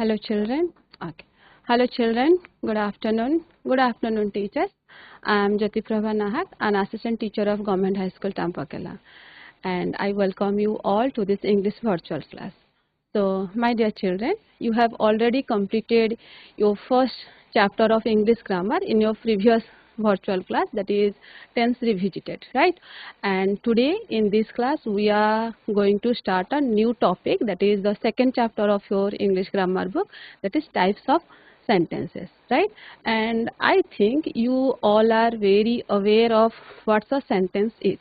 Hello children. Okay. Hello children. Good afternoon. Good afternoon teachers. I am Jyoti Prabha Nahak, an assistant teacher of Government High School Tampakela, and I welcome you all to this English virtual class. So my dear children, you have already completed your first chapter of English grammar in your previous virtual class, that is tense revisited, right? And today in this class we are going to start a new topic, that is the second chapter of your English grammar book, that is types of sentences, right? And I think you all are very aware of what a sentence is,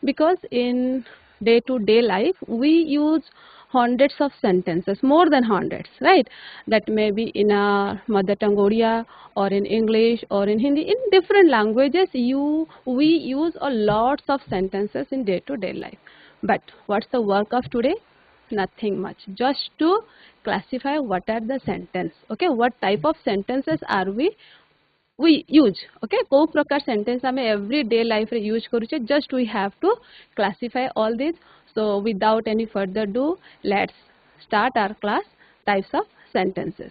because in day to day life we use hundreds of sentences, more than hundreds, right? That may be in our mother tongue Odia, or in English, or in Hindi, in different languages we use a lots of sentences in day to day life. But what's the work of today? Nothing much, just to classify what are the sentence, okay, what type of sentences are we use, okay, को प्रकार sentence हमें everyday life रे use करूचे, just we have to classify all these. So without any further ado, let's start our class, types of sentences.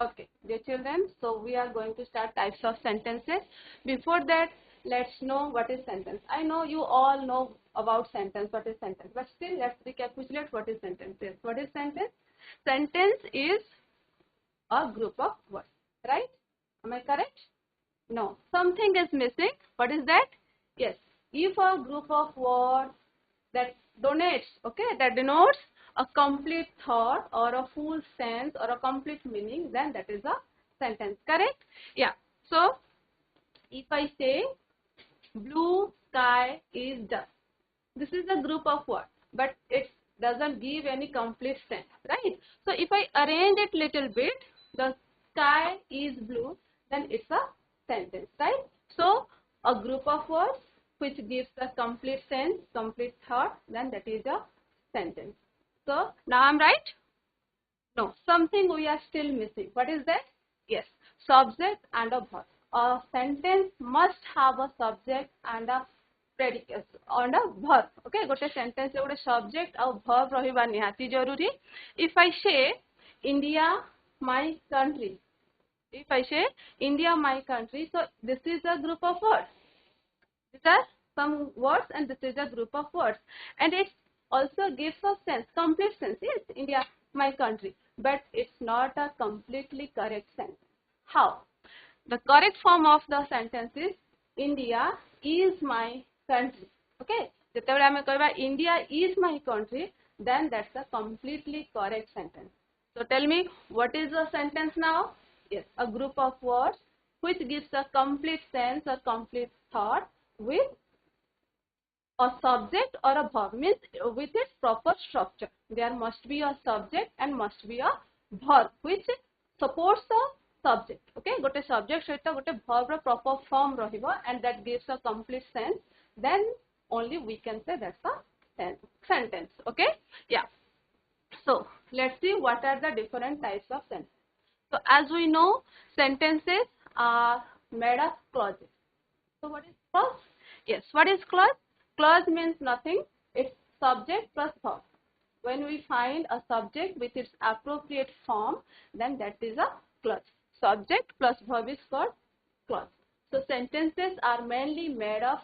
Okay, dear children, so we are going to start types of sentences. Before that, let's know what is sentence. I know you all know about sentence, what is sentence, but still let's recapitulate what is sentence. Yes, what is sentence? Sentence is a group of words, right? Am I correct? No, something is missing. What is that? Yes, if a group of words that donates, okay, that denotes a complete thought or a full sense or a complete meaning, then that is a sentence, correct? Yeah, so if I say blue sky is dust, this is a group of words, but it doesn't give any complete sense, right? So if I arrange it little bit, the sky is blue, then it's a sentence, right? So a group of words which gives a complete sense, complete thought, then that is a sentence. So now I'm right? No, something we are still missing. What is that? Yes, subject and a verb. A sentence must have a subject and a predicate and a verb. Okay, gote sentence gote subject और verb रहिबा निहाती जरूरी. If I say India, my country. If I say India, my country, so this is a group of words. These are some words and this is a group of words, and it also gives a sense, complete sense. Yes, India, my country, but it's not a completely correct sentence. How? The correct form of the sentence is India is my country. Okay, ଯେତେବେଳେ ଆମେ କହିବା India is my country, then that's a completely correct sentence. So tell me, what is the sentence now? Yes, a group of words which gives a complete sense or complete thought with a subject or a verb, means with its proper structure. There must be a subject and must be a verb which supports the subject. Okay, gote subject sahita gote verb ro proper form rahiba, and that gives a complete sense, then only we can say that's a sentence. Okay, yeah. So let's see what are the different types of sentences. So as we know, sentences are made of clauses. So what is clause? Yes, what is clause? Clause means nothing. It's subject plus verb. When we find a subject with its appropriate form, then that is a clause. Subject plus verb is called clause. So sentences are mainly made of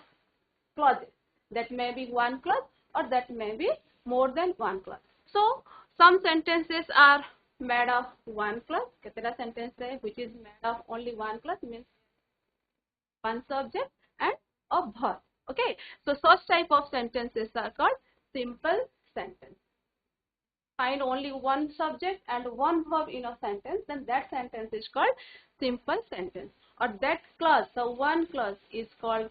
clauses. That may be one clause or that may be more than one clause. So some sentences are made of one clause. Ketera sentence hai which is made of only one clause, means one subject and a verb. Okay, so such type of sentences are called simple sentence. Find only one subject and one verb in a sentence, then that sentence is called simple sentence. Or that clause, so one clause is called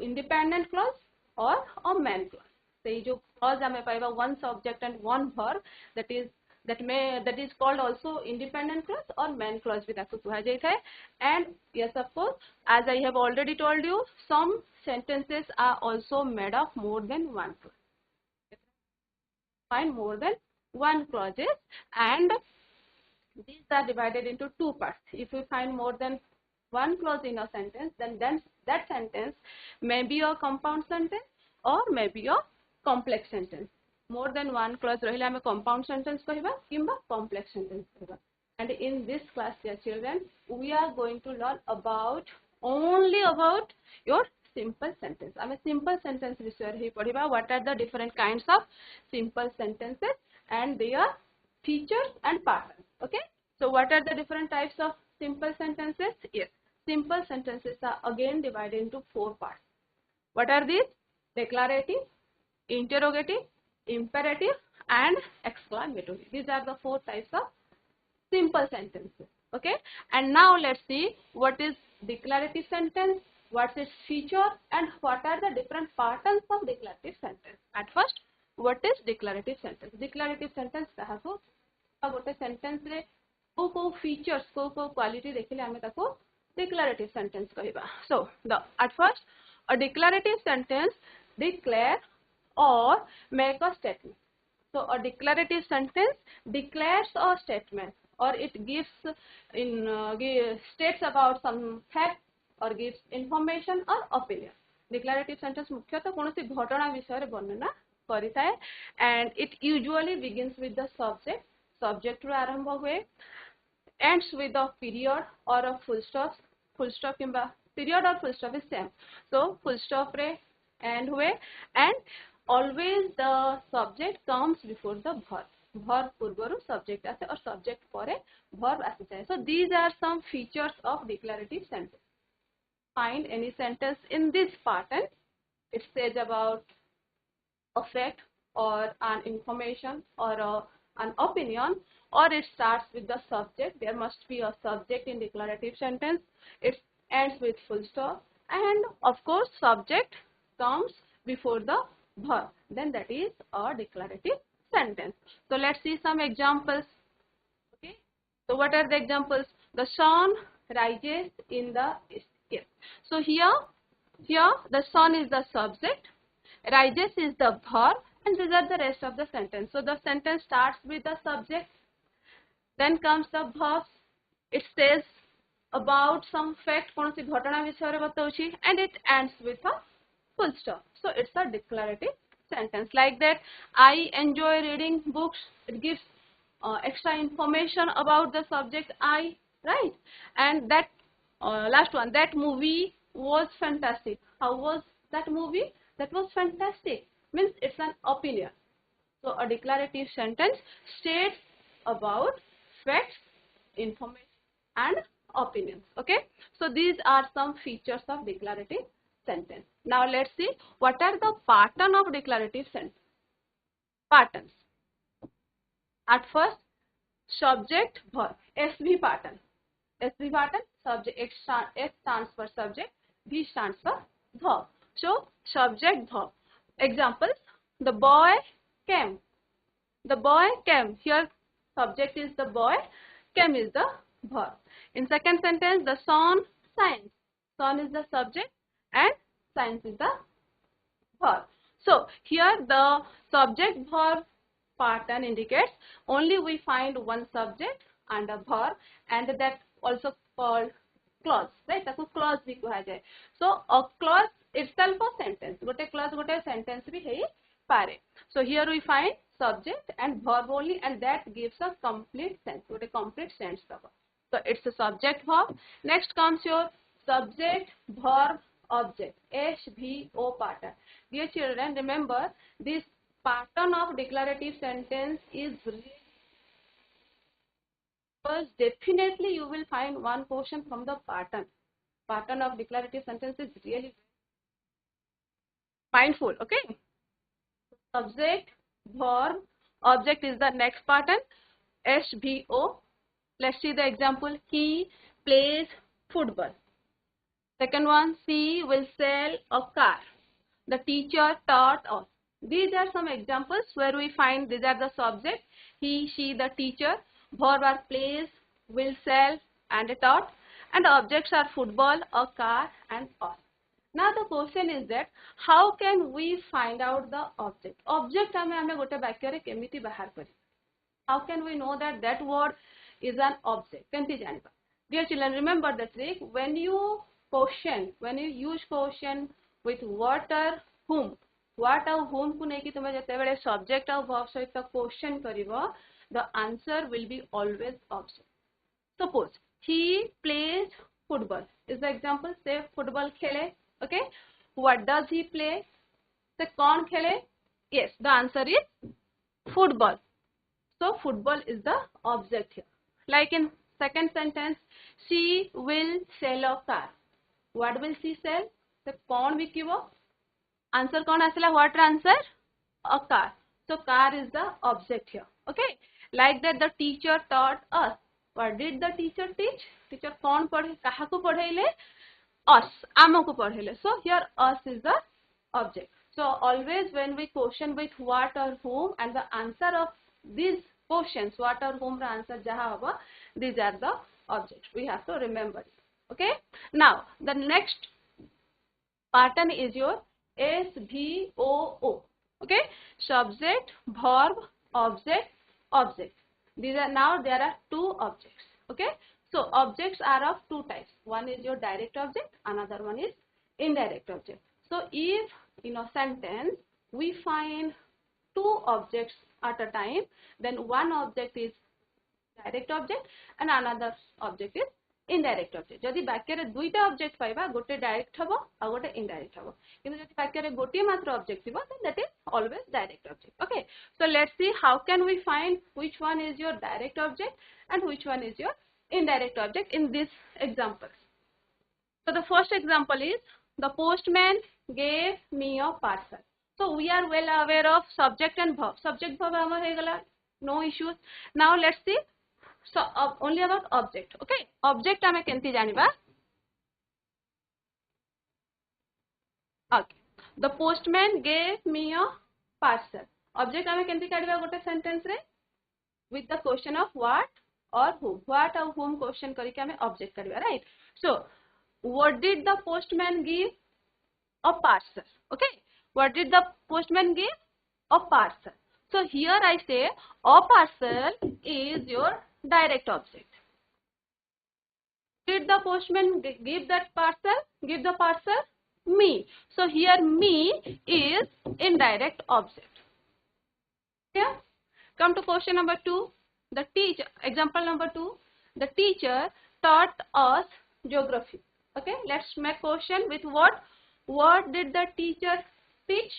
independent clause or a main clause. So ये जो clause हमें पाएगा one subject and one verb, that is called also independent clause or main clause भी ताको कुहा जाता है. And yes, of course, as I have already told you, some sentences are also made of more than one clause. Find more than one clauses, and these are divided into two parts. If we find more than one clause in a sentence, then that sentence may be a compound sentence or may be a complex sentence. More than one clause rahile ame compound sentence kahiba kimba complex sentence kahiba. And in this class, dear children, we are going to learn only about your simple sentence. ame simple sentence bishay hi padhiba. What are the different kinds of simple sentences and their features and patterns. Okay. So what are the different types of simple sentences? Yes. Simple sentences are again divided into 4 parts. What are these? Declarative, interrogative, imperative, and exclamatory. These are the 4 types of simple sentences. Okay. And now let's see what is declarative sentence, what's its feature, and what are the different patterns of declarative sentence. At first, what is declarative sentence? Declarative sentence kahaku gote sentence re ko features ko quality dekhile ame taku declarative sentence kahiba. So at first, a declarative sentence declare or make a statement. So a declarative sentence declares a statement, or it gives states about some fact or gives information or opinion. Declarative sentence मुख्यतः कोनोसी घटना विषय रे वर्णना करिथाय, and it usually begins with the subject. Subject ru आरंभ हुए, ends with a period or a full stop. Full stop kimba period or full stop is same. So full stop re end हुए, and always the subject comes before the verb. Verb पूर्वरु subject आसे और subject परे verb आसे जाए. So these are some features of declarative sentence. Find any sentence in this pattern. It says about a fact or an information or an opinion, or it starts with the subject. There must be a subject in declarative sentence. It ends with full stop, and of course subject comes before the verb. Then that is a declarative sentence. So let's see some examples. Okay. So what are the examples? The sun rises in the east. Yes. So here the sun is the subject, rises is the verb, and these are the rest of the sentence. So the sentence starts with the subject, then comes the verb. It says about some fact, konosi ghatana vishayare batauchi, and it ends with a full stop. So it's a declarative sentence. Like that, I enjoy reading books. It gives extra information about the subject I, right? And that last one, that movie was fantastic. How was that movie? That was fantastic. Means it's an opinion. So a declarative sentence states about facts, information, and opinions. Okay. So these are some features of declarative sentence. Now let's see what are the pattern of declarative sentence. Patterns. At first, subject verb, SV pattern. SV pattern, subject, S stands for subject, V stands for verb. So subject verb. Examples: the boy came. The boy came. Here subject is the boy, came is the verb. In second sentence, the sun shines. Sun is the subject and shines is the verb. So here the subject verb pattern indicates only we find one subject and a verb, and that also called clause, right? Taku clause bhi kuha jaye. So a clause itself a sentence. Gote clause gote sentence bhi hai pare. So here we find subject and verb only, and that gives a complete sense. Gote complete sense cover. So it's a subject verb. Next comes your subject verb object, SVO pattern. Dear children, remember this pattern of declarative sentence is really, because definitely you will find one question from the pattern. Pattern of declarative sentence is really mindful. Okay. Subject, verb, object is the next pattern, SVO. Let's see the example. He plays football. Second one, she will sell a car. The teacher taught us. These are some examples where we find these are the subject, he, she, the teacher. Verb are plays, will sell, and taught. And the objects are football, a car, and us. Now the question is that how can we find out the object? Object ame gote vakya re kemiti bahar kari. How can we know that that word is an object? Kemti janiba. Dear children, remember the trick. When you use question with what or whom, what or whom को नेकी तुम्हें जते बड़े subject और verb सहित question करिवो, the answer will be always object. Suppose he plays football. Is the example? Say football खेले. Okay. What does he play? Say कौन खेले? Yes, the answer is football. So football is the object here. Like in second sentence, she will sell a car. What will she sell? So कौन बिकिबो? Answer कौन आसला? What answer? A car. So car is the object here. Okay. Like that, the teacher taught us. What did the teacher teach? Teacher कौन पढ़े? कहा को पढ़ेले? Us. आमो को पढ़ेले. So here us is the object. So always when we question with what or whom and the answer of these questions, what or whom the answer jaha hoga, these are the objects. We have to remember it. Okay. Now the next pattern is your SVOO. Okay. Subject, verb, object, object. These are now there are two objects. Okay. So objects are of two types. One is your direct object, another one is indirect object. So if in a sentence we find two objects at a time, then one object is direct object and another object is indirect object. जदि वाक्य रे दुईटा object पाइबा, गोटे direct हबो आ गोटे indirect हबो, किंतु जदि वाक्य रे गोटे मात्र ऑब्जेक्ट थिबो, then that is always direct object. Okay, so let's see how can we find which one is your direct object and which one is your indirect object in this example. So the first example is the postman gave me a parcel. So we are well aware of subject and verb. Subject verb amar he gala, no issues. Now let's see. So only about object. Okay, object ame kenti janiba. Okay, the postman gave me a parcel. Object ame kenti kadiba gote sentence re with the question of what or whom. What or whom question karike ame object kadiba, right? So what did the postman give? A parcel. Okay, what did the postman give? A parcel. So here I say a parcel is your direct object. Did the postman give that parcel? Give the parcel? Me. So here me is indirect object. Yeah. Come to question number 2. The teacher, example number 2. The teacher taught us geography. Okay, let's make question with what? What did the teacher teach?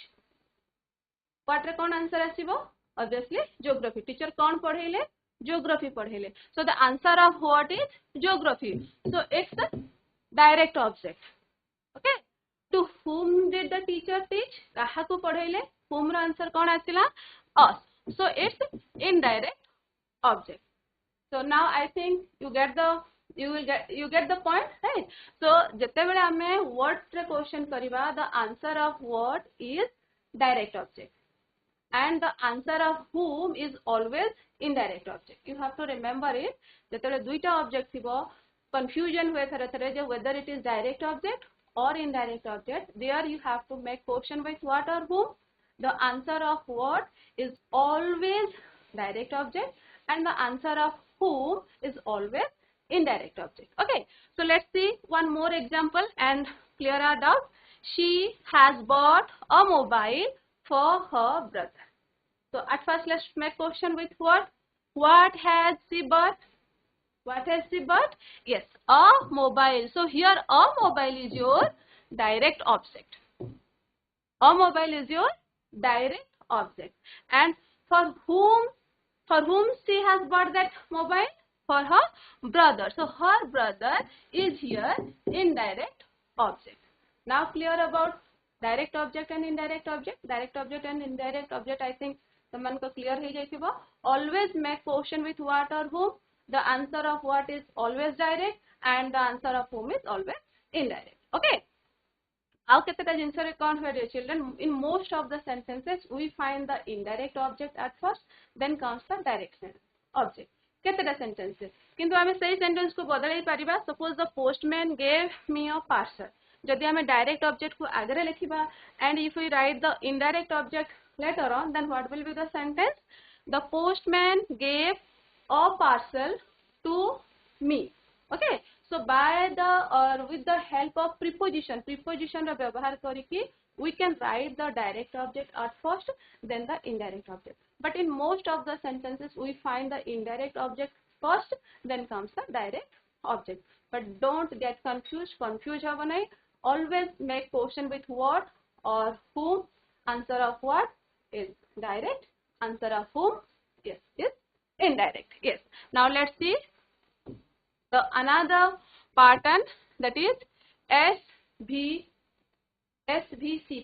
What re kon answer asibo? Obviously geography. Teacher kon padheile? Geography padheile. So the answer of what is geography. So it's a direct object. Okay. To whom did the teacher teach? Kaha ko padheile? Whom ra answer kon asila? Us. So it's indirect object. So now I think you get the point, right? So जेतेबेले आमे what रे question करिबा, the answer of what is direct object and the answer of whom is always indirect object. You have to remember it. जेतेबेले दुईटा object थिबो, confusion हुए थरे थरे जे whether it is direct object or indirect object. There you have to make question with what or whom. The answer of what is always direct object and the answer of whom is always indirect object. Okay, so let's see one more example and clear our doubt. She has bought a mobile for her brother. So at first let's make question with what? What has she bought? What has she bought? Yes, a mobile. So here a mobile is your direct object. A mobile is your direct object. And for whom she has bought that mobile? For her brother. So her brother is here indirect object. Now clear about direct object and indirect object. Direct object and indirect object, I think someone ko clear hai jaythibo. Always make question with what or whom. The answer of what is always direct and the answer of whom is always indirect. Okay. How ketata jinsa re kon hoye, dear children? In most of the sentences we find the indirect object at first, then comes the direct object. केतेटा sentences किंतु आमे सही sentence को बदलाई परिबा. Suppose the postman gave me a parcel. जदि आमे direct object को आगे लिखिबा and if we write the indirect object later on, then what will be the sentence? The postman gave a parcel to me. Okay, so by the or with the help of preposition ra vyavahar kariki we can write the direct object at first, then the indirect object. But in most of the sentences we find the indirect object first, then comes the direct object. But don't get confused. Confuse haba nahi. Always make question with what or whom. Answer of what is direct. Answer of whom is indirect. Yes. Now let's see the another pattern, that is SVC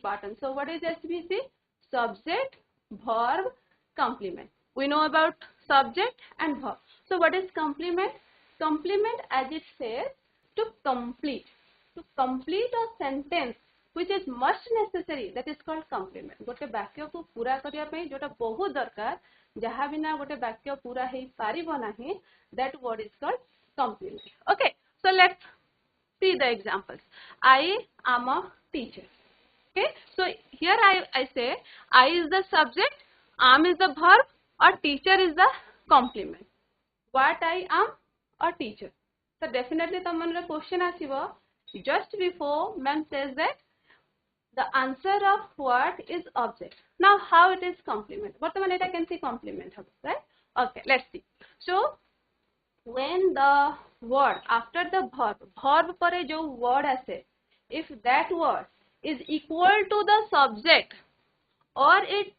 pattern. So what is SVC? Subject, verb, complement. We know about subject and verb. So what is complement? Complement, as it says, to complete. To complete a sentence which is much necessary, that is called complement. गोटे वाक्य को पूरा करिया पई जोटा बहुत दरकार, जहाँ बिना गोटे वाक्य पूरा हेई पारिबो नाही, that word is called complement. Okay, so let's see the examples. I am a teacher. Okay, so here I say I is the subject, am is the verb, or teacher is the complement. What I am? A teacher. So definitely the question asibo just before ma'am says that the answer of what is object. Now how it is complement? Bartaman eta can see complement, right? Okay, let's see. So when the word after the verb pare jo word ase, if that word is equal to the subject or it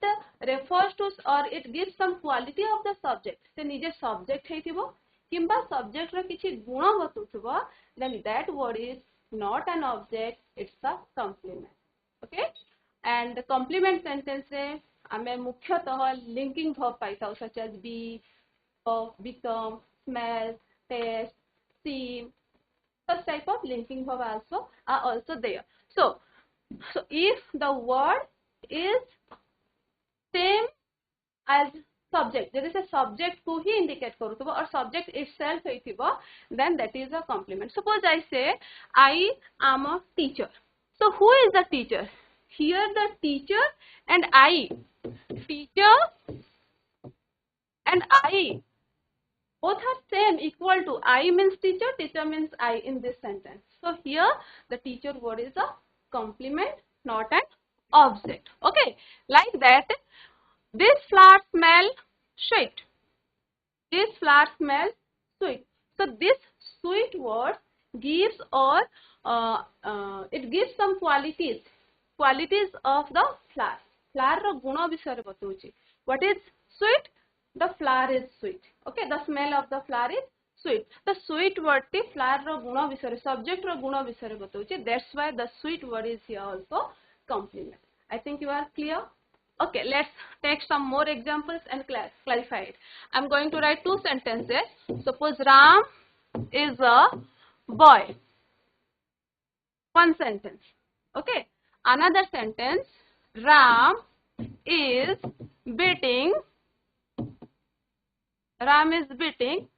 refers to or it gives some quality of the subject, se nije subject heitibo kimba subject ra kichi guna batuthbo, then that word is not an object, it's a complement. Okay, and the complement sentence re ame mukhyatah linking verb paithau such as be, become, smell, taste, seem. Such type of linking verb also are also there. So if the word is same as subject, there is a subject को ही indicate करूँ or subject itself है, then that is a complement. Suppose I say I am a teacher. So who is the teacher? Here the teacher and I. Teacher and I both are same, equal to. I means teacher, teacher means I in this sentence. So here the teacher word is a complement, not an object. Okay, like that. This flower smell sweet. This flower smell sweet. So this sweet word gives or it gives some qualities of the flower. Flower ro guna bisare batouchi. What is sweet? The flower is sweet. Okay, the smell of the flower is sweet. The sweet word ti flower ro guna bisare, subject ro guna bisare batouchi. That's why the sweet word is here also complement. I think you are clear. Okay, let's take some more examples and clarify it. I'm going to write two sentences. Suppose Ram is a boy. One sentence. Okay. Another sentence. Ram is beating. Ram is beating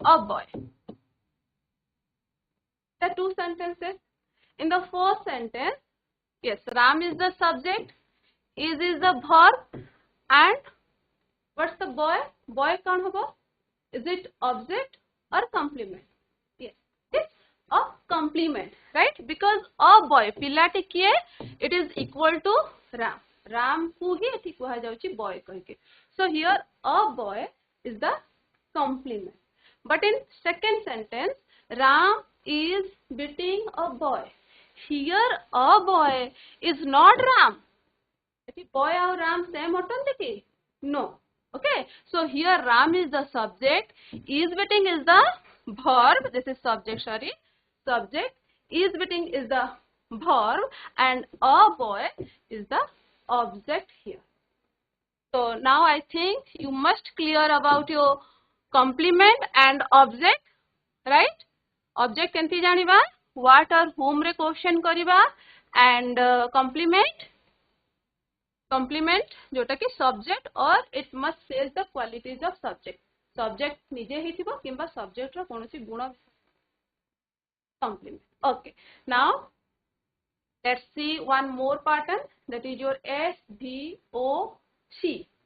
a boy. The two sentences. In the first sentence, yes, Ram is the subject. Is the verb, and what's the boy? Boy kaun hoga? Is it object or complement? Yes, it's a complement, right? Because a boy, pilati kiye, it is equal to Ram. Ram ku hi ethi kuha jauchi boy kahike. So here a boy is the complement. But in second sentence, Ram is beating a boy. Here a boy is not Ram. Boy or Ram same authentic? No. Okay. So here Ram is the subject. Is beating is the verb. This is subject, sorry. Subject. Is beating is the verb. And a boy is the object here. So now I think you must clear about your complement and object. Right? Object kenti janiba. What or whom re question kariba. And complement. Complement जोटा कि subject or it must say the qualities of subject. Subject निजे ही थी वो किंबा subject रो कौन सी गुणा complement. Okay. Now let's see one more pattern, that is your SVOC.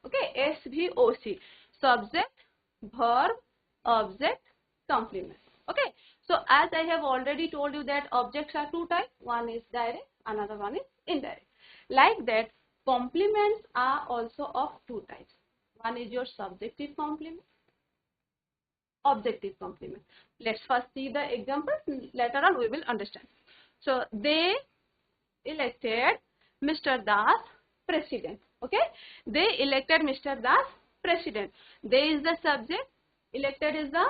Okay, SVOC. Subject, verb, object, complement. Okay. So as I have already told you that objects are two types, one is direct, another one is indirect. Like that, complements are also of two types. One is your subjective complement, objective complement. Let's first see the examples, later on we will understand. So they elected Mr. Das president. Okay, they elected Mr. Das president. They is the subject, elected is the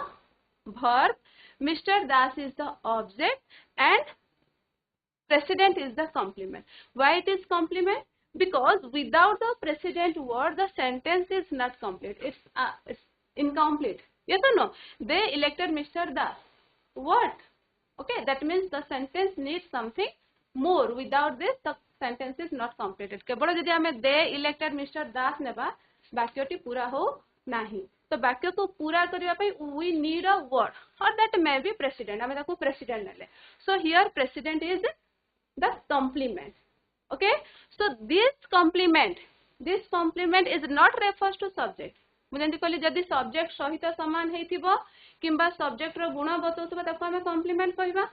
verb, Mr. Das is the object, and president is the complement. Why it is complement? Because without the precedent word, the sentence is not complete. It's incomplete. Yes or no? They elected Mr. Das. What? Okay, that means the sentence needs something more. Without this, the sentence is not completed. केवल यदि हमें they elected Mr. Das नेबा वाक्यटी पूरा हो नहीं. तो वाक्य को पूरा करने पे we need a word or that may be president. हमें ताको president नेले. So here president is the complement. Okay, so this complement is not refers to subject. मुझे कहली जदि सब्जेक्ट सहित समान हेतिबो किंबा सब्जेक्ट रो गुण बतौतबा ताको हमें कॉम्प्लीमेंट कहबा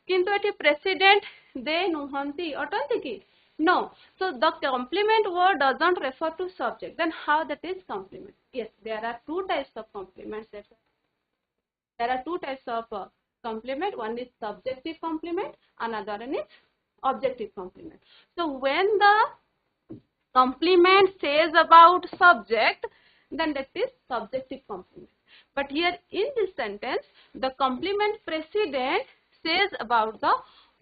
किंतु एटी प्रेसिडेंट दे नुहंती अटंती कि no, so the complement word doesn't refer to subject. Then how that is complement? Yes, there are two types of complements. There are two types of complement. One is subjective complement, another one is objective complement. So when the complement says about subject, then that is subjective complement. But here in this sentence, the complement precedent says about the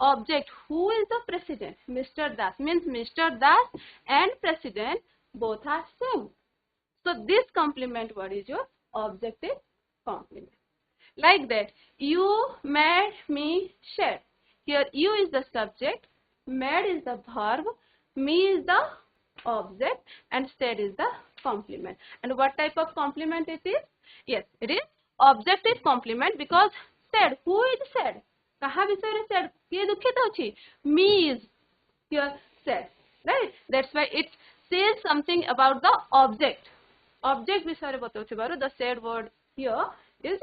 object. Who is the president? Mr. Das. Means Mr. Das and president both are same. So this complement word is your objective complement. Like that, you made me shed. Here you is the subject, made is the verb, me is the object, and shed is the complement. And what type of complement it is? Yes, it is objective complement because said. Who is said? kaha bisare said? Kiye dukhita hochi? Me is here said. Right? That's why it says something about the object. Object bisare batauchi baru. The said word here is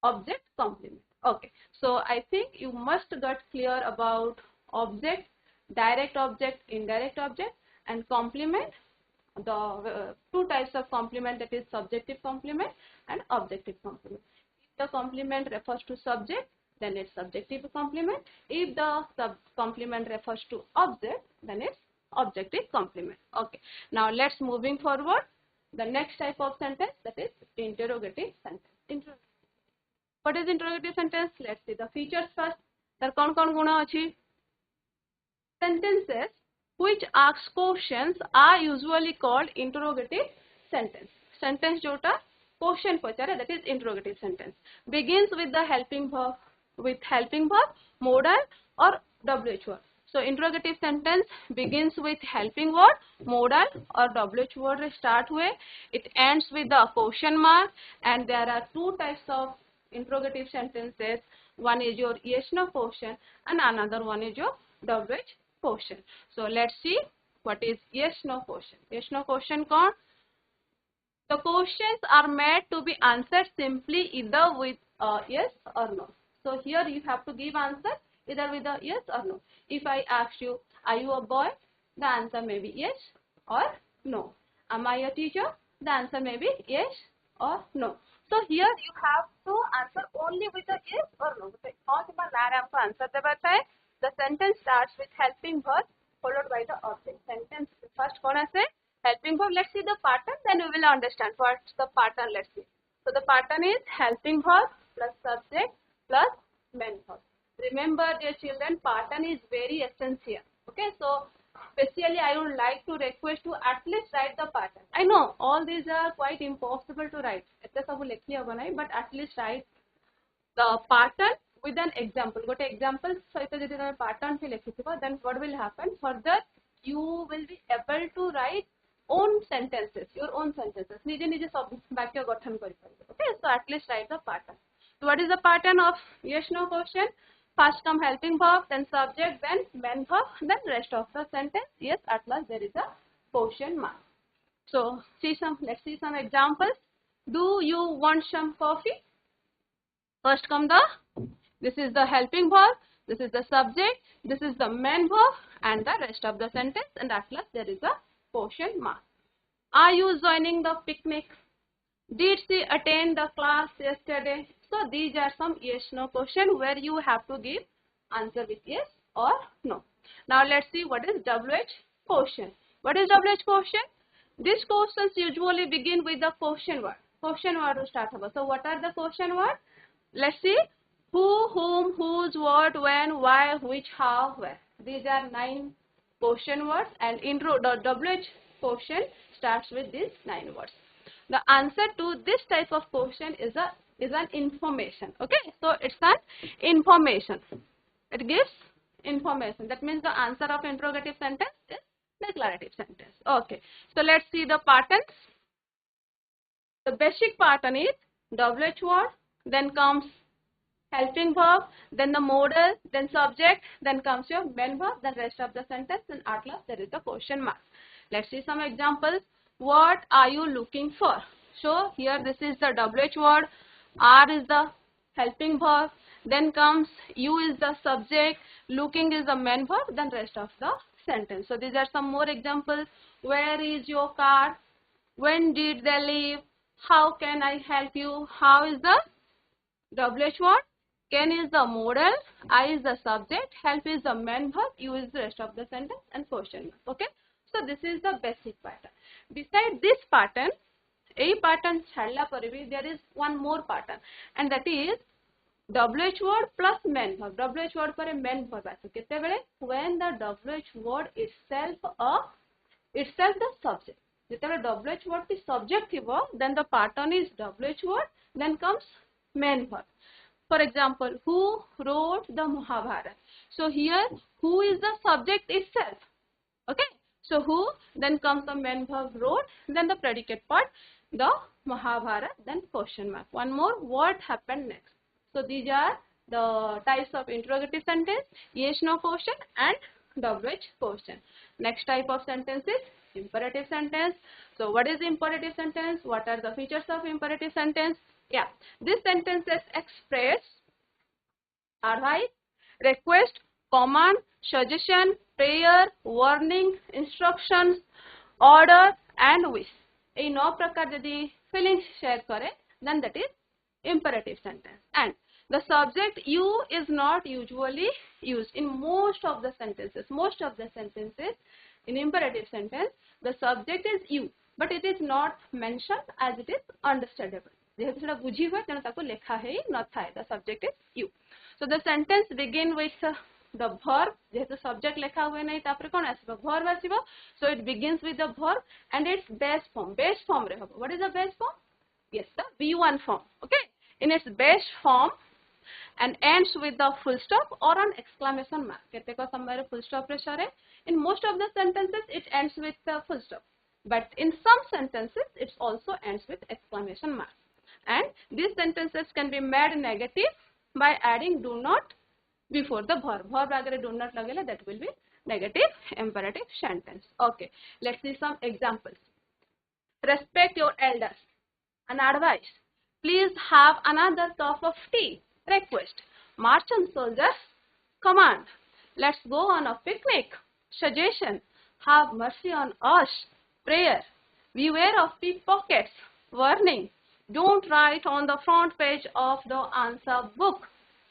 object complement. Okay. So I think you must get clear about object, direct object, indirect object, and complement. The two types of complement, that is subjective complement and objective complement. If the complement refers to subject, then it's subjective complement. If the complement refers to object, then it's objective complement. Okay. Now let's moving forward. The next type of sentence, that is interrogative sentence. What is interrogative sentence? Let's see the features first. There kon guna achi? Sentences which ask questions are usually called interrogative sentence. Sentence jota question pachare, that is interrogative sentence. Begins with the helping verb, modal or WH word. So interrogative sentence begins with helping word, modal or WH word start हुए. It ends with the question mark, and there are two types of interrogative sentences. One is your yes no question and another one is your WH question. So let's see what is yes no question. Yes no question कौन? The questions are made to be answered simply either with yes or no. So here you have to give answer either with a yes or no. If I ask you, are you a boy? The answer may be yes or no. Am I a teacher? The answer may be yes or no. So here you have to answer only with a yes or no. Answer the sentence starts with helping verb followed by the object. Sentence first kona say helping verb. Let's see the pattern, then we will understand what's the pattern. Let's see. So the pattern is helping verb plus subject plus main verb. Remember, dear children, pattern is very essential. Okay, so especially I would like to request to at least write the pattern. I know all these are quite impossible to write, but at least write the pattern with an example. Got example pattern then what will happen? Further, you will be able to write own sentences, your own sentences. Okay, so at least write the pattern. So what is the pattern of yes no question? First come helping verb, then subject, then main verb, then rest of the sentence. Yes, at last there is a question mark. So let's see some examples. Do you want some coffee? First come this is the helping verb, this is the subject, this is the main verb, and the rest of the sentence, and at last there is a question mark. Are you joining the picnic? Did she attend the class yesterday? So these are some yes no question where you have to give answer with yes or no. Now let's see what is WH question. What is WH question? These questions usually begin with the question word. Question word to start about. So what are the question words? Let's see. Who, whom, whose, what, when, why, which, how, where. These are 9 question words, and the WH question starts with these 9 words. The answer to this type of question is an information. Okay, so it's an information. It gives information. That means the answer of interrogative sentence is declarative sentence. Okay, so let's see the patterns. The basic pattern is WH word, then comes helping verb, then the modal, then subject, then comes your main verb, then rest of the sentence, and at last there is the question mark. Let's see some examples. What are you looking for? So here this is the WH word, are is the helping verb, then comes you is the subject, looking is the main verb, then rest of the sentence. So these are some more examples. Where is your car? When did they leave? How can I help you? How is the WH word, can is the modal, I is the subject, help is the main verb, you is the rest of the sentence, and question mark. Okay, so this is the basic pattern. Beside this pattern, a pattern chhadla pare bhi there is one more pattern, and that is WH word plus main verb. WH word pare main verb ase kete bele when the WH word itself the subject. ଯେତେବେଳେ WH word is subject thibo, then the pattern is WH word, then comes main verb. For example, who wrote the Mahabharata? So here, who is the subject itself? Okay, so who, then comes the main verb wrote, then the predicate part, the Mahabharata, then question mark. One more, what happened next? So these are the types of interrogative sentence, yes no question and WH question. Next type of sentence is imperative sentence. So what is imperative sentence? What are the features of imperative sentence? Yeah, this sentences express advice, request, command, suggestion, prayer, warning, instructions, order and wish. A no prakar jodi feelings share kare, then that is imperative sentence. And the subject you is not usually used in most of the sentences. Most of the sentences in imperative sentence, the subject is you, but it is not mentioned as it is understandable. The subject is you. So the sentence begin with the verb. The subject lekha hue nahi, tapre kon asibo? Verb asibo. So it begins with the verb and its base form. Base form re hobo. What is the base form? Yes, the V1 form. Okay, in its base form and ends with the full stop or an exclamation mark. Keteko samare full stop re sare. In most of the sentences it ends with the full stop, but in some sentences it also ends with exclamation mark. And these sentences can be made negative by adding do not before the verb. Verb agar do not lagela, that will be negative imperative sentence. Okay, let's see some examples. Respect your elders. An advice. Please have another cup of tea. Request. March on soldiers. Command. Let's go on a picnic. Suggestion. Have mercy on us. Prayer. Beware of pickpockets. Warning. Don't write on the front page of the answer book.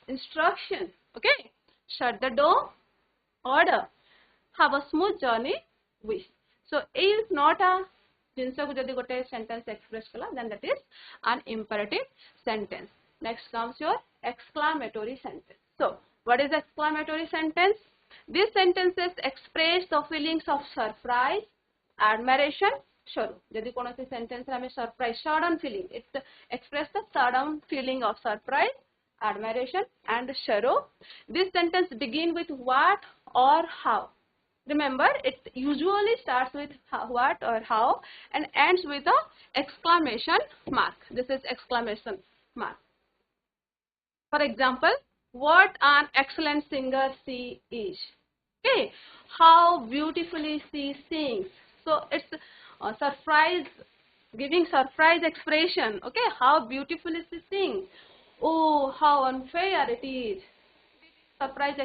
Instruction. Okay. Shut the door. Order. Have a smooth journey. Wish. So A is not a जिनसे को जदि गोटे sentence express कला, then that is an imperative sentence. Next comes your exclamatory sentence. So what is exclamatory sentence? These sentences express the feelings of surprise, admiration, sorrow. जदि कौन सी sentence रे हमें surprise, sudden feeling, it express the sudden feeling of surprise, admiration and sorrow. This sentence begin with what or how. Remember, it usually starts with what or how and ends with a exclamation mark. This is exclamation mark. For example, what an excellent singer she is. Okay, how beautifully she sings. So it's a surprise, giving surprise expression. Okay, how beautifully she sings. Oh, how unfair it is. Surprise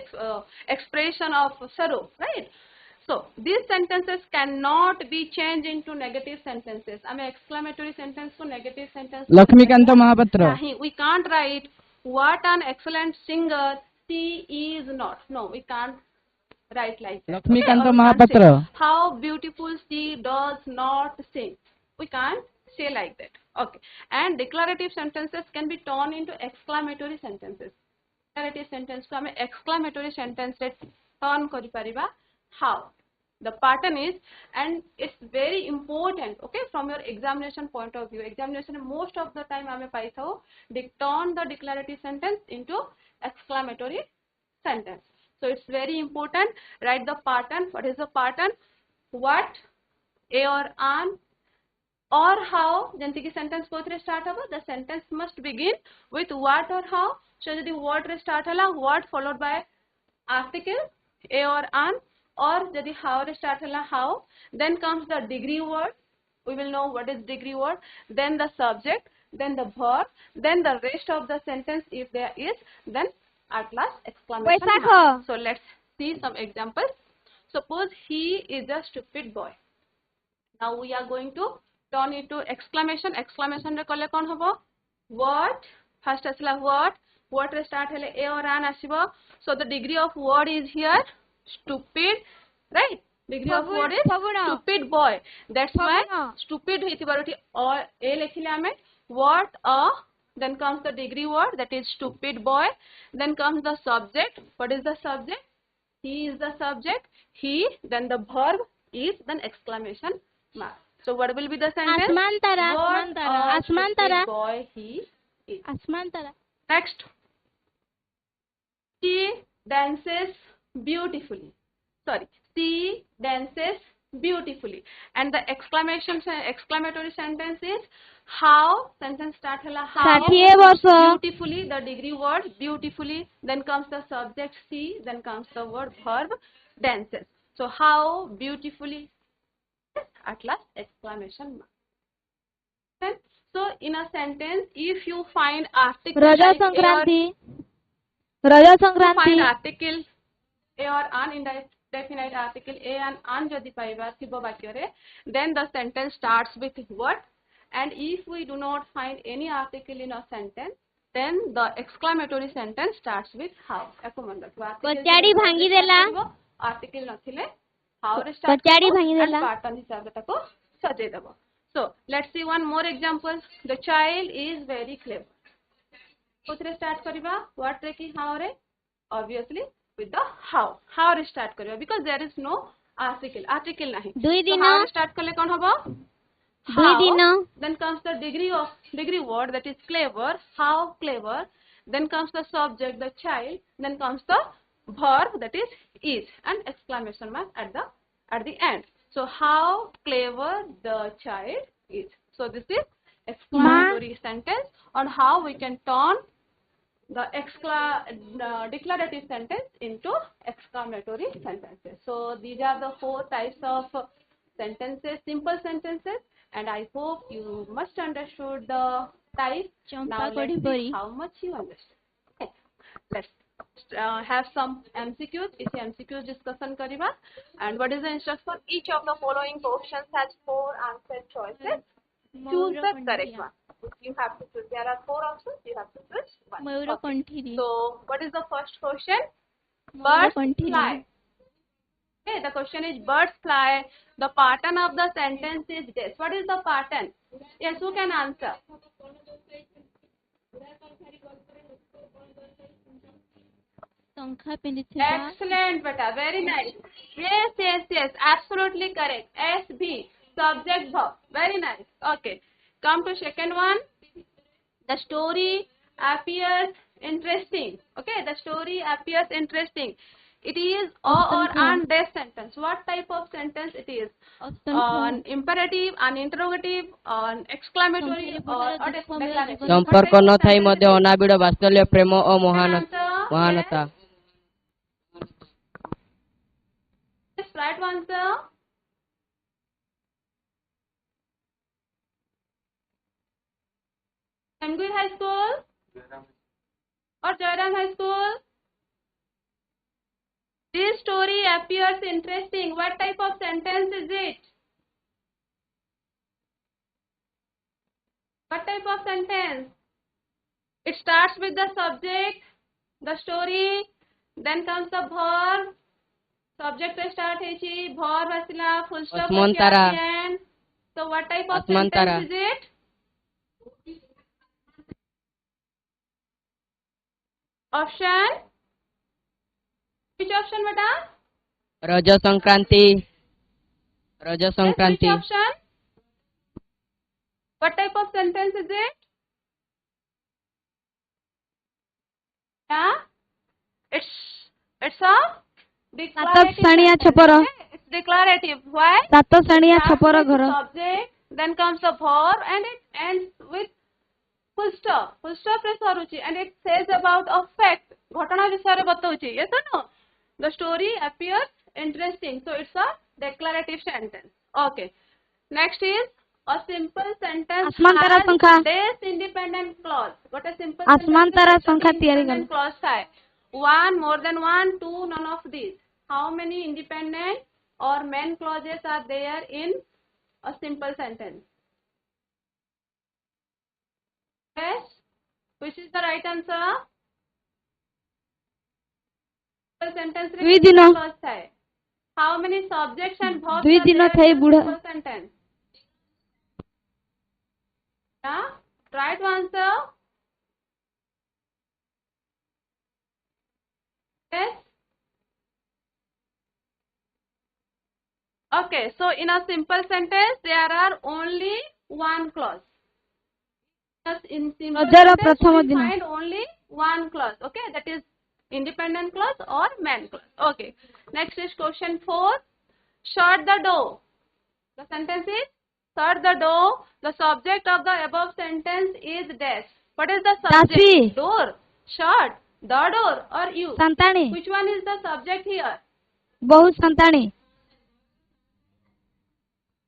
expression of sorrow, right? So these sentences cannot be changed into negative sentences. I mean exclamatory sentence to negative sentence. Lakshmikanta Mahapatra. We can't write what an excellent singer she is not. No, we can't write like that. Lakshmikanta We can't say Mahapatra. how beautiful she does not sing. We can't say like that. Okay. And declarative sentences can be turned into exclamatory sentences. Declarative sentence to exclamatory sentence turn kari pariba. How? The pattern is, and it's very important, okay, from your examination point of view. Examination most of the time ame paithau turn the declarative sentence into exclamatory sentence. So it's very important. Write the pattern. What is the pattern? What, a or an, or how. Jenti ki sentence kothre start haba. The sentence must begin with what or how. So jodi what re start hala, what followed by article, a or an, or jodi how re start hala, how. Then comes the degree word. We will know what is degree word. Then the subject. Then the verb. Then the rest of the sentence if there is. Then at last exclamation mark. So let's see some examples. Suppose he is a stupid boy. Now we are going to turn it to exclamation. Exclamation re kale kon hobo? What? First asila what? What re start hele a or an asibo. So the degree of word is here stupid, right? Degree of word is stupid boy. That's why stupid hitibaroti or a lekhile ame. What a. Then comes the degree word, that is stupid boy. Then comes the subject. What is the subject? He is the subject. He. Then the verb is, then exclamation mark. So what will be the sentence? What a stupid boy he is. Next. She dances beautifully. Sorry. She dances beautifully. And the exclamatory sentence is how. Sentence start hala how. Beautifully, the degree word beautifully. Then comes the subject she. Then comes the word verb dances. So how beautifully, at last exclamation mark. So in a sentence, if you find article Raja like Sankranti. find article a or an indefinite article a and an jodi paiba thibo bakyare, then the sentence starts with what. And if we do not find any article in a sentence, then the exclamatory sentence starts with how. Kachari bhangi dela. Article nathile how re start and pattern hisabe tako sajai debo. So let's see one more example. The child is very clever. Kothre start kariba? What re ki how re? Obviously with the how. How re start kariba because there is no article. Article nahi. So how re start kale kon hobo? How. Then comes the degree word, that is clever. How clever. Then comes the subject, the child. Then comes the verb, that is, and exclamation mark at the end. So how clever the child is. So this is exclamatory sentence on how we can turn the declarative sentence into exclamatory sentences. So these are the 4 types of sentences, simple sentences, and I hope you must understood the type. Now let's see how much you understand. Okay. Let's have some MCQs. Is MCQs discussion kariba. And what is the instruction for each of the following questions has 4 answer choices. Choose the correct one. You have to choose. There are 4 options. You have to choose one. Okay. So what is the first question? Birds fly. Okay, the question is birds fly. The pattern of the sentence is this. What is the pattern? Yes, who can answer? Excellent, beta. Very nice. Yes. Absolutely correct. SB. Subject verb. Very nice. Okay. Come to second one. The story appears interesting. Okay. The story appears interesting. It is or an dash sentence. What type of sentence it is? An imperative, an interrogative, an exclamatory, or a declaration. संपर्क न Thai मध्ये अनाबिड वात्सल्य प्रेम और महानता. Yes, right answer. High School. or Jairam High School? This story appears interesting. What type of sentence is it? What type of sentence? It starts with the subject, the story, then comes the verb. Subject start hechi, verb asila, full stop Asmantara. end. So what type of Asmantara. sentence is it? Option? Which option, beta? Raja Sankranti. Raja Yes, which Sankranti. option? What type of sentence is it? Yeah? It's a declarative ସାଣିଆ sentence. ଛପର। Okay? It's declarative. Why? ସାତ ସାଣିଆ Starts ଛପର with ଘର। subject, then comes the verb, and it ends with full stop. Full stop रे सरुची, and it says about a fact. घटना विषय रे बताउची. Yes or no? The story appears interesting, so it's a declarative sentence. Okay. Next is a simple sentence आसमानतारा पंखा। has this independent clause. What a simple आसमानतारा sentence पंखा has ତିଆରି independent clause है. One, more than one, two, none of these. How many independent or main clauses are there in a simple sentence? Yes. Which is the right answer? Simple sentence रे दुई कितने दिन। clause है? How many subjects and verbs दुई are दिन there थे in a बुढ़ा। simple sentence? Yeah. Try to answer. Yes. Okay, so in a simple sentence, there are only one clause. In simple ରଜର sentence, ପ୍ରଥମ we ଦିନ। find only one clause. Okay, that is independent clause or main clause. Okay, next is question 4. Shut the door. The sentence is shut the door. The subject of the above sentence is dash. What is the subject? Dasi. Door. Shut. The door or you. ସନ୍ତାଣୀ। Which one is the subject here? ବହୁ ସନ୍ତାଣୀ।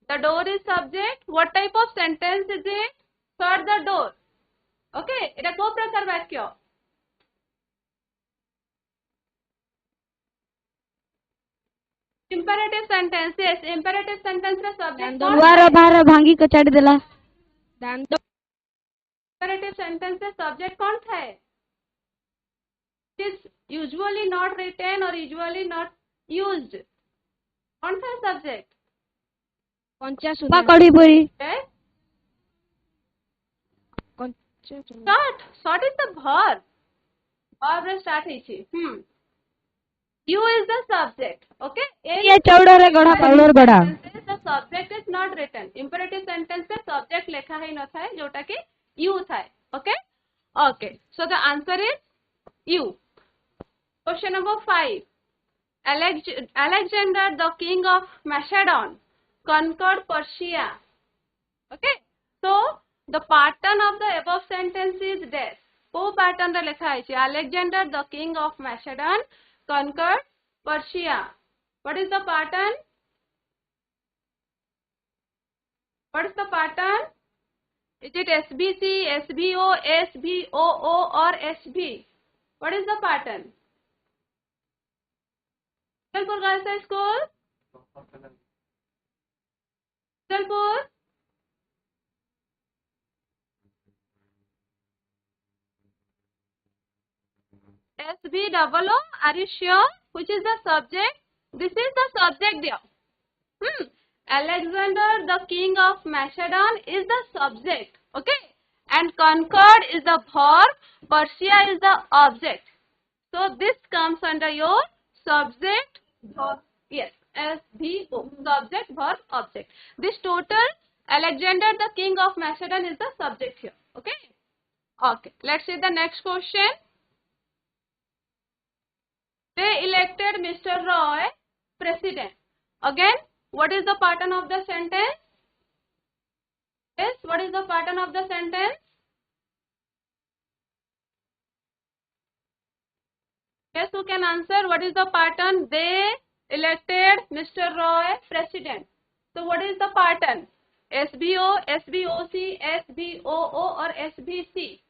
The door is subject. What type of sentence is it? Shut the door. Okay, এটা কোন প্রকার বাক্য? Imperative sentence. Yes, imperative sentence ର subject କଣ? ଦୁଆର ବାହାର ଭାଙ୍ଗି କଚାଡ଼ି ଦେଲା। ଦାନ୍ତ। Imperative sentence ର subject କଣ ଥାଏ? It is usually not written or usually not used. କଣ ଥାଏ subject? କଞ୍ଚା ସୁଧା କଢି ପରି। Okay. କଞ୍ଚା Shut. Shut is the verb. Verb ରେ start ହେଇଛି. You is the subject. Okay. ଇଏ ଚଉଡରେ ଗଢା ପାଉଡର ଗଢା। The subject is not written. Imperative sentence ରେ subject ଲେଖା ହେଇ ନଥାଏ ଯୋଉଟା କି you ଥାଏ. Okay. Okay. So the answer is you. Question number 5. Alexander, the king of Macedon, conquered Persia. Okay. So the pattern of the above sentence is this. को pattern रे लिखा है Alexander, the king of Macedon, conquered Persia. What is the pattern? What is the pattern? Is it SBC, SBO, SBOO or SB? What is the pattern? Jalpur Girls High School? Jalpur? SBOO, are you sure? Which is the subject? This is the subject there. Alexander, the king of Macedon, is the subject. Okay? And conquered is the verb. Persia is the object. So this comes under your subject, verb. Yes, SVO. Subject, verb, object. This total, Alexander, the king of Macedon, is the subject here. Okay? Okay. Let's see the next question. They elected Mr. Roy president. Again, what is the pattern of the sentence? Yes, what is the pattern of the sentence? Yes, who can answer? What is the pattern? They elected Mr. Roy president. So what is the pattern? SBO, SBOC, SBOO or SBC?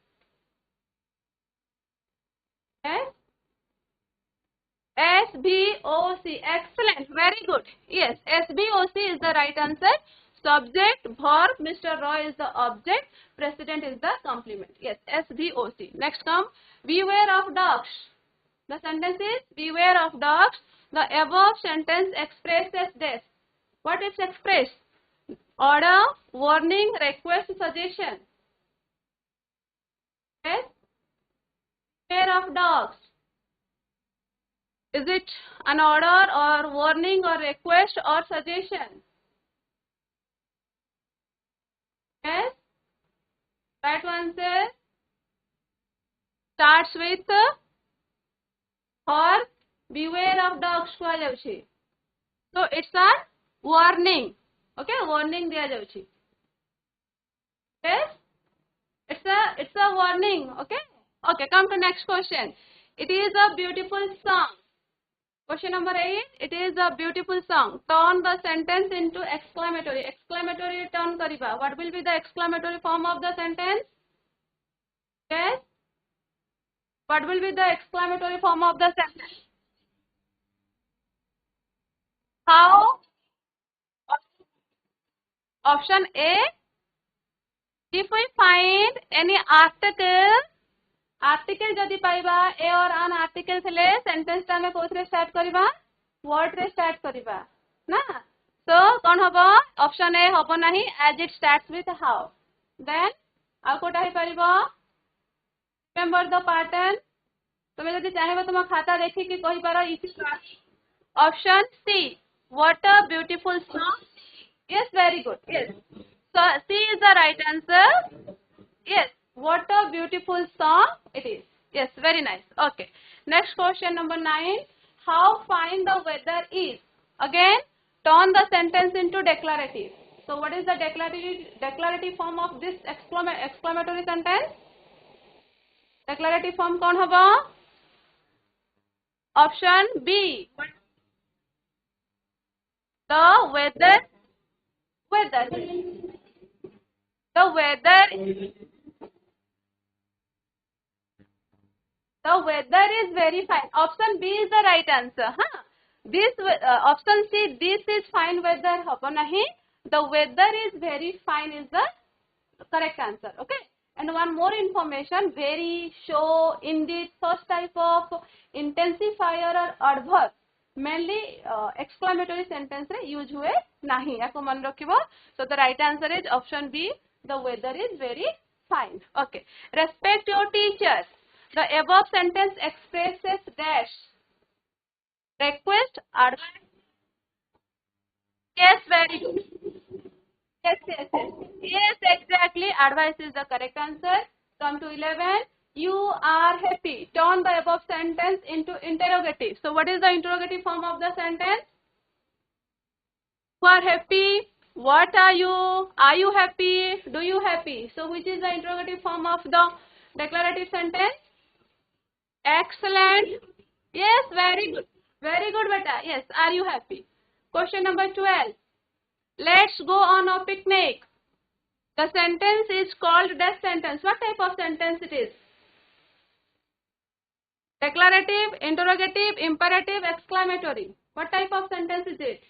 SVOC. Excellent. Very good. Yes, SVOC is the right answer. Subject, verb, Mr. Roy is the object, president is the complement. Yes, SVOC. Next come, beware of dogs. The sentence is, beware of dogs. The above sentence expresses this. What is expressed? Order, warning, request, suggestion. Yes? Beware of dogs. Is it an order or warning or request or suggestion? Yes? Right answer starts with or beware of dogs kuajaଉଛି. So it's a warning. Okay, warning diyaଯାଉଛି. Yes? It's a warning. Okay? Okay, come to next question. It is a beautiful song. Question number 8. It is a beautiful song. Turn the sentence into exclamatory. Exclamatory turn kariba. What will be the exclamatory form of the sentence? Yes? What will be the exclamatory form of the sentence? How? Option A. If we find any article जदि पाइबा ए और an article थिले sentence ता में कोथरे start करिबा word रे start करिबा ना सो कोन हबो ऑप्शन ए हबो नाही as it starts with how then आ कोटा हे परिबो रिमेंबर द पैटर्न तुम जदि चाहेबो तुम खाता देखि कि कहि पारो इसी option C what a beautiful song yes very good yes so C is the right answer yes what a beautiful song it is. Yes, very nice. Okay, next question number 9. How fine the weather is. Again, turn the sentence into declarative. So what is the declarative form of this exclamatory sentence? Declarative form kaun haba? Option B. The weather is very fine. Option B is the right answer. Huh? This option C, this is fine weather. Haba nahi. The weather is very fine is the correct answer. Okay. And one more information. Very, show, indeed, such type of intensifier or adverb mainly exclamatory sentence re use हुए नहीं. आपको मन रखिबो. So the right answer is option B. The weather is very fine. Okay. Respect your teachers. The above sentence expresses dash. Request, advice. Yes, very good. Yes, exactly. Advice is the correct answer. Come to 11. You are happy. Turn the above sentence into interrogative. So what is the interrogative form of the sentence? You are happy. What are you? Are you happy? Do you happy? So which is the interrogative form of the declarative sentence? Excellent. Yes, very good. Very good, beta. Yes, are you happy? Question number 12. Let's go on a picnic. The sentence is called dash sentence. What type of sentence it is? Declarative, interrogative, imperative, exclamatory. What type of sentence is it?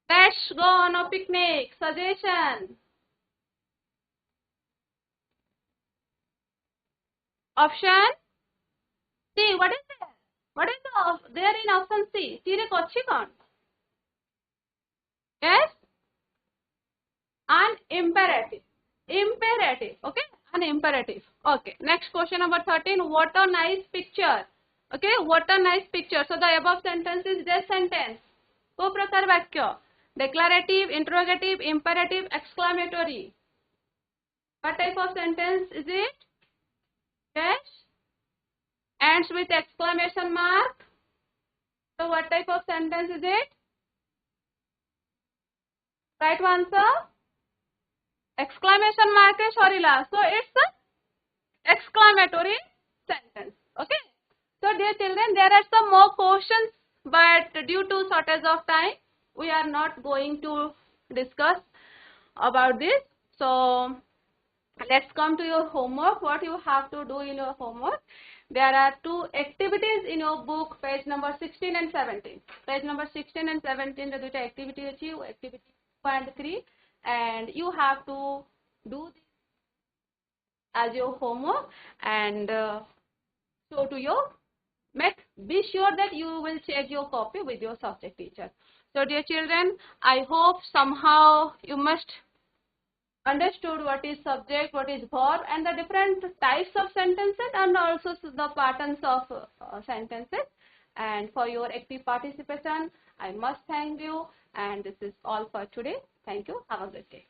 Let's go on a picnic. Suggestion. Option C. What is there? What is there in option C? C re kochi kon? Yes? An imperative. Imperative. Okay? An imperative. Okay. Next question number 13. What a nice picture. Okay? What a nice picture. So the above sentence is this sentence. को प्रकार वाक्य. Declarative, interrogative, imperative, exclamatory. What type of sentence is it? Yes. Ends with exclamation mark. So what type of sentence is it? Right answer? Exclamation mark is sorila. So it's a exclamatory sentence. Okay. So dear children, there are some more questions, but due to shortage of time, we are not going to discuss about this. So let's come to your homework. What you have to do in your homework? There are two activities in your book, page number 16 and 17. Page number 16 and 17, the two activity achieve, activity 2 and 3, and you have to do this as your homework and show to your met. Be sure that you will check your copy with your subject teacher. So dear children, I hope somehow you must understood what is subject, what is verb, and the different types of sentences, and also the patterns of sentences. And for your active participation, I must thank you. And this is all for today. Thank you. Have a good day.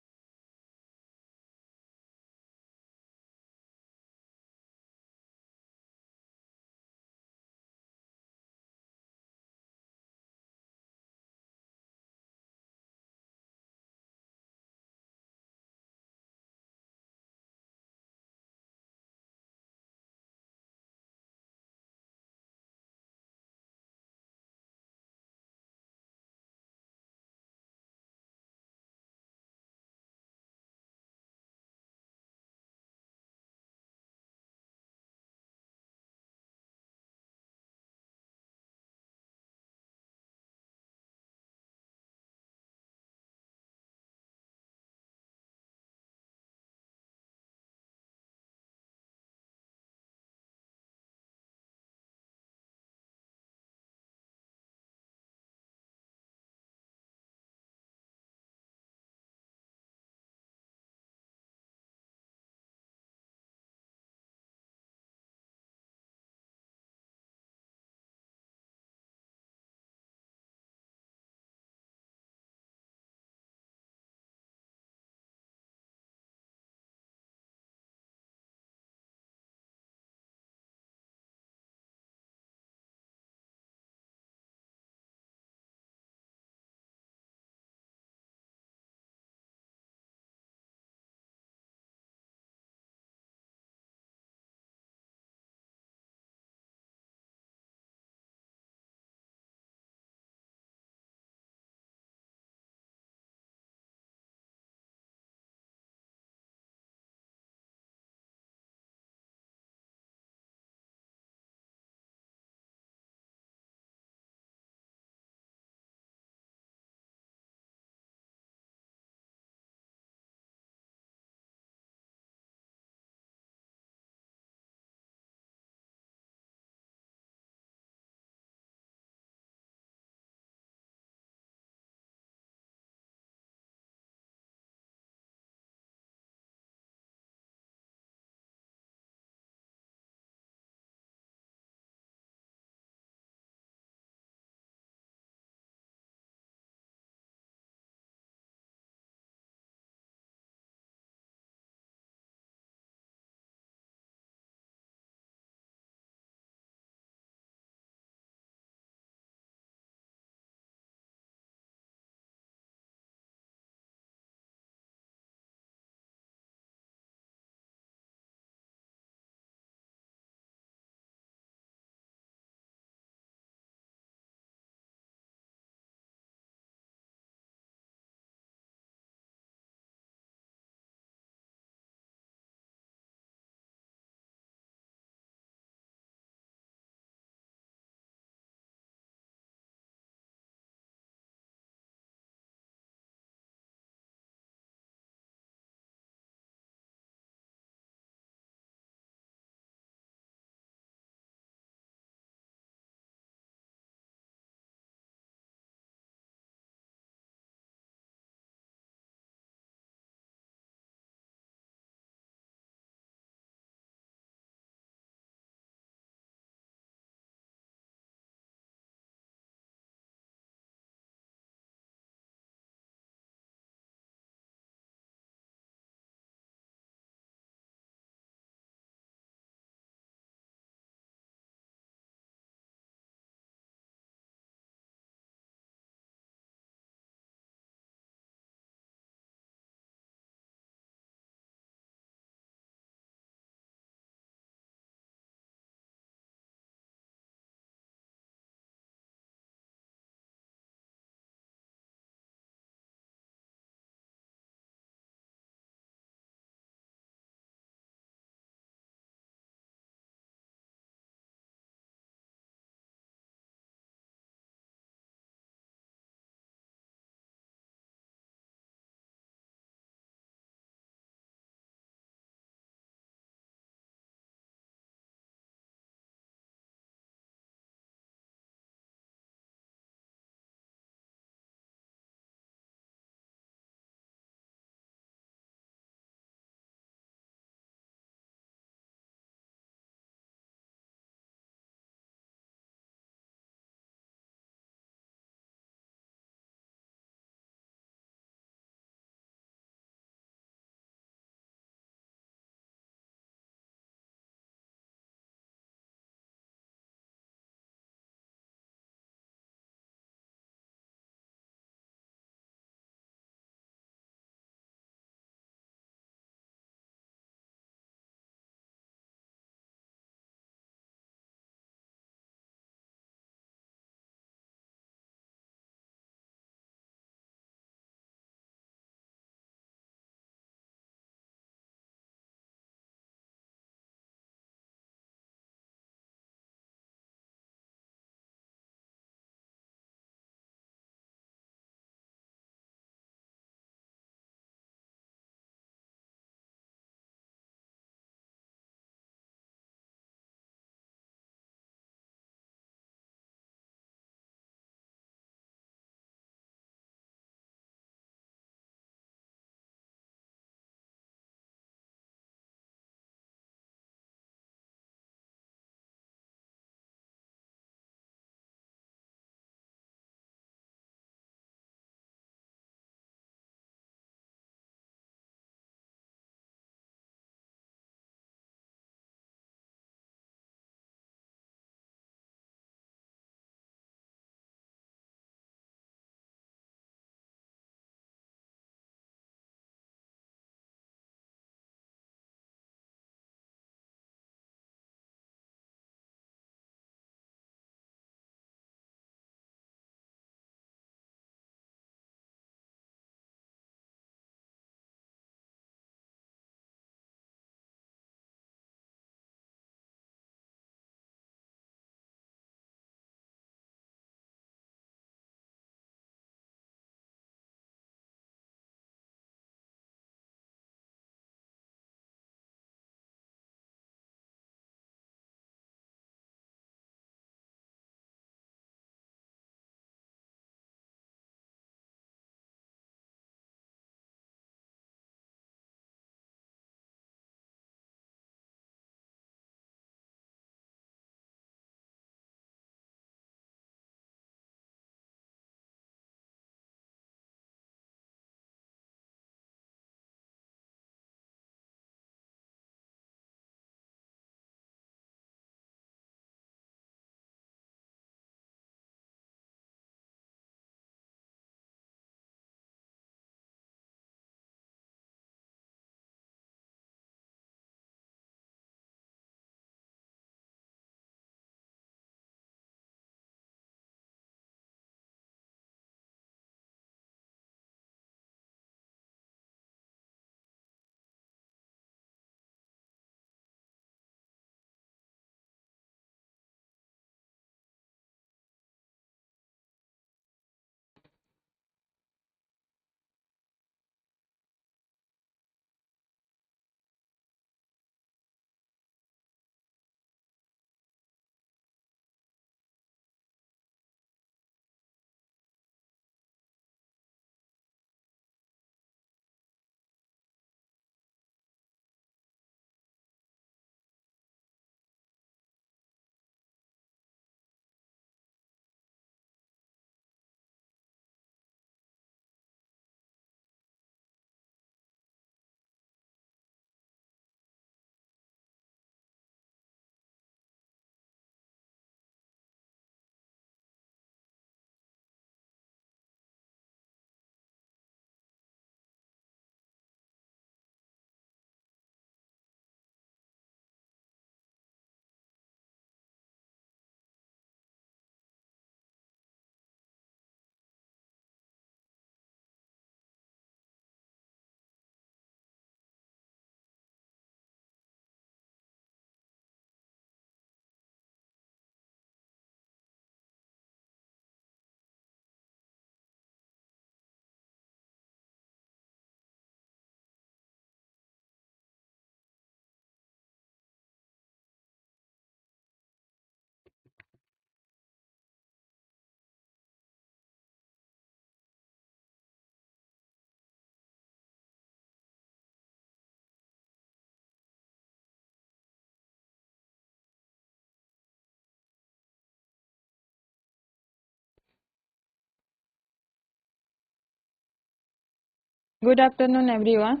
Good afternoon, everyone.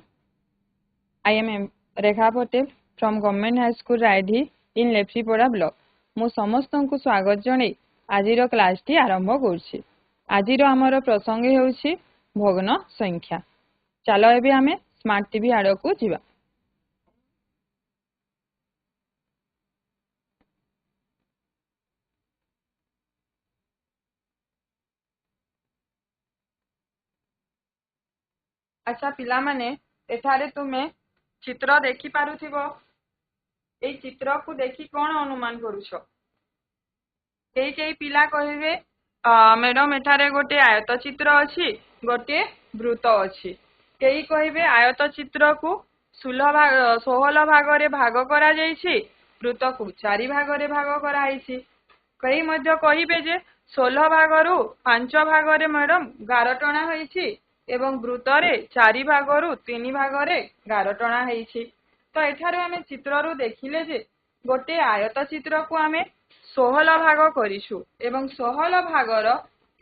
I am Rekha Patel from Government High School Raidhi in Lepsipora block. ମୁଁ ସମସ୍ତଙ୍କୁ ସ୍ୱାଗତ ଜଣାଇ ଆଜିର କ୍ଲାସଟି ଆରମ୍ଭ କରୁଛି। ଆଜିର ଆମର ପ୍ରସଙ୍ଗ ହେଉଛି ଭଗ୍ନ ସଂଖ୍ୟା। ଚାଲ ଏବେ ଆମେ ସ୍ମାର୍ଟ ଟିଭି ଆଡ଼କୁ ଯିବା। ଆଚ୍ଛା ପିଲାମାନେ, ଏଠାରେ ତୁମେ ଚିତ୍ର ଦେଖି ପାରୁଥିବ। এই ଚିତ୍ରକୁ ଦେଖି କ'ଣ ଅନୁମାନ କରୁଛ? କେହି ପିଲା କହିବେ ମ୍ୟାଡାମ ଏଠାରେ ଗୋଟେ ଆୟତ ଚିତ୍ର ଅଛି, ଗୋଟେ ବୃତ୍ତ ଅଛି। କେହି କହିବେ ଆୟତ ଚିତ୍ରକୁ 16 ଭାଗରେ ଭାଗ କରାଯାଇଛି, ବୃତ୍ତକୁ 4 ଭାଗରେ ଭାଗ କରାଯାଇଛି। କେହି ମଧ୍ୟ କହିବେ ଯେ 16 ଭାଗରୁ 5 ଭାଗରେ ମ୍ୟାଡାମ ଗାର ଟଣା ହୋଇଛି ଏବଂ ବୃତ୍ତରେ 4 ଭାଗରୁ 3 ଭାଗରେ ଗାର ଟଣା ହେଇଛି। ତ ଏଠାରୁ ଆମେ ଚିତ୍ରରୁ ଦେଖିଲେ ଯେ ଗୋଟେ ଆୟତ ଚିତ୍ରକୁ ଆମେ 16 ଭାଗ କରିଛୁ ଏବଂ 16 ଭାଗର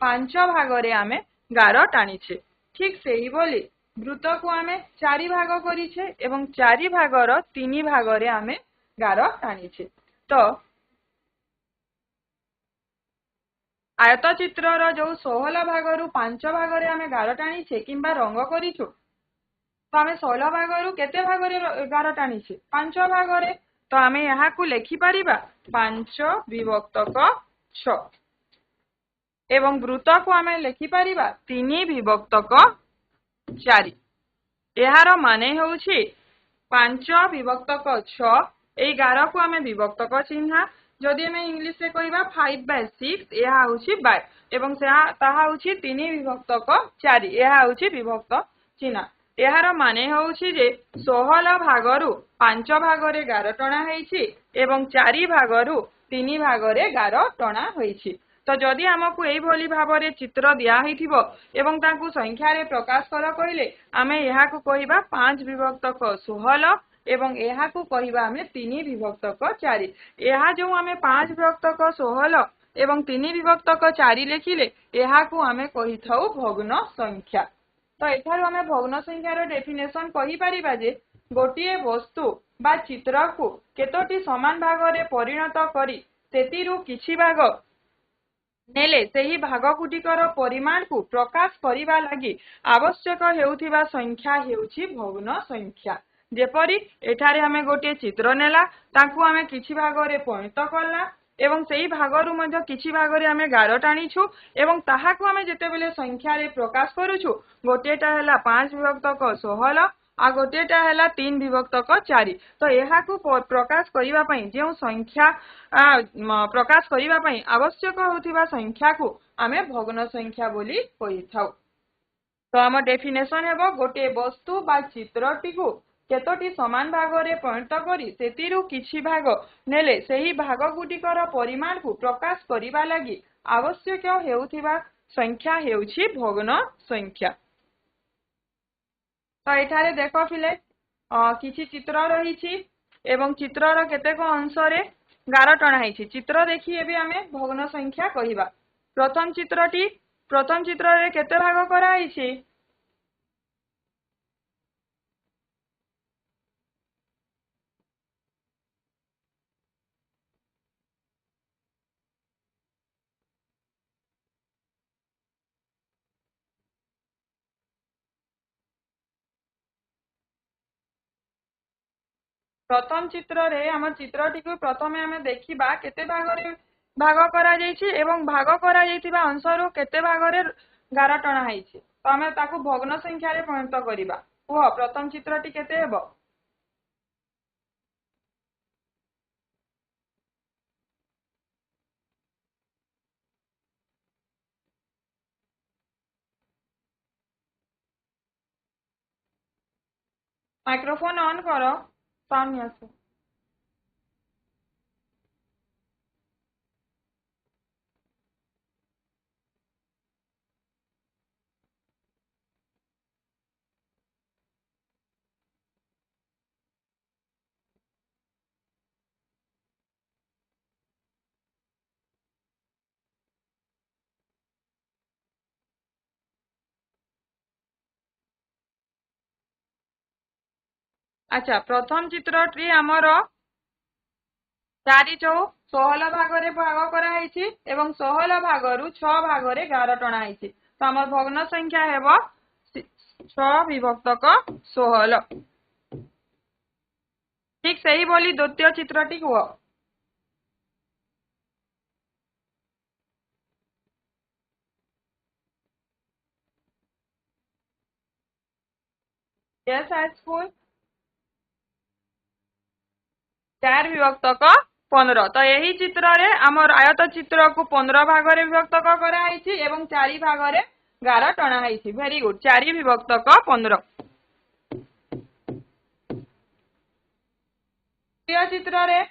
5 ଭାଗରେ ଆମେ ଗାର ଟାଣିଛେ। ଠିକ୍ ସେହିଭଳି ବୃତ୍ତକୁ ଆମେ 4 ଭାଗ କରିଛେ ଏବଂ 4 ଭାଗର 3 ଭାଗରେ ଆମେ ଗାର ଟାଣିଛେ। ତ ଆୟତ ଚିତ୍ରର ଯୋଉ 16 ଭାଗରୁ 5 ଭାଗରେ ଆମେ ଗାର ଟାଣିଛେ କିମ୍ବା ରଙ୍ଗ କରିଛୁ, ତ ଆମେ 16 ଭାଗରୁ କେତେ ଭାଗରେ ଗାର ଟାଣିଛେ? 5 ଭାଗରେ। ତ ଆମେ ଏହାକୁ ଲେଖିପାରିବା 5 ବିଭକ୍ତକ 6 ଏବଂ ବୃତ୍ତକୁ ଆମେ ଲେଖିପାରିବା 3 ବିଭକ୍ତକ 4। ଏହାର ମାନେ ହେଉଛି 5 ବିଭକ୍ତକ 6। এই ଗାରକୁ ଆମେ ବିଭକ୍ତକ ଚିହ୍ନା। ଯଦି ଆମେ ଇଂଲିଶରେ କହିବା 5/6, ଏହା ହେଉଛି 22 ଏବଂ ତାହା ହେଉଛି 3 ବିଭକ୍ତକ 4, ଏହା ହେଉଛି ବିଭକ୍ତ ଚିହ୍ନା। ଏହାର ମାନେ ହେଉଛି ଯେ 16 ଭାଗରୁ 5 ଭାଗରେ ଗାର ଟଣା ହେଇଛି ଏବଂ 4 ଭାଗରୁ 3 ଭାଗରେ ଗାର ଟଣା ହୋଇଛି। ତ ଯଦି ଆମକୁ ଏଇଭଳି ଭାବରେ ଚିତ୍ର ଦିଆ ହେଇଥିବ ଏବଂ ତାଙ୍କୁ ସଂଖ୍ୟାରେ ପ୍ରକାଶ କର କହିଲେ ଆମେ ଏହାକୁ କହିବା 5 ବିଭକ୍ତକ 16 ଏବଂ ଏହାକୁ କହିବା ଆମେ 3 ବିଭକ୍ତକ 4। ଏହା ଯୋଉ ଆମେ 5 ବିଭକ୍ତକ 16 ଏବଂ 3 ବିଭକ୍ତକ 4 ଲେଖିଲେ ଏହାକୁ ଆମେ କହିଥାଉ ଭଗ୍ନ ସଂଖ୍ୟା। ତ ଏଠାରୁ ଆମେ ଭଗ୍ନ ସଂଖ୍ୟାର ଡେଫିନେସନ କହିପାରିବା ଯେ ଗୋଟିଏ ବସ୍ତୁ ବା ଚିତ୍ରକୁ କେତୋଟି ସମାନ ଭାଗରେ ପରିଣତ କରି ସେଥିରୁ କିଛି ଭାଗ ନେଲେ ସେହି ଭାଗଗୁଡ଼ିକର ପରିମାଣକୁ ପ୍ରକାଶ କରିବା ଲାଗି ଆବଶ୍ୟକ ହେଉଥିବା ସଂଖ୍ୟା ହେଉଛି ଭଗ୍ନ ସଂଖ୍ୟା। ଯେପରି ଏଠାରେ ଆମେ ଗୋଟିଏ ଚିତ୍ର ନେଲା, ତାକୁ ଆମେ କିଛି ଭାଗରେ ପରିଣତ କଲା ଏବଂ ସେହି ଭାଗରୁ ମଧ୍ୟ କିଛି ଭାଗରେ ଆମେ ଗାର ଟାଣିଛୁ ଏବଂ ତାହାକୁ ଆମେ ଯେତେବେଳେ ସଂଖ୍ୟାରେ ପ୍ରକାଶ କରୁଛୁ, ଗୋଟିଏଟା ହେଲା 5 ବିଭକ୍ତକ 16 ଆଉ ଗୋଟିଏଟା ହେଲା 3 ବିଭକ୍ତକ 4। ତ ଏହାକୁ ପ୍ରକାଶ କରିବା ପାଇଁ ଯେଉଁ ସଂଖ୍ୟା ପ୍ରକାଶ କରିବା ପାଇଁ ଆବଶ୍ୟକ ହେଉଥିବା ସଂଖ୍ୟାକୁ ଆମେ ଭଗ୍ନ ସଂଖ୍ୟା ବୋଲି କହିଥାଉ। ତ ଆମ ଡେଫିନେସନ ହେବ ଗୋଟିଏ ବସ୍ତୁ ବା ଚିତ୍ରଟିକୁ କେତୋଟି ସମାନ ଭାଗରେ ପରିଣତ କରି ସେଥିରୁ କିଛି ଭାଗ ନେଲେ ସେହି ଭାଗଗୁଡ଼ିକର ପରିମାଣକୁ ପ୍ରକାଶ କରିବା ଲାଗି ଆବଶ୍ୟକ ହେଉଥିବା ସଂଖ୍ୟା ହେଉଛି ଭଗ୍ନ ସଂଖ୍ୟା। ତ ଏଠାରେ ଦେଖ ପିଲେ କିଛି ଚିତ୍ର ରହିଛି ଏବଂ ଚିତ୍ରର କେତେକ ଅଂଶରେ ଗାର ଟଣା ହେଇଛି। ଚିତ୍ର ଦେଖି ଏବେ ଆମେ ଭଗ୍ନ ସଂଖ୍ୟା କହିବା। ପ୍ରଥମ ଚିତ୍ରରେ କେତେ ଭାଗ କରାଯାଇଛି? ପ୍ରଥମ ଚିତ୍ରରେ ଆମ ଚିତ୍ରଟିକୁ ପ୍ରଥମେ ଆମେ ଦେଖିବା କେତେ ଭାଗରେ ଭାଗ କରାଯାଇଛି ଏବଂ ଭାଗ କରାଯାଇଥିବା ଅଂଶରୁ କେତେ ଭାଗରେ ଗାର ଟଣା ହେଇଛି। ତ ଆମେ ତାକୁ ଭଗ୍ନ ସଂଖ୍ୟାରେ ପରିଣତ କରିବା। କୁହ ପ୍ରଥମ ଚିତ୍ରଟି କେତେ ହେବ? ମାଇକ୍ରୋଫୋନ ଅନ୍ କର, ସାଉଣ୍ଡ ଆସୁ। अच्छा प्रथम चित्रटी आमर 4/16 भागरे भाग कराई एवं 16 भागरु 6 भागरे 11 टणा है तो आम भग्न संख्या हेब 6 विभक्तक 16 ठीक सही बोली द्वितीय चित्रटी हुआ यस हाई स्कूल 4 विभक्तक 15 तो यही चित्र रे आमर आयत चित्र को 15 भागरे विभक्तक कराई एवं 4 भागरे 11 टणा है वेरी गुड 4 विभक्तक 15 चित्र रे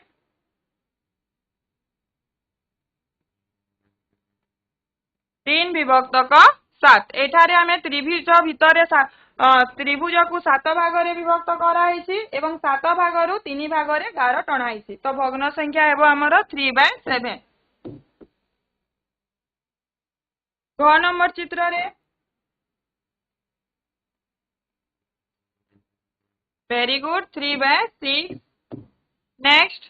3 विभक्तक 7 एठारे आमे त्रिभुज भितरे त्रिभुज को 7 भागरे विभक्त कराई एवं 7 भागरु 3 भागरे 11 टणाई तो भग्न संख्या हेबो हमर 3/7 ग नंबर चित्र रे very good 3/6 next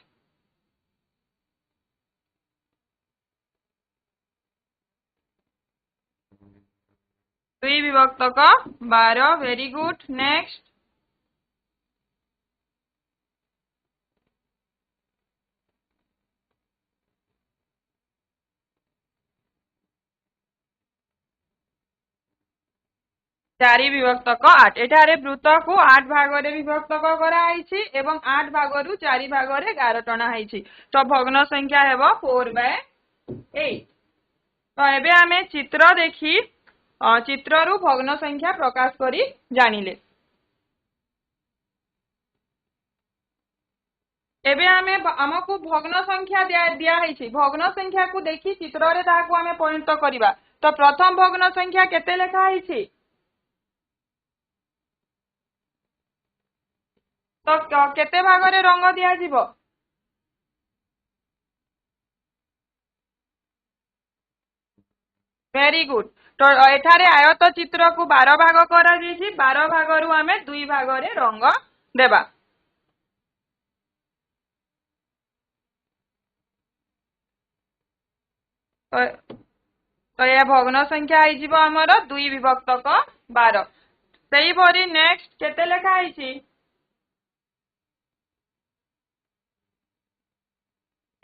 2 विभक्तक 12 very good next 4 विभक्तक 8 एठारे वृत्त को 8 भागरे विभक्तक कराई एवं 8 भागरु 4 भागरे 11 टणा है तो भग्न संख्या हेबो 4/8 तो एबे आमे चित्र देखी चित्ररु भग्न संख्या प्रकाश करी जानिले एबे आमे हमकु भग्न संख्या दिया है भग्न संख्या को देखी चित्र रे ताकू आमे परिणत करिबा तो प्रथम भग्न संख्या केते लेखा है तो केते भागरे रंग दिया जीवो वेरी गुड तो एठारे आयत चित्र को 12 भाग करा दीछि 12 भागरु आमे 2 भागरे रंग देबा तो ये भग्न संख्या आई जीवो हमर 2 विभक्तक 12 सही भरी नेक्स्ट केते लेखा आइछि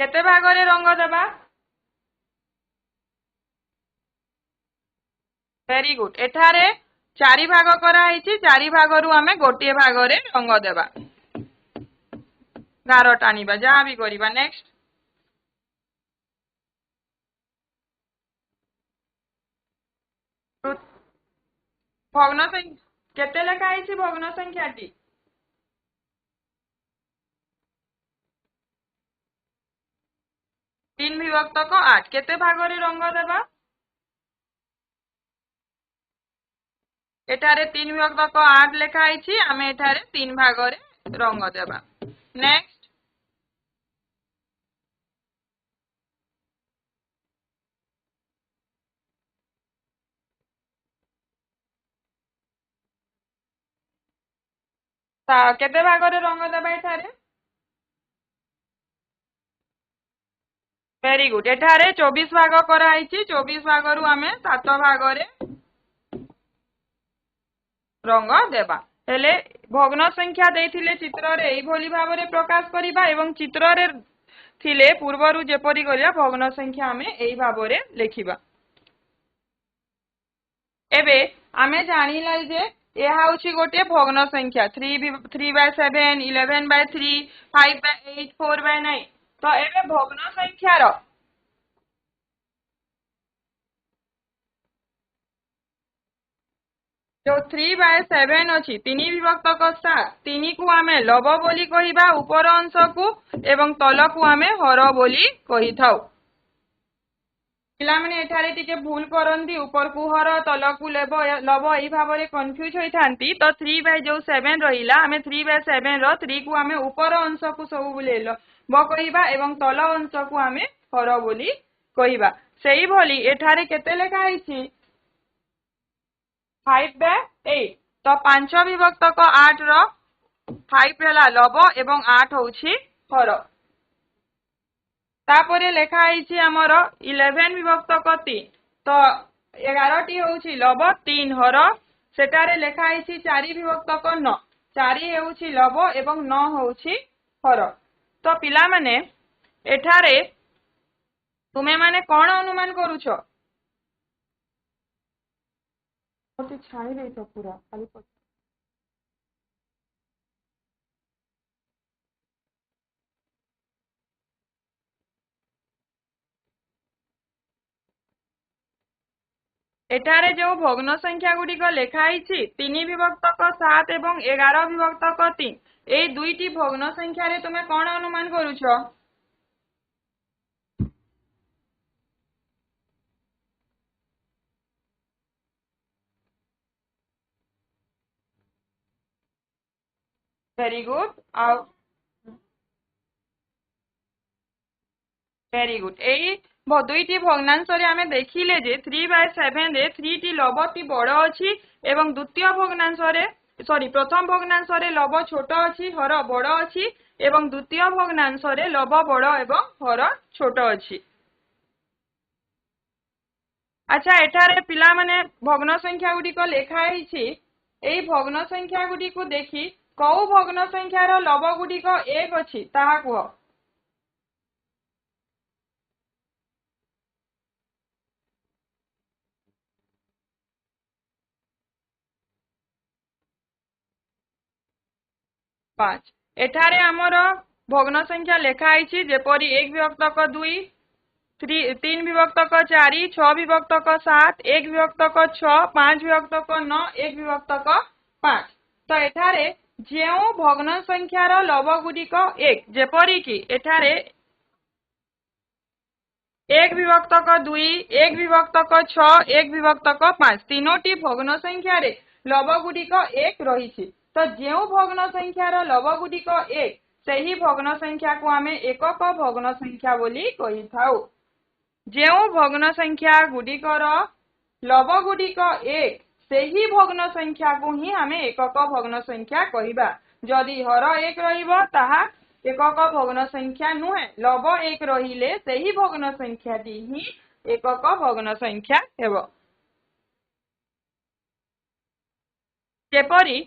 केते भागरे रंग देबा वेरी गुड एठारे 4 भाग कराई 4 भागरु आमे गोटे भागरे रंग देबा गार टाणीबा जहाँ भी करिबा नेक्स्ट भग्न संख्या केते लेखा आइछि भग्न संख्याटी 3 विभक्तक 8 केते भागरे रंग देबा एठारे 3 विभक्तक 8 लेखा आइछि आमे एठारे 3 भागरे रंग देबा नेक्स्ट केते भागरे रंग देबा एठारे वेरी गुड एठारे 24 भाग कराई 24 भागरु आमे 7 भागरे रंग देबा हेले भग्न संख्या देथिले चित्र रे एई भोली भाबरे प्रकाश करिबा एवं चित्र रे थिले पूर्वरु जेपरि करिया भग्न संख्या आमे एई भाबरे लेखिबा एबे आमे जानिला जे एहा होछि गोटे भग्न संख्या 3/7 11/3 5/8 4/9 तो एबे भग्न संख्या रो जो 3/7 अछि 3 विभक्तक 7 3 को आमे लब बोली कहिबा ऊपर अंश को एवं तल को आमे हर बोली कहि थाउ पिला माने एठारे टिके भूल करंती ऊपर को हर तल को लब एई भाबरे कंफ्यूज होई थांती तो 3/7 रहिला आमे 3/7 रो 3 को आमे ऊपर अंश को सब बुलेलो ब कहिबा एवं तल अंश को आमे हर बोली कहिबा सेही भली एठारे केते लेखा आइछि 5/8 तो 5 विभक्तक 8 रो 5 हैला लब एवं 8 होउछि हर तापरे लेखा आइछि हमर 11 विभक्तक 3 तो 11 टी होउछि लब 3 हर सेटारे लेखा आइछि 4 विभक्तक 9 4 हेउछि लब एवं 9 होउछि हर तो पिला माने एठारे तुमे माने कोन अनुमान करूछो ओते छाई देई तो पूरा खाली एठारे जो भग्न संख्या गुड़िक लेखाई 3 विभक्तक 7 एवं 11 विभक्तक 3 ए दुईटी भग्न संख्या तुम कौन अनुमान करुछ वेरी गुड वेरी गुड यही दुईटी भग्नांश आम देखिले जे 3/7 रे 3 टी लबटी बड़ अच्छी एवं द्वितीय भग्नांश सॉरी प्रथम भग्नांश लब छोट अच्छी हर बड़ अच्छी एवं द्वितीय भग्नांश लब बड़ एवं हर छोट अच्छी अच्छा एठारे पिला माने भग्न संख्या गुड़िक लेखाई एई भग्न संख्या गुड़िक देखि कौ भग्न संख्यार लब गुड़िक 1 अच्छी ताहा कह 5 एठारे आमर भग्न संख्या लेखाई जेपरी 1 विभक्तक 2 3 विभक्तक 4 6 विभक्तक 7 1 विभक्तक 6 5 विभक्तक 9 1 विभक्तक 5 तो एठारे जेउ भग्न संख्यार लब गुड़िक 1 जेपरी कि एठारे 1 विभक्तक 2 1 विभक्तक 6 1 विभक्तक 5 तीनोटी भग्न संख्यार लब गुड़िक 1 रही तो जो भग्न संख्यार लब गुड़िक 1 सही भग्न संख्या को आमे एकक भग्न संख्या बोली कहि थाउ जो भग्न संख्या गुड़िकर लब गुड़िक 1 सही भग्न संख्या को ही आमे एकक भग्न संख्या कहिबा जदि हर 1 रहिबो ताहा एकक भग्न संख्या नुहे लब 1 रहिले सही भग्न संख्या ही एकक भग्न संख्या हेबो जेपरी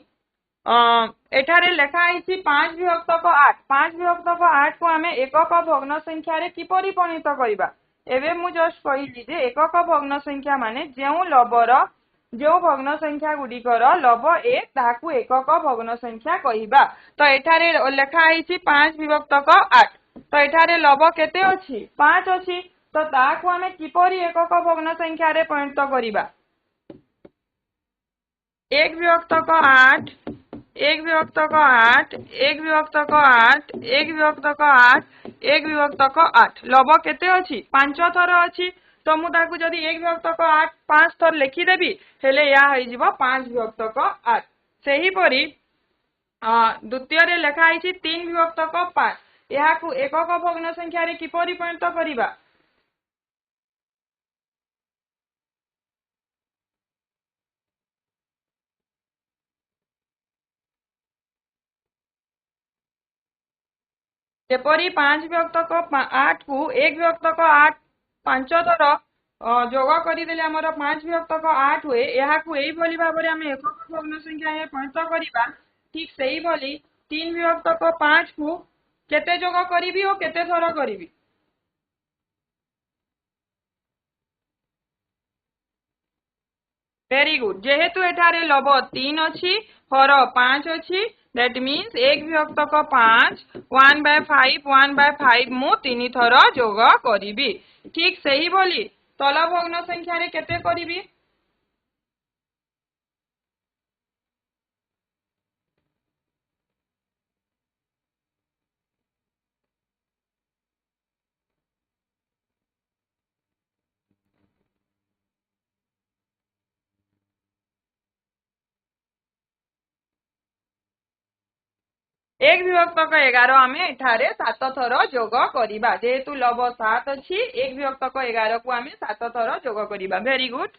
एठारे लेखा आइछि 5 विभक्तक 8 5 विभक्तक 8 को आमे एकक भग्न संख्या रे किपरि परिणत करिबा एबे मु जस्ट कहिली जे एकक भग्न संख्या माने जेउ लबर जो भग्न संख्या गुड़िकर लब 1 ताकू एकक भग्न संख्या कहिबा तो एठारे लेखा आइछि 5 विभक्तक 8 तो एठारे लब केते अछि 5 अछि तो ताकू आमे किपरि एकक भग्न संख्या रे परिणत करिबा 1 विभक्तक 8 1 विभक्तक 8 1 विभक्तक 8 1 विभक्तक 8 1 विभक्तक 8 लब केते अछि 5 थर अछि तो मु ताकू जदी 1 विभक्तक 8 5 थर लिखि देबी हेले या होई जिवो 5 विभक्तक 8 सेही परी द्वितीय रे लेखा आइछि 3 विभक्तक 5 याकू एकक भग्न संख्या रे किपरि परिणत करिबा जेपरी 5 विभक्तक 8 को 1 विभक्तक 8 5 थर जोग करदेले आमर 5 विभक्तक 8 हुए याकू एई भली भाबरे आमे एकक भग्न संख्या हे परिणत करिबा ठीक सेही भली 3 विभक्तक 5 को केते जोग करिवि ओ केते थर करिवि वेरी गुड जेहेतु एठारे लब 3 अछि हर 5 अछि दैट मीन्स 1 विभक्तक 5 1/5 1/5 मु 3 थर जोग करिवि ठीक सही बोली तल भग्न संख्या रे केते करिवि एक विभक्तक 11 आम एठारे 7 थर जोग करिबा जेहेतु लब 7 अछि एक विभक्तक 11 को आम 7 थर जोग करिबा वेरी गुड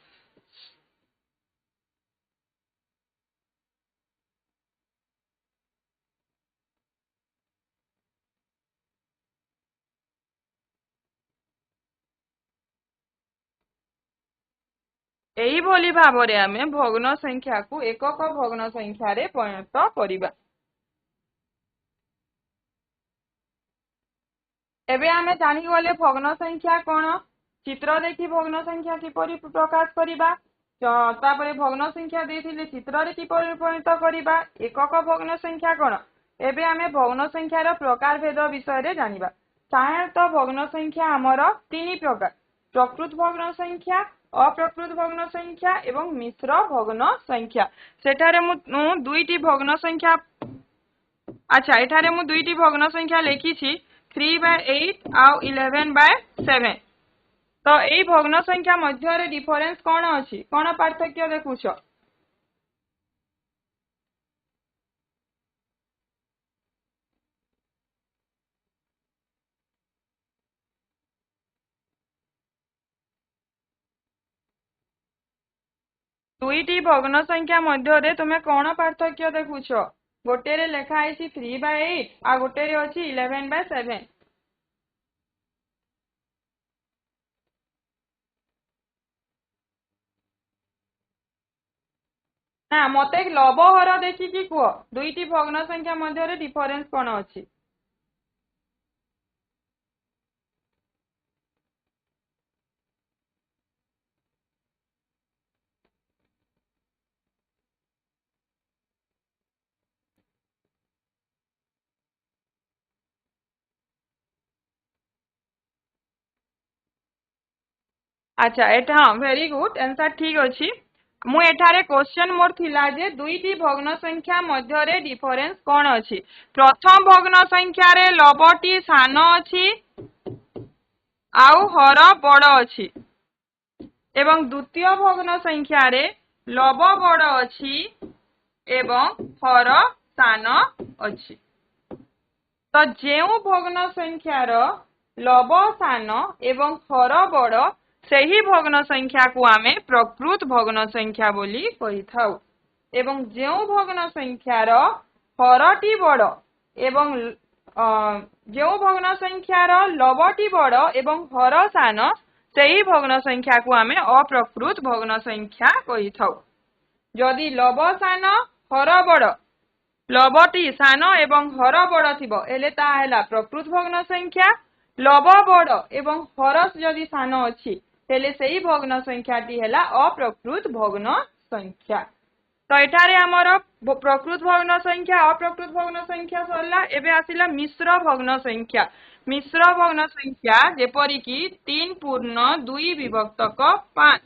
एही भली भाबरे आमे भग्न संख्या को एकक भग्न संख्या रे परिणत करिबा। एबे आमे जानि गले भग्न संख्या कोन, चित्र देखि भग्न संख्या किपरि प्रकाश करिबा, तापरे भग्न संख्या देथिले चित्र रे किपरि परिणत करिबा, एकक भग्न संख्या कोन। एबे आमे भग्न संख्यार प्रकार भेद विषय रे जानिबा। साधारणतः भग्न संख्या हमर तीन प्रकार, प्रकृत भग्न संख्या, अप्रकृत भग्न संख्या एवं मिश्र भग्न संख्या। सेठारे मु दुईटी भग्न संख्या, अच्छा एठारे मु दुईटी भग्न संख्या लिखिछि 3/8 आउ 11/7। तो एई भग्न संख्या मध्य रे डिफरेंस कोन अछि, कोन पार्थक्य देखुछ। दुईटी भग्न संख्या मध्य रे तुमे कोन पार्थक्य देखुछ। गोटे रे लेखा आइछि 3/8 आ गोटे रे अछि 11/7। ना मते लब हर देखि कि को दुईटी भग्न संख्या मध्य रे डिफरेंस कोन अछि। अच्छा एटा हाँ वेरी गुड आंसर ठीक अछि। मु एठारे क्वेश्चन मोर थिला जे दुईटी भग्न संख्या मध्य रे डिफरेंस कोन अछि। प्रथम भग्न संख्या रे लबटी सान अछि आउ हर बड़ अछि एवं द्वितीय भग्न संख्या रे लब बड़ अछि एवं हर सान अछि। तो जेउ भग्न संख्यार लब सान एवं हर बड़ सेही भग्न संख्या को आमे प्रकृत भग्न संख्या बोली कहि थाउ एवं जेउ भग्न संख्यार हरटी बड़ एवं जेउ भग्न संख्यार लबटी बड़ एवं हर सान सेही भग्न संख्या को आमे अप्रकृत भग्न संख्या कहि थाउ। जदि लब सान हर बड़ लबटी सान एवं हर बड़ थिबो एले ता हैला प्रकृत भग्न संख्या, लब बड़ एवं हर जदि सान अछि तेले सेही भग्न संख्याटी हैला अप्रकृत भग्न संख्या। तो एठारे हमर प्रकृत भग्न संख्या अप्रकृत भग्न संख्या सरला। एबे आसिला मिश्र भग्न संख्या। मिश्र भग्न संख्या जेपरि कि 3 पूर्ण 2 विभक्तक 5।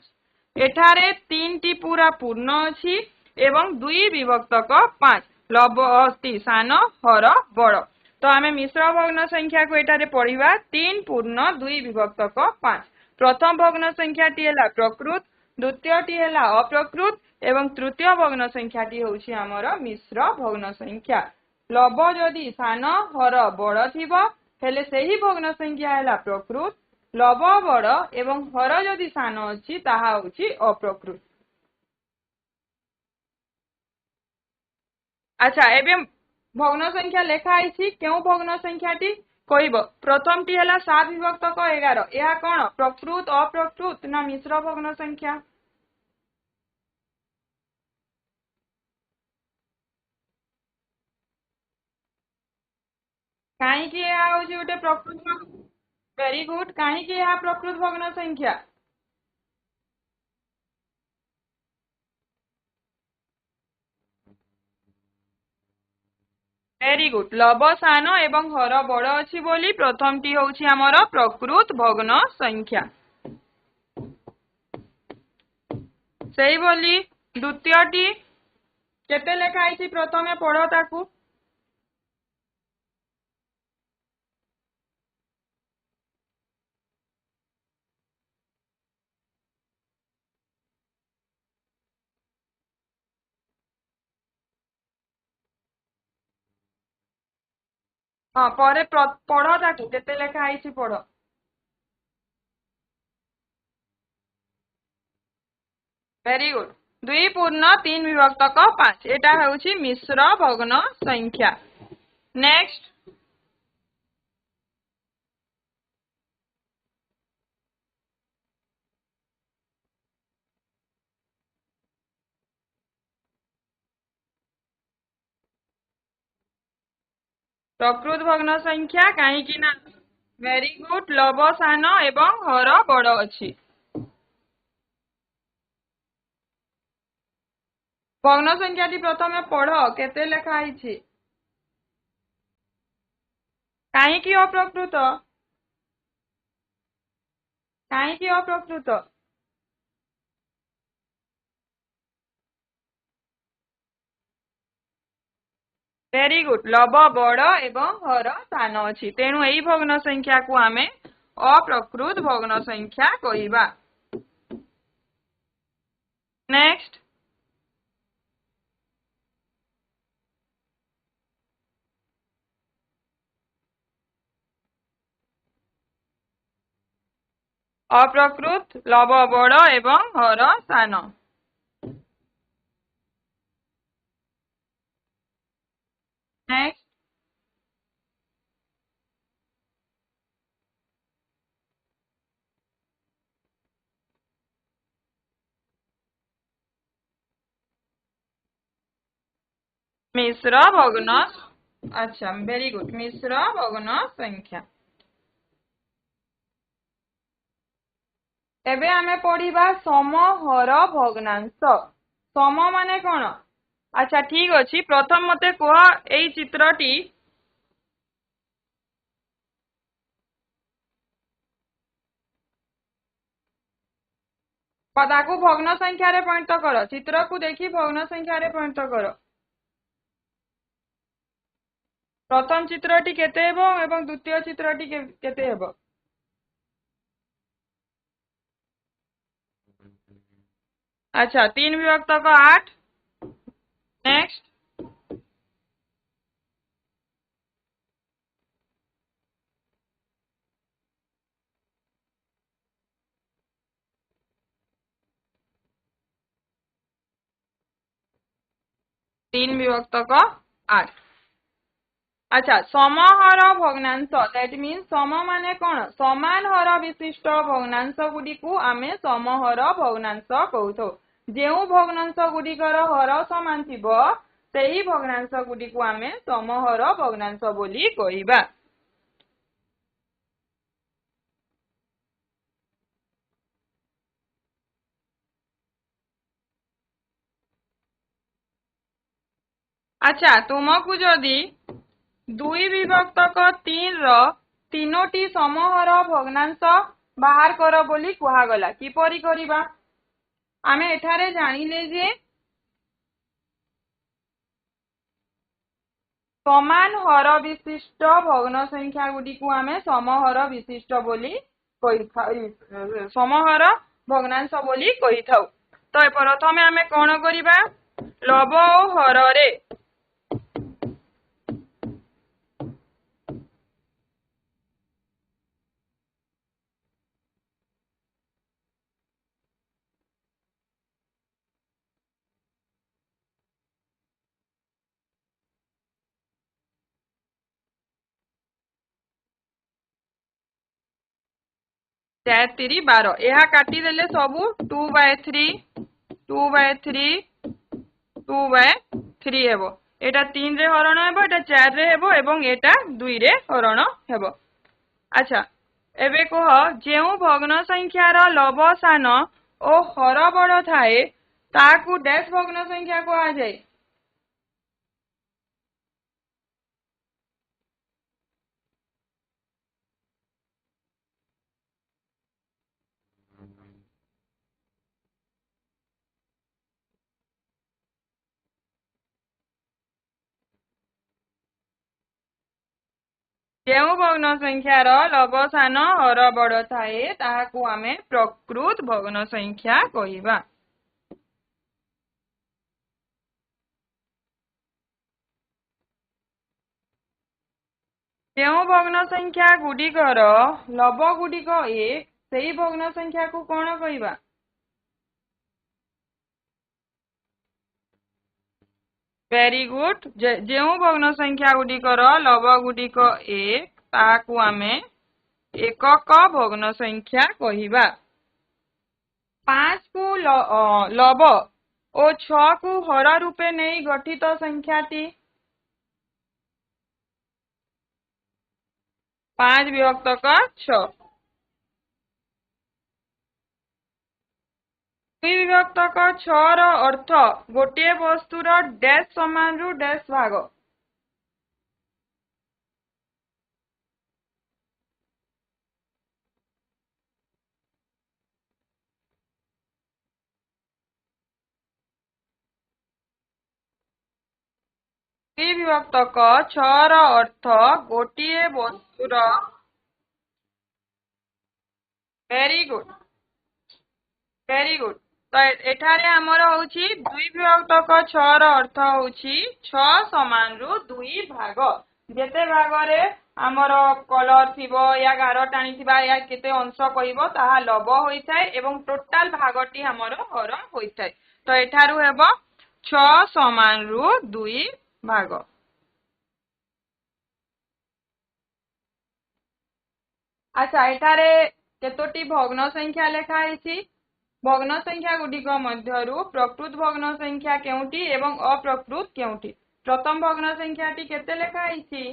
एठारे 3 टी पूरा पूर्ण अछि एवं 2 विभक्तक 5, लबटी सान हर बड़। तो आमे मिश्र भग्न संख्या को एटारे पढ़िबा 3 पूर्ण 2 विभक्तक 5। प्रथम भग्न संख्याटी हैला प्रकृत, द्वितीयटी हैला अप्रकृत एवं तृतीय भग्न संख्याटी होउछि हमर मिश्र भग्न संख्या। लब जदि सान हर बड़ थिबो हेले सेही भग्न संख्या हैला प्रकृत, लब बड़ एवं हर जदि सान अछि ताहा होउछि अप्रकृत। अच्छा एबे भग्न संख्या लेखा आइछि केउ भग्न संख्याटी कहब। प्रथम टी हैला 7 विभक्तक 11। यह कोन प्रकृत अप्रकृत ना मिश्र भग्न संख्या। काहे कि यह होउछि उटे प्रकृत। Very good. काहे कि यह प्रकृत भग्न संख्या। Very good. लब सान एवं हर बड़ अछि बोली प्रथम टी होउछि हमर प्रकृत भग्न संख्या। सेही बोली द्वितीय टी केते लेखा आइछि प्रथमे पढ़ो ताकू। हाँ परे पढ़ो ताकू केते लेखा आइछि पढ़ो। Very good. 2 पूर्ण 3 विभक्तक 5 एटा होउछि मिश्र भग्न संख्या। नेक्स्ट प्रकृत भग्न संख्या कहीं ना वेरी गुड लव सान एवं हर बड़ अच्छी भग्न संख्या प्रथम पढ़ केते लेखाई कहीं अप्रकृत कहीं अप्रकृत वेरी गुड लव बड़ एवं हर सान अच्छी तेणु यही भग्न संख्या को आमे अप्रकृत भग्न संख्या कहवा नेक्स्ट अप्रकृत लव बड़ एवं हर सान नेक्स्ट मिश्र भग्न अच्छा वेरी गुड मिश्र भग्न संख्या एबे आमे पढ़िबा समहर भग्नांश सम माने कोन अच्छा ठीक अछि प्रथम मते कह एई चित्रटी पदा को भग्न संख्या रे पॉइंट कर चित्र को देखि भग्न संख्या रे पॉइंट कर प्रथम चित्रटी केते हेबो एवं द्वितीय चित्रटी केते हेबो अच्छा 3 विभक्त का 8 नेक्स्ट तीन विभक्त का 8 अच्छा समहर भग्नांश दैट मीन्स सम माने कोन समान हर विशिष्ट भग्नांश गुडी को आमे समहर भग्नांश कहथो जेउ भग्नांश गुडीकर हर समान थिबो सेही भग्नांश गुडी को आमे समहर भग्नांश बोली कहिबा अच्छा तुमको जदि 2 विभक्त 3 तीनोटी समहर भग्नांश बाहर कर बोली कुहागला किपरि करिबा आमे एठारे जानिले जे समान हर विशिष्ट भग्न संख्या गुडी को आमे समहर विशिष्ट बोली कहि समहर भग्नांश बोली कहि थाउ तो प्रथमे आमे कोन करिबा लव और हर रे चार 3 12 यह काटी देले सबू 2/3 2/3 2/3 हेबो एटा 3 रे हरण हेबो एटा 4 रे हेबो एवं एटा 2 रे हरण हेबो अच्छा एबे कह जेउ भग्न संख्यार लव सान ओ हर बड़ थाए ताकू डैश भग्न संख्या कहा जाए जेउ भग्न संख्यार लव सान हर बड़ थाए ताहाकू आमे प्रकृत भग्न संख्या कहिबा जेउ भग्न संख्या गुडिकर लव गुडिक 1 सेही भग्न संख्या को कोन कहिबा वेरी गुड जेउ भग्न संख्या गुडिकर लव गुडिक 1 ताहाकू आमे एकक भग्न संख्या कहिबा 5 को लव और 6 को हर रूपे नहीं गठित संख्याटी 5 विभक्तक 6 2 विभक्तक 6 रो अर्थ गोटे वस्तुर डैश समान रु डैश भाग 2 विभक्तक 6 रो अर्थ गोटे वस्तुर वेरी गुड तो एठारे हमर होउची 2 विभक्तक 6 रो अर्थ होउची 6 समान रु 2 भाग जेते भागरे हमर कलर थिबो या गार टाणी थिबा या केते अंश कहिबो ताहा लब होई थाए एवं टोटल भागटी हमर हर होई थाए तो एठारु हेबो 6 समान रु 2 भाग अच्छा एठारे केतोटी भग्न संख्या लेखा आइछि भग्न संख्या गुडिक मध्यरु प्रकृत भग्न संख्या केउटी एवं अप्रकृत केउटी प्रथम भग्न संख्याटी केते लेखा आइछि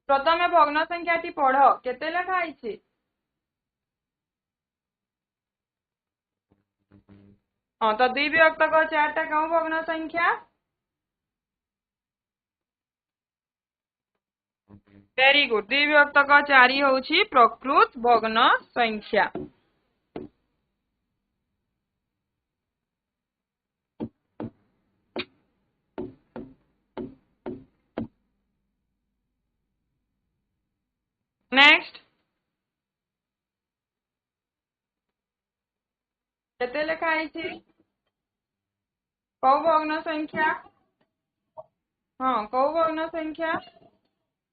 प्रथमे भग्न संख्याटी पढ़ केते लेखा आइछि हां तो 2 विभक्तक 4टा केउ भग्न संख्या वेरी गुड 2 विभक्तक 4 होउछि प्रकृत भग्न संख्या नेक्स्ट केते लेखा आइछि कौ भग्न संख्या हां कौ भग्न संख्या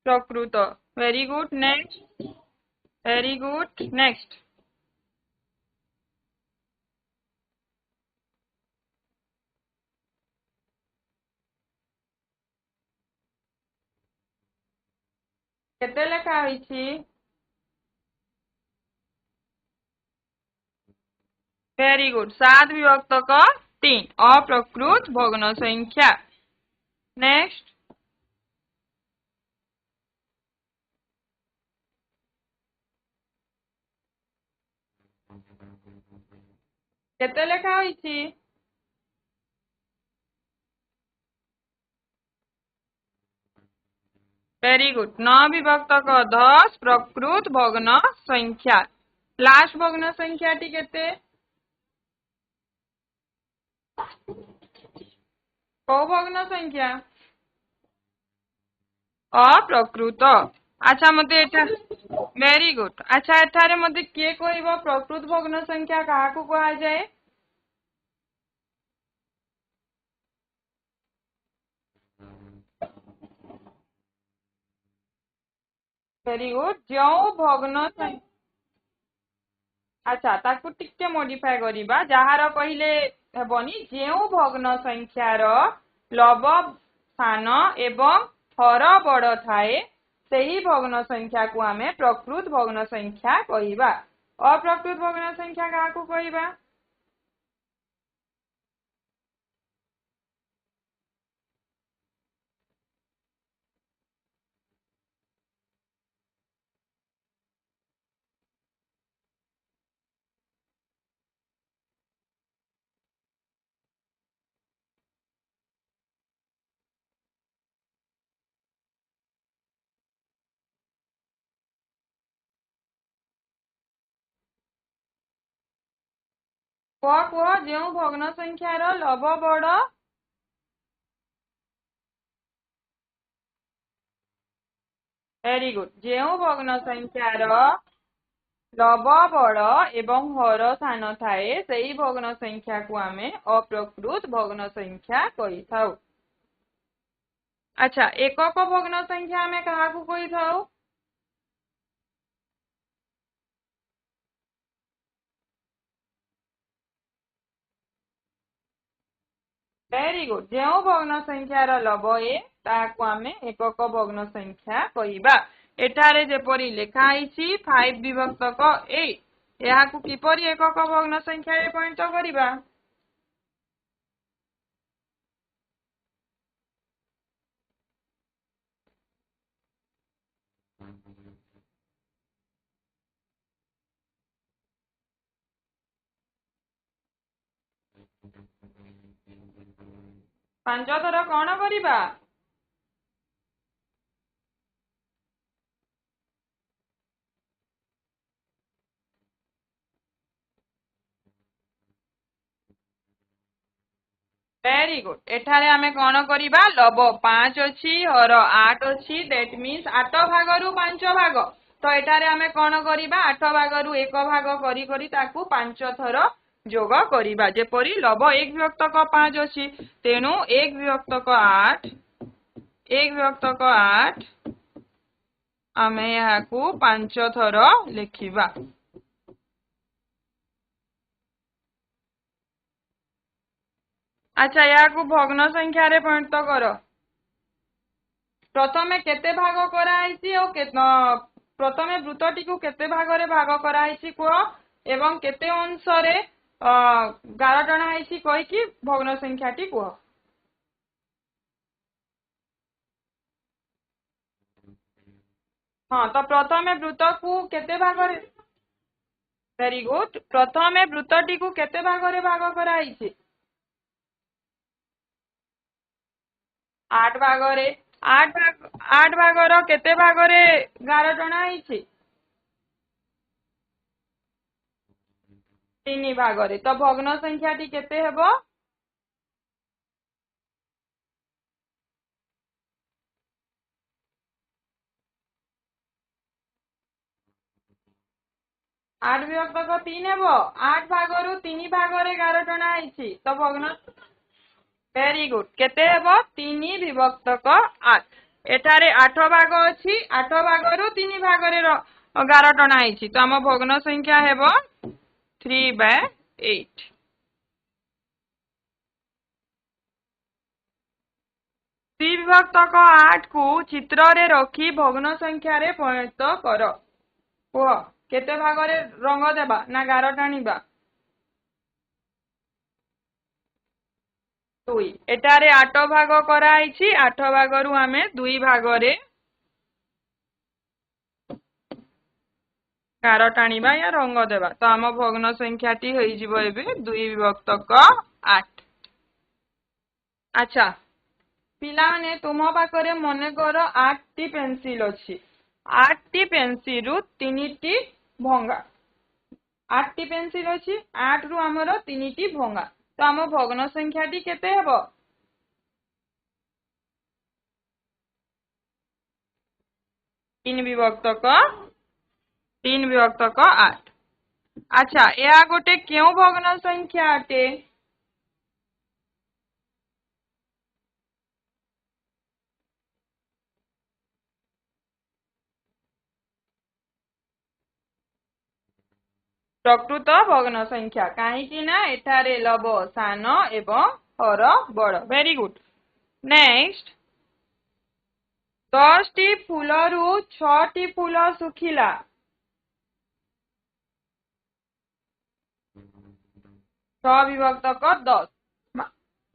प्रकृत वेरी गुड नेक्स्ट केते लेखा होइछि वेरी गुड 7 विभक्तक 3 अप्रकृत भग्न संख्या नेक्स्ट केते लेखा होइछि वेरी गुड 9 विभक्तक 10 प्रकृत भग्न संख्या लास्ट भग्न संख्याटी केते कौ भग्न संख्या अप्रकृत अच्छा मते एटा वेरी गुड अच्छा एठारे मते के कहइबो प्रकृत भग्न संख्या काहाकू कहा जाए वेरी गुड जो भग्न संख्या अच्छा ताकू टिके मॉडिफाई करिबा जहार पहिले हेबनी जेउ भग्न संख्यार लब स्थान एवं हर बड़ थाए सेही भग्न संख्या को आमे प्रकृत भग्न संख्या कहिबा अप्रकृत भग्न संख्या काहाकू कहिबा कुह जो भग्न संख्यार लब बड़ वेरी गुड जो भग्न संख्यार लब बड़ एवं हर स्थान थाए सेही भग्न संख्या को आमे अप्रकृत भग्न संख्या कहि थाउ अच्छा एकक भग्न संख्या आमे काहाकू कहि थाउ वेरी गुड जो भग्न संख्यार लब ए ताकू आमे एकक भग्न संख्या कहिबा एठारे जेपरी लेखा आइछि 5 विभक्तक 8 एहाकू किपरि एकक भग्न संख्या रे परिणत करिबा ପାଞ୍ଚ ଥର କଣ କରିବା? Very good. एठारे आमे कौन करिबा लब 5 अछि हर 8 अछि दैट मीन्स 8 भागरु 5 भाग तो एठारे आमे कौन करिबा 8 भागरु 1 भाग करी करी ताकू 5 थर जोग करिबा जेपरि लब 1 विभक्तक 5 अछि तेनु 1 विभक्तक 8 1 विभक्तक 8 आमे याकू 5 थर लिखिबा। अच्छा याकू भग्न संख्या रे परिणत कर। प्रथमे केते भाग कराइछि ओ प्रथमे वृत्तटी को केते भाग रे भाग कराइछि को एवं केते अंश रे गारटणा आइछि कहि कि भग्न संख्याटी को। हां तो प्रथमे वृत्त को केते भाग रे वेरी गुड प्रथमे वृत्तटी को केते भाग रे भाग कराइछि 8 भाग रे 8 भाग रो केते भाग रे गारटणा आइछि 3 भाग रे तो भग्न संख्याटी केते हेबो 8 विभक्तक 3 हेबो 8 भागरु 3 भाग रे गारटणा आइछि तो भग्न वेरी गुड केते हेबो 3 विभक्तक 8 एठारे 8 भाग अछि 8 भागरु 3 भाग रे गारटणा आइछि तो हम भग्न संख्या हेबो 3/8। विभक्तक 8 को चित्र रे रखी भग्न संख्या रे परिणत कर को केते भाग रे रंग देबा ना गार टाणीबा 2 एटारे 8 भाग कराइछि 8 भागरु आमे 2 भाग रे गार टाणीबा या रंग देबा तो आम भग्न संख्याटी होई जिवो एबे 2 विभक्तक 8। अच्छा पिला ने तुम पाखरे मने कर 8 टी पेंसिल अछि 8 टी पेंसिल रु 3 टी भंगा 8 टी पेंसिल अछि 8 रु हमर 3 टी भंगा तो आम भग्न संख्याटी केते हेबो 3 विभक्तक 8। अच्छा या गोटे केउ भग्न संख्या अटे प्रकृत भग्न संख्या कहीं ना एठारे लब सान एवं हर बड़ वेरी गुड। नेक्स्ट 10 टी फूल रु 6 टी फूल सुखिला 6 विभक्तक 10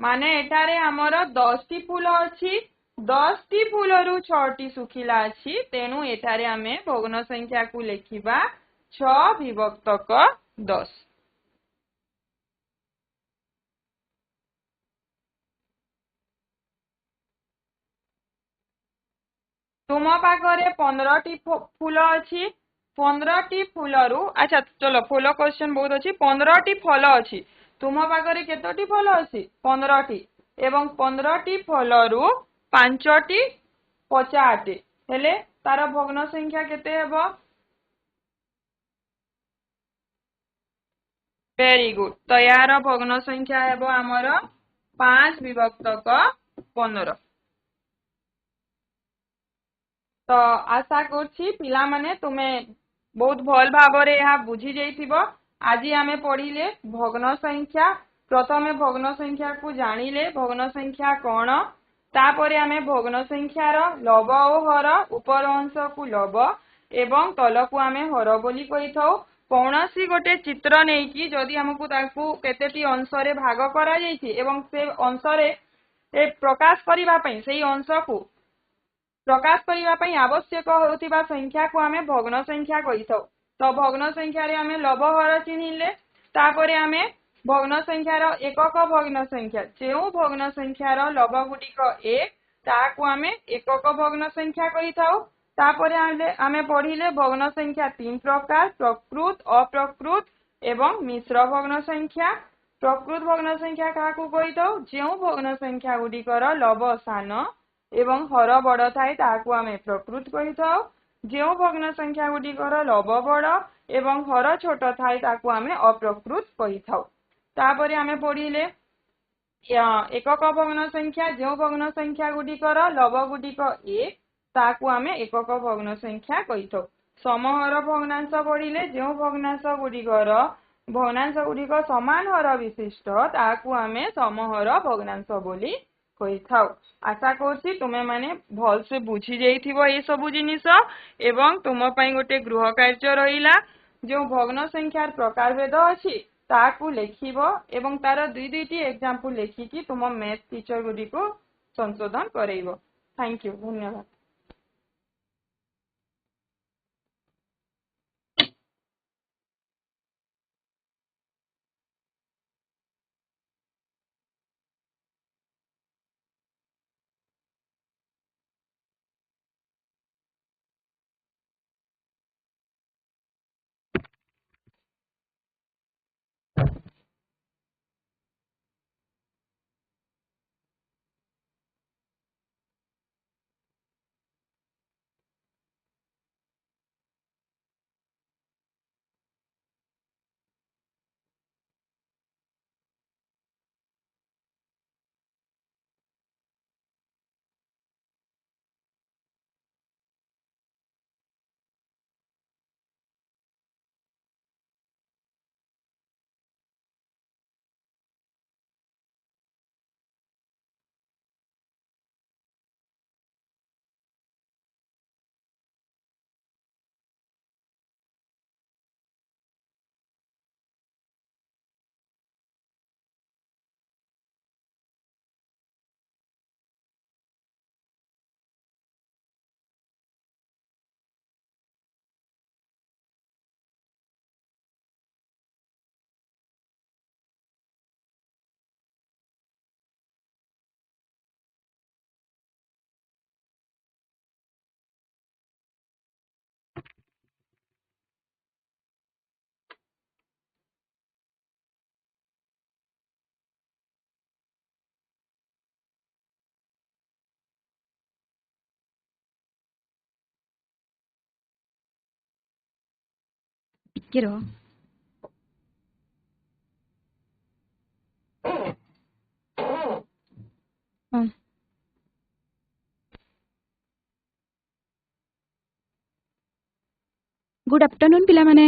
माने एठारे हमर 10 टी फूल अछि 10 टी फूल रु 6 टी सुखिला अछि तेनु एठारे हमें भग्न संख्या को लिखिबा 6 विभक्तक 10। तुम पाखरे 15 टी फूल अछि 15 टी फूल रु अच्छा चलो फूल क्वेश्चन बहुत अछि 15 टी फल अछि तुम पाखरे केतोटी फल अछि 15 टी एवं 15 टी फल रु 5 टी पचा अटे हेले तार भग्न संख्या केते हेबो वेरी गुड तो यार भग्न संख्या हेबो हमर 5 विभक्तक 15। तो आशा करछि पिला माने तुमे बहुत भल भाबरे यहा बुझी जाइथिबो आजि आमे पढिले भग्न संख्या प्रथमे भग्न संख्या को जानिले भग्न संख्या कोन तापरे आमे भग्न संख्यार लब ओ हर ऊपर अंश को लब एवं तल को आमे हर बोली कहिथौ कौनसी गोटे चित्र नै कि जदि हमकु ताकू केतेटी अंश रे भाग करा जाइछि एवं से अंश रे ए प्रकाश करिबा पई सेही अंश को प्रकाश करिबा पई आवश्यक होतिबा संख्या को आमे भग्न संख्या कहिथौ तो भग्न संख्या रे आमे लब हर चिन्हिले तापरे आमे भग्न संख्यार एकक भग्न संख्या जो भग्न संख्यार लव गुड़िक 1 ताकू आमे एकक भग्न संख्या कही थाउ। तापरे आमे पढ़िले भग्न संख्या 3 प्रकार प्रकृत अप्रकृत एवं मिश्र भग्न संख्या। प्रकृत भग्न संख्या काकू कही थाउ जो भग्न संख्या गुड़िकर लव सान एवं हर बड़ थाए ताकू आमे प्रकृत कही थाउ। जो भग्न संख्या गुड़िकर लव बड़ एवं हर छोट थाए ताकू आमे अप्रकृत कही थाउ। तापरे आमे पढ़िले एकक भग्न संख्या जो भग्न संख्या गुड़िकर लव गुड़िक 1 ताकू आमे एकक भग्न संख्या कही थाउ। समहर भग्नांश पढ़िले जो भग्नांश गुड़िक समान हर विशिष्ट ताकू आमे समहर भग्नांश बोली कही थाउ। आशा करछि तुमे माने भल से बुझी जाइथिबो ए सब जिनिस एवं तुम पई गोटे गृह कार्य रहिला जो भग्न संख्यार प्रकार भेद अछि ताकू लेखिबो एवं तार दुईटी एग्जांपल लेखिकी तुम मैथ टीचर गुडी को संशोधन करेइबो। थैंक यू धन्यवाद। ଟିକେ ରହ। ହଁ। गुड आफ्टरनून पिलामाने।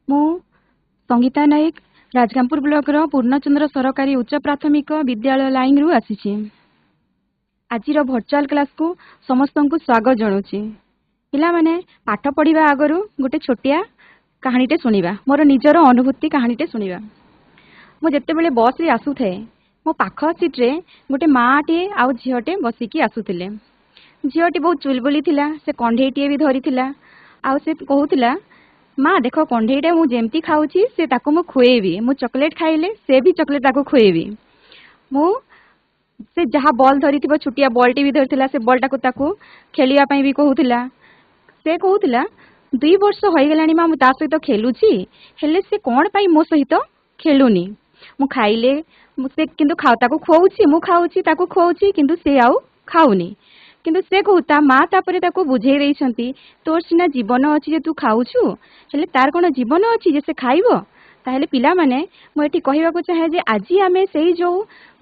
मु संगीता नायक राजगामपुर ब्लॉक रो पूर्णचंद्र सरकारी उच्च प्राथमिक विद्यालय लाइन रु आसीछि। आजिर वर्चुअल क्लास को समस्त को स्वागत जनाऊँगी। पिलामाने पाठ पढ़िबा आगरु गोटे छोटिया कहानीटे शुणिबा मोर निजर अनुभूति कहानीटे शुणिबा। मु जेतेबेले बस रे आसुथे मो पाख सीट रे गोटे माटे आउ झीटे बसिकी आसुथिले। झीटी बहुत चुलबुली थिला से कंढेईटे भी धरी थिला आउ से कहूतिला माँ देख कंढेईटा मु जेमती खाऊची से ताको मु खुएबी मु चॉकलेट खाइले से भी चॉकलेट ताको खुएबी। मु से जहाँ बॉल धरी थी छुटिया बॉलटी भी धरी से बॉल टाको ताको खेलिया पई भी कहूतिला। से कहूतिला 2 वर्ष हो गलानी माँ मु ता सहित खेलुची हेले से कोन पई मो सहित खेलुनी। मु खाइले से किंतु ताको खुआउची मु खाऊची ताको खुआउची किंतु से आउ खाउनी। किंतु से कहूता माँ तापरे ताको बुझेई रहीछंती तोर सिना जीवन अछि जे तू खाऊछु हेले तार कोन जीवन अछि जे से खाइबो। ताहले पिला माने मु एठी कहिबा को चाहे जे आजि आमे सेही जो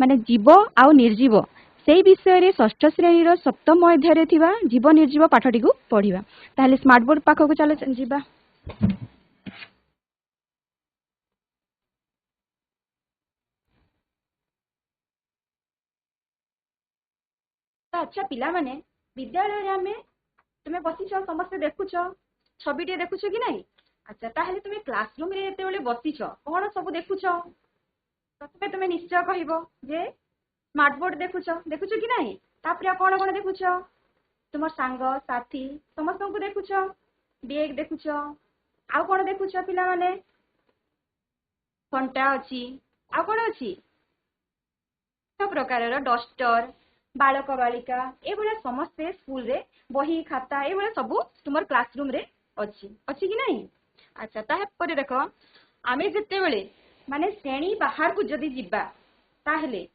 माने जीव आउ निर्जीव सेही विषय रे षष्ठ श्रेणी रो सप्तम अध्याय रे थिबा जीव निर्जीव पाठटी को पढिबा। ताहले स्मार्ट बोर्ड पाखो को चलो जीबा। अच्छा पिला माने विद्यालय रे आमे तुमे बसिछ समस्त देखुछ छबिटे देखुछ कि नाही। अच्छा ताहले तुमे क्लासरूम रे एते बेले बसिछ कोन सब देखुछ प्रथमे तुमे निश्चय कहिबो जे स्मार्ट बोर्ड देखुछ कि नाही। तापरे कोन कोन देखुछ तुम सांग साथी समस्त को देखुछ बैग देखुछ आउ कोन देखुछ पिला माने कंटा अच्छी आ कौन अच्छी सब प्रकार डस्टर बालक बालिका ये समस्ते स्कूल रे बही खाता ये सब तुम क्लासरूम रे अच्छी अच्छी कि नहीं। अच्छा तापर देख आम जिते बड़े माने श्रेणी बाहर को जदि जीवा ताहले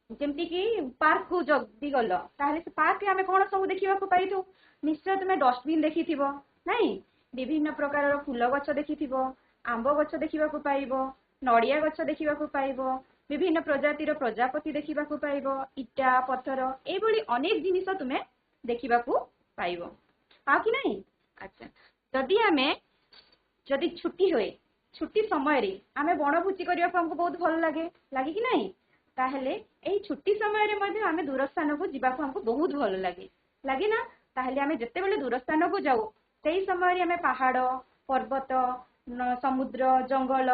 जमती कि पार्क को जदि गल ताहले से पार्क रे आमे कोन सब देखिबा को पाइथु निश्चय तुमे डस्टबिन देखिथिबो नहीं विभिन्न प्रकार फूल गछ देखिथिबो आंब गछ देखिबा को पाइबो नड़िया गछ देखिबा को पाइबो विभिन्न प्रजातिर प्रजापति देखिबा को पाइबो इटा पत्थर ए भली अनेक जिनिस तुमे देखिबा को पाइबो आ कि नहीं। अच्छा जदि आमे जदि छुट्टी होए छुट्टी समय रे आमे बनभूति करिया को हमको बहुत भल लागे लागे कि नहीं ताहले एही छुट्टी समय रे मध्ये आमे दूर स्थान को जीवा को हमको बहुत भल लागे लागे ना ताहले आमे जत्ते बेले दूर स्थान को जाऊ सेही समय रे आमे पहाड़ पर्वत समुद्र जंगल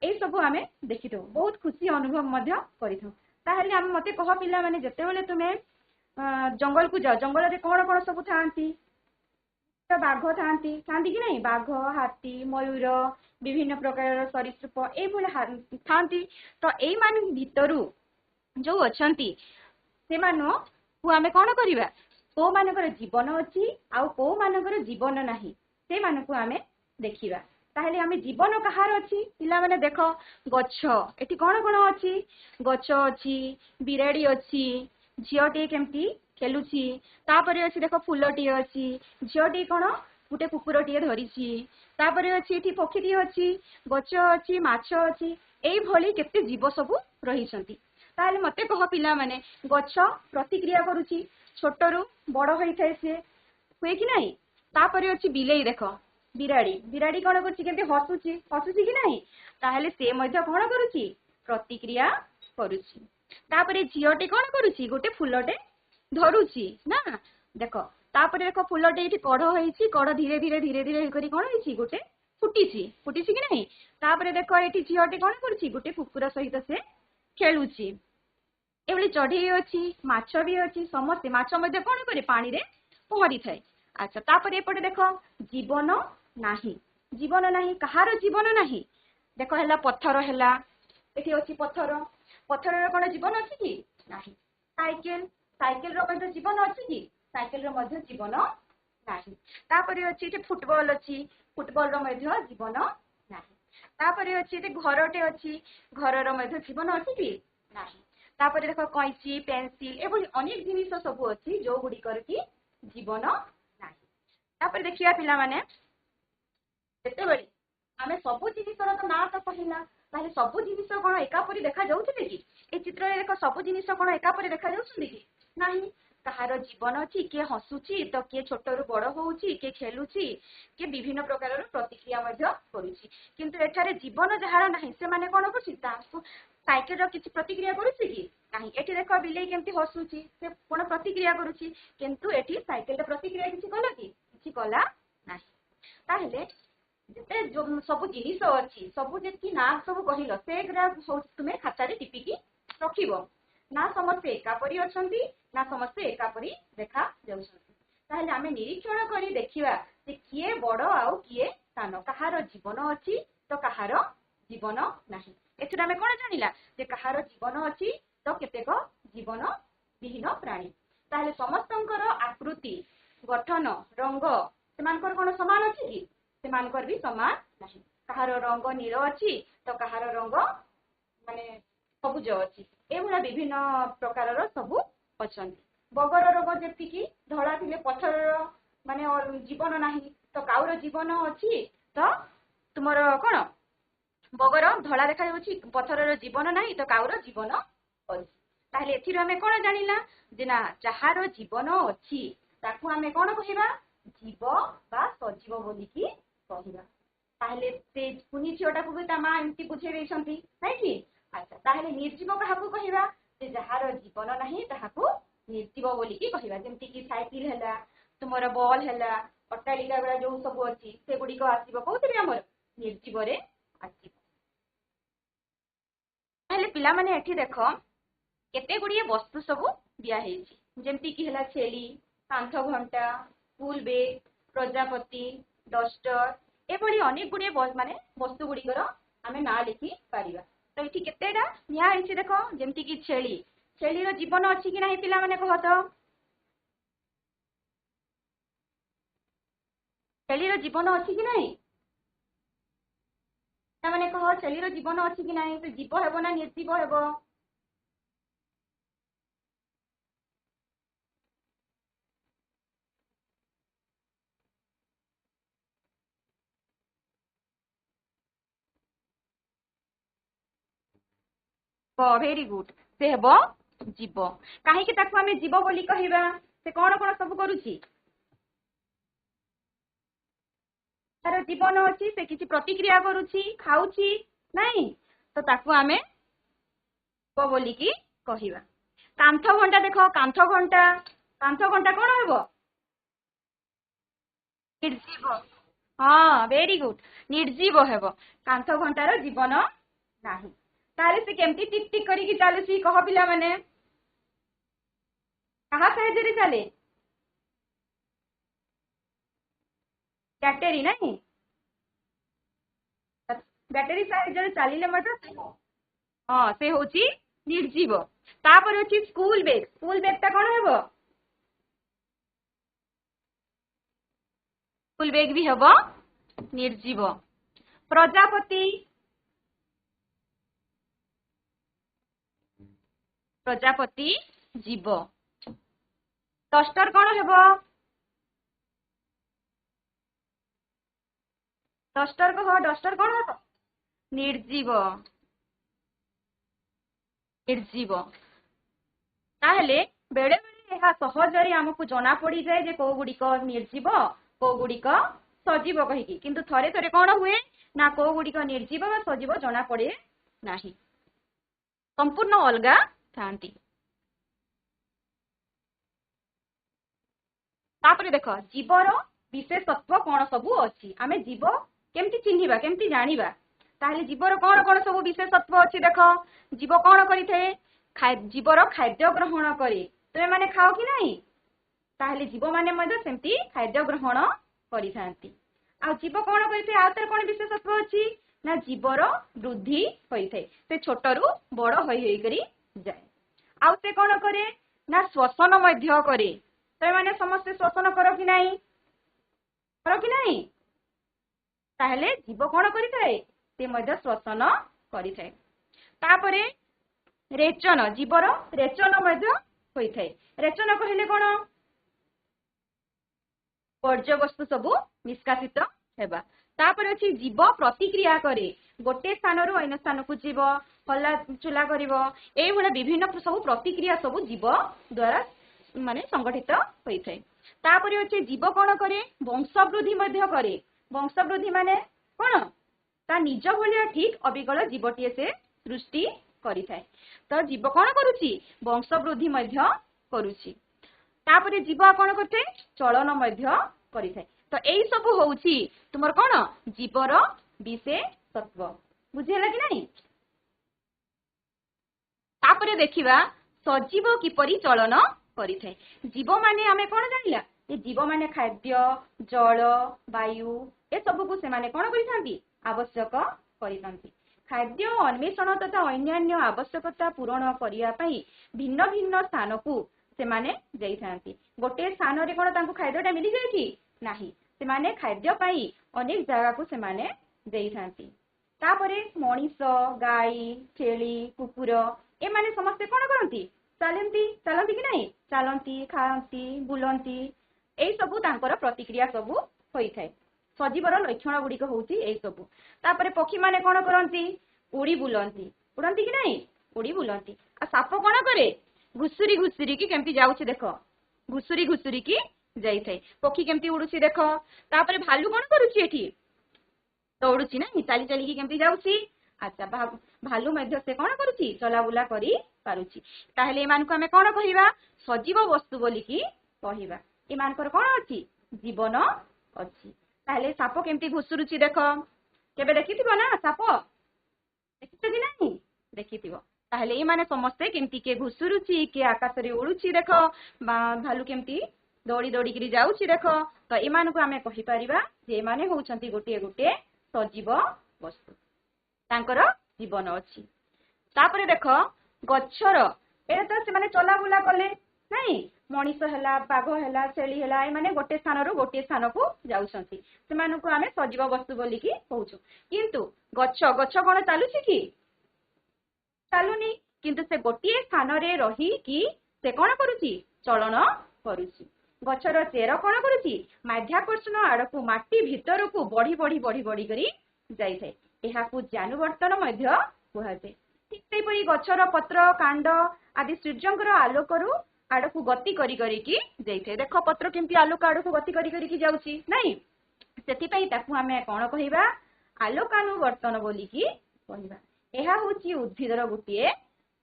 ए सब आमे देखिथो बहुत खुशी अनुभव मध्ये करिथो ताहले आमे मते कह पिला माने जत्ते बेले तुमे जंगल को जाओ जंगल रे कोन कोन सब थांती बाघ थांती थांती कि नहीं बाघ हाथी मयूर विभिन्न प्रकार सरीसृप ये थांती तो एई मान भितरु जो अछंती से मानो आमे कोन करिवा को मानकर जीवन अछि आ को मानकर जीवन नाही से मानको आमे देखिबा ताहले आमे जीवन कहार अछि पिला माने देखो गछ एठी कोन कोन अछि गछ अछि बिराडी अछि झियोटी केमती खेलुची तापरे अछि देखो फुलटी अछि झियोटी कोन गुटे कुकुरटी धरिची तापरे अछि एठी पक्षीटी अछि गछ अछि माछ अछि एई भली केते जीव सब रहिसंती ताहले मते कह पिला माने गछ प्रतिक्रिया करूची छोटरू बड़ होई थाए से हुए कि नहीं तापरे अछि बिलेई देखो बिराडी बिराडी कोन करची केते हसुची हसुची कि नहीं ताहले से मध्ये कोन करूची प्रतिक्रिया करूची तापरे झियोटी कोन करूची गुटे फुलटे धरुची ना देखो तापरे देखो फुलटे एठी कढ़ होईची कढ़ धीरे धीरे धीरे धीरे करी कोन होईची गुटे फुटीची फुटीची कि नहीं तापरे देखो एठी झियोटी कोन करची गुटे कुकुर सहित से खेलुची एभली चढ़ई अछि माछ भी अछि समस्त माछ मध्ये कोन करे पानी रे पहरी थाए। अच्छा तापरे एपटे देखो जीवन नाही जीवन नाही कहार जीवन नाही देखो हला पत्थर हला एठी अछि पत्थर पत्थर रे कोन जीवन अछि कि नाही साइकिल साइकिल रो मध्ये जीवन अछि कि साइकिल रो मध्ये जीवन नाही तापरे अछि एठी फुटबॉल अछि फुटबॉल रो मध्ये जीवन नाही तापरे अछि एठी घरटे अछि घर रो मध्ये जीवन अछि कि नाही तापरे देखो कैंची पेंसिल एभली अनेक जिनिस सब अछि जो गुडी कर कि जीवन नाही तापरे देखिया पिला माने जते बेली आमे सब जिनिसर तो ना तो कहिला ताले सब जिनिस कोन एकापरी देखा जाउथिले कि ए चित्र रे देखो सब जिनिस कोन एकापरी देखा जाउछिले कि नाही कहार जीवन अछि के हसुची तो के छोटरू बड़ होउची के खेलुची के विभिन्न प्रकार प्रतिक्रिया मध्ये करूची किंतु एठारे जीवन जहार नाही से माने कोन करछि ताकू साइकिल रो किछि प्रतिक्रिया करूची कि नाही एठी देखो बिलेई केमती हसुची से कोन प्रतिक्रिया करूची किंतु एठी साइकिल रो प्रतिक्रिया किछि कला कि किछि कला नाही ताहेले जते जो सब जिनिस अछि सब जेति ना सब कहिलो से ग्राफ तुमे खाता रे टिपिकी रखिबो ना समस्त एकापरी अछंती ना समस्त एकापरी देखा जाउछंती ताहले आमे निरीक्षण करी देखिबा जे किए बड़ आउ किए सानो कहार जीवन अछि तो कहार जीवन नाही एथि आमे कोन जानिला जे कहार जीवन अछि तो केतेक जीवन विहीन प्राणी ताहले समस्तंकर आकृति गठन रंग सेमानकर कोन समान अछि कि सेमानकर भी समान नाही कहार रंग नील अछि तो कहार रंग माने सबुज अछि एभला विभिन्न प्रकार सबु अछंती बगर रोग जेति कि धळा थिले पत्थर माने जीवन नाही तो काउर जीवन अछि तो तुमर कोन बगर धळा देखा जाउछि पत्थर जीवन नाही तो काउर जीवन अछि ताहले एथिर हमें कोन जानिला जे ना जहार जीवन अछि ताकू हमें कोन कहिबा जीव बा सजीव बोली कि कहिबा ताहले से पुनी छियोटा को भी तमा एंती बुझे देछंती नै कि अच्छा ताहले निर्जीव काहाकू कहिबा जे जहार जीवन नाही ताहाकू निर्जीव बोली कि कहिबा जेमति कि साइकिल हला तुमर बॉल हला अट्टालिका गुडा जो सब अछि से गुडी को आसीबो कोथिरे हमर निर्जीव रे आसीबो ताहले पिला माने एठी देखो केते गुडी वस्तु सब दिया हेछि जेमति कि हला छेली कांथ घंटा फूल बेग प्रजापति डस्टर एभली अनेक गुडी माने वस्तु गुडी कर आमे ना लिखि पारिबा। तो इठी केतेडा निया आइछि देखो जेमति कि छेली छेली रो जीवन अछि कि नाही पिला माने कह तो छेली रो जीवन अछि कि नाही ता माने कह छेली रो जीवन अछि कि नाही से जीव हेबो ना निर्जीव हेबो वेरी गुड से हेबो जीव काहे कि ताको आमे जीव बोली कहिबा से कोन कोन सब करूची तार जीवन अछि से किछि प्रतिक्रिया करूची खाउची नाही तो ताको आमे जीव बोली की कहिबा। कांथ घंटा देखो कांथ घंटा कोन हेबो निर्जीव। हाँ वेरी गुड निर्जीव हेबो कांथ घंटार जीवन नाही तारे से केमती टिक टिक करी की चालुची कह पिला माने कहा साहाय्य चले बैटेरी नहीं बैटेरी साहाय्य चलिले मत हाँ से होची निर्जीव। तापर होची स्कूल बैग ता कोन हेबो स्कूल बैग भी हेबो निर्जीव। प्रजापति जीव। डस्टर कोन हेबो डस्टर कोन हेबो निर्जीव ताहले बेले बेले यह सहजरे आमको जना पड़ी जाए जे को गुड़िक निर्जीव को गुड़िक सजीव कहिकी किंतु थरे थरे कोन हुए ना को गुड़िक निर्जीव व सजीव जना पड़े नाही संपूर्ण अलगा थांती। तापरे देखो जीवर विशेषत्व कोन सबु अछि आमे जीव केमती चिन्हिबा केमती जानिबा ताहले जीवर कोन कोन सबु विशेषत्व अछि देखो जीव कोन करिथे जीवर खाद्य ग्रहण करे तुमे माने खाओ कि नाही ताहले जीव माने मध्ये सेमती खाद्य ग्रहण करिथांती। आ जीव कोन करिथे आतर कोन विशेषत्व अछि ना जीवर वृद्धि होइथे से छोटरू बड़ होई करी जाए। आ से कोन करे ना श्वसन मध्ये करे तुमे माने समस्त श्वसन करो कि नाही ताहले जीव कोन करिथे से मध्ये श्वसन करिथे। तापरे रेचन जीवर रेचन मध्ये होइथे रेचन कहिले कोन वर्ज्य वस्तु सबु निष्कासित हेबा। तापर अछि जीव प्रतिक्रिया करे गोटे स्थान रु अन्य स्थान को जीव हल्ला चुला करिवो एई भले विभिन्न सबु प्रतिक्रिया सबु जीव द्वारा माने संगठित होइथे। तापर अछि जीव कोन करे वंशवृद्धि मध्ये करे वंशवृद्धि माने कोन ता निज भलिया ठीक अबिगल जीवटिए से सृष्टि करिथाय तो जीव कोन करूची वंशवृद्धि मध्ये करूची। तापर जीव कोन करथे चलन मध्ये करिथाय तो एई सब होउची तुमर कोन जीवर विशेषत्व बुझिला कि नाही। तापर देखिबा सजीव किपरि चलन करिथाय जीव माने आमे कोन जानिला ए जीव माने खाद्य जल वायु ए सब को से माने कोन करिथांती आवश्यक करिथांती। खाद्य अन्वेषण तथा अन्यान्य आवश्यकता पूरण करिया पई भिन्न भिन्न स्थान को से माने जाई थांती गोटे स्थान रे कोन तांको खाद्यटा मिली जाय कि नाही से माने खाद्य पई अनेक जगह को से माने जाई थांती। तापरे मनीष गाई छेली कुकुर ए माने समस्त कोन करंती चलंती कि नाही चलंती खांती बुलंती ए सबु तांकर प्रतिक्रिया सबु होई थाए। सजीवर लक्षण गुड़िक होउची ए सबु। तापरे पक्षी माने कोन करंती उड़ी उड़ंती कि नाही उड़ी बुलंती। आ साप कोन करे घुसुरी की केमती जाउची देखो घुसुरी की जाई थाए। पक्षी केमती उडुची देखो। तापरे भालू कोन करूची एठी दौड़ुची ना चाली चाली की केमती जाउची। अच्छा भालू मध्ये से कोन करूची चला बुला करी पारुची ताहले एमान को हमें कोन कहिबा सजीव वस्तु बोली की कहिबा। एमानकर कोन अछि जीवन अछि। ताहले साप केमती घुसुरुची देखो केबे देखिथिबो ना साप देखिछ कि नाही देखिथिबो। ताहले ए माने समस्त केमती के घुसुरुची के आकाश रे उडुची देखो भालू केमती दौड़ी दौड़ी करी जाउची देखो तो एमान को हमें कहि परिबा जे माने होउछंती गोटे गोटे सजीव वस्तु। तांकर जीवन अछि। तापरे देख गच्छर एटा तो से माने चला बुला कले नहीं मनीष हैला बाघ हैला छेली हैला ए माने गोटे स्थान रो गोटे स्थान को जाउछंती से मानु को हमें सजीव वस्तु बोली की कहउछु। किंतु गच्छ गच्छ कोन चालुछि कि चालुनी किंतु से गोटे स्थान रे रही कि से कोन करूछि चलन करूछि। गच्छर चेर कोन करूछि माध्याकर्षण आड़कू माटी भितर को बढ़ी बढ़ी बढ़ी बढ़ी करी जाई थाए एहा को जानुवर्तन मध्य कुहाते। ठीक सेपरी गच्छर पत्र कांड आदि सूर्यंकर आलोकरू आड़कू गति करी करी की जाइथे। देख पत्र केमती आलोक आड़कू गति करी करी की जाउची नहीं सेति पई ताकू हमें कोन कहिबा आलोकानुवर्तन बोली की कहिबा। एहा होची उद्भिदर गुटिए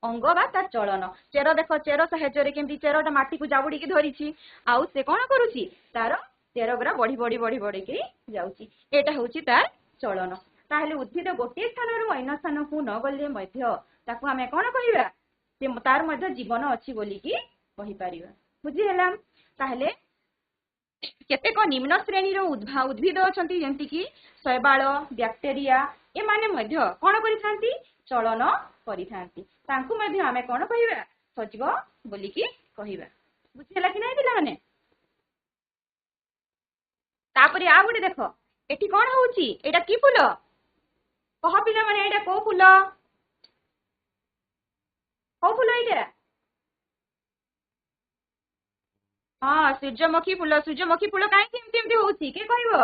अंग बा तार चलन। चेर देख चेर साहाय्य रे केमती चेरटा माटी को जाबुडी की धरिछि आउ से कोन करूची तार चेर गुरा बढ़ी बढ़ी बढ़ी बढ़ी की जाउची एटा होची तार चलन। ताहले उद्भिद गोटे स्थान रु अन्य स्थान को न गले मध्य ताकू हमें कोन कहिबा से तार मध्य जीवन अछि बोली की कहि परिबा। बुझि हलाम। ताहले केतेक निम्न श्रेणी रो उद्भिद अछंती जेंति की शैवाल बैक्टेरिया ए माने मध्य कोन करिथांती चलन करिथांती तांकू मध्य हमें कोन कहिबा सजीव बोली की कहिबा। बुझि हला कि नै पिला माने। तापरे आ गुडी देखो एठी कोन होउची एटा की फूल कह पिला माने एटा को फूल एटा हाँ सूर्यमुखी फूल काई केमती एमती होउची के कहबो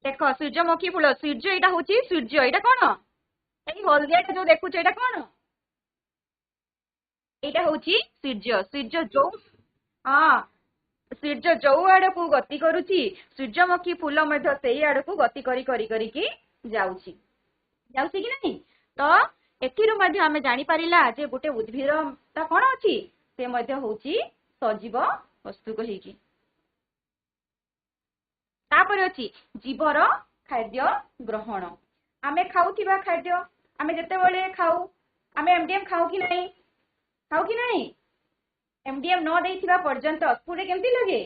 देख सूर्यमुखी फूल सूर्य एटा होउची सूर्य एटा कोन एई हलदिया जो देखुछ एटा कोन एटा होउची सूर्य जो हाँ सूर्य जो आड़ को गति करुची सूर्यमुखी फूल मध्य सेई आड़ को गति करी करी करी की जाउची कि नहीं। तो एथिरु मध्य हमें जानि परिला जे गोटे उद्भिदटा कोन अछि से मध्य होउची सजीव वस्तु कहिकी। तापर अछि जीवर खाद्य ग्रहण आमे खाउथिबा खाद्य आमे जते बेले खाउ आमे एमडीएम खाउ कि नहीं एमडीएम न देथिबा पर्यंत स्कूल केमती लगे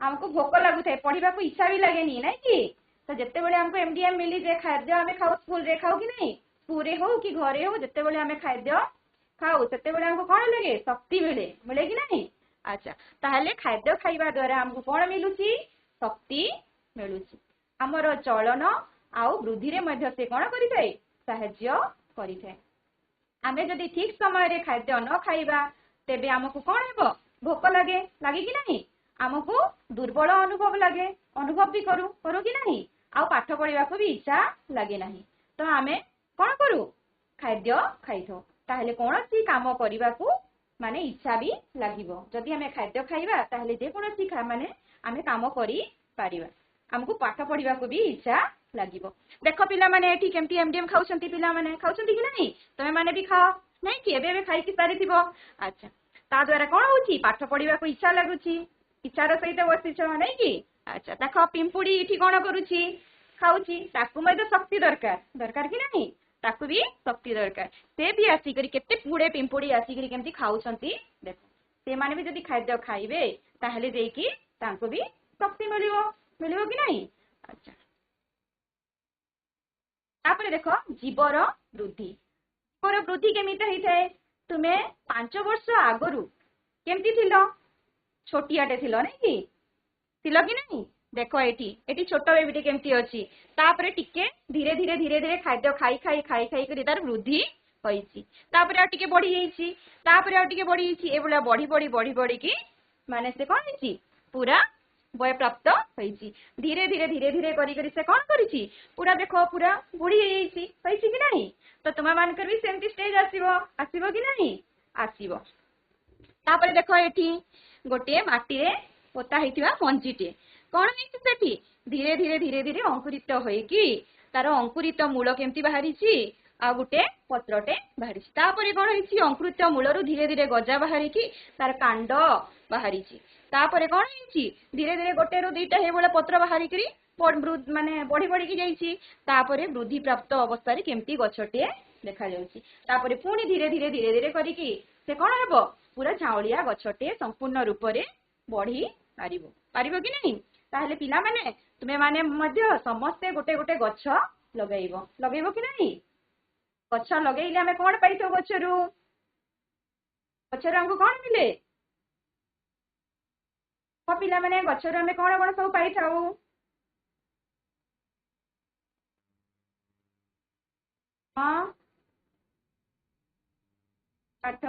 हमको भोक लागु थाए पढ़िबा को इच्छा भी लागे नहीं कि तो जिते बेले हमको एमडीएम मिली जे खाद्य आमे खाउ स्कूल रे खाउ कि नहीं स्कूल रे हो कि घरे हो जिते बेले आमे खाद्य खाउ सेते बेले हमको कोन लगे शक्ति मिले कि नहीं। अच्छा ताहले खाद्य खाइबा द्वारा हमको कोन मिलुची शक्ति मिलुची हमर चलन आउ वृद्धि रे मध्य से कोन करि थाए सहाय्य करि थाए। आमे जदि ठीक समय रे खाद्य न खाइबा तेबे हमको कोन हेबो भोक लागे कि नहीं हमको दुर्बल अनुभव भी करू कि नहीं आ पाठ पढ़िबा को भी इच्छा लागे नहीं तो आमे कोन करू खाद्य खाइथो ताहले कोनसी काम करिबा को माने इच्छा भी लागिबो। जदि हमें खाद्य खाइबा ताहले जे कोनसी माने आमे काम करि पारिबा हमको पाठ पढ़िबा को भी इच्छा लागिबो। देखो पिला माने एठी केमती एमडीएम खाउछंती पिला माने खाउछंती कि नहीं तमे माने भी खाओ नहीं कि एबे खाई कि सारिथिबो। अच्छा ता द्वारा कोन होउची पाठ पढ़िबा को इच्छा लागुची इच्छार सहित बसिछ नहीं कि। अच्छा देखो पिंपुड़ी इठी कोन करूची खाउची ताकू मध्य शक्ति दरकार कि नहीं ताकू भी शक्ति दरकार से भी आसी करी केते पुडे पिंपुड़ी आसी करी केमती खाउछंती देखो से माने भी जदी खाद्य खाइबे ताहले देई कि तांको भी शक्ति मिलिबो कि नहीं। अच्छा तापरे देखो जीवर वृद्धि केमिता हेई थाए तुमे 5 वर्ष आगरु केमती थिलो छोटियाटे थिलो नहीं कि नहीं देखो एटी छोट बेबीटे केमती अछि तापरे टिके धीरे धीरे खाद्य खाई करी तार वृद्धि होईची तापरे आ टिके बढ़ी जाईची एबोला बढ़ी की माने से कोन होईची पूरा वय प्राप्त होईची धीरे धीरे करी से कोन करिची पूरा देखो पूरा बुढ़ी होईची कि नहीं। तो तुम मानकर भी सेमती स्टेज आसीबो कि नहीं आसीबो। तापरे देखो एठी गोटे माटी रे पोता हेतिबा मंजीटे कोन हेछि सेठी धीरे धीरे अंकुरित होई कि तार अंकुरित मूल केमती बाहरीची आ गोटे पत्रटे बाहरीची तापरे कोन हेछि अंकुरित मूलरू धीरे धीरे गजा बाहरी कि तार कांड बाहरीची तापरे कोन हेछि धीरे गोटे रु दुईटा हे बोला पत्र बाहरी करी माने बढ़ी की जाईची तापरे वृद्धि प्राप्त अवस्था रे केमती गछटे देखा जाउची तापरे पुणी धीरे करी कि से कोन हेबो पूरा झाउलिया गछटे संपूर्ण रूप रे बढ़ी पारिबो पारिबो कि नहीं ताहले पिला माने तुमे माने मध्य समस्ते गोटे गोटे गछ लगेइबो कि नहीं गछ लगेइले आमे कोन पाइथो गछरु हमको कोन मिले पिला माने गछरु आमे कोन कोन सब पाइथाउ हां काठ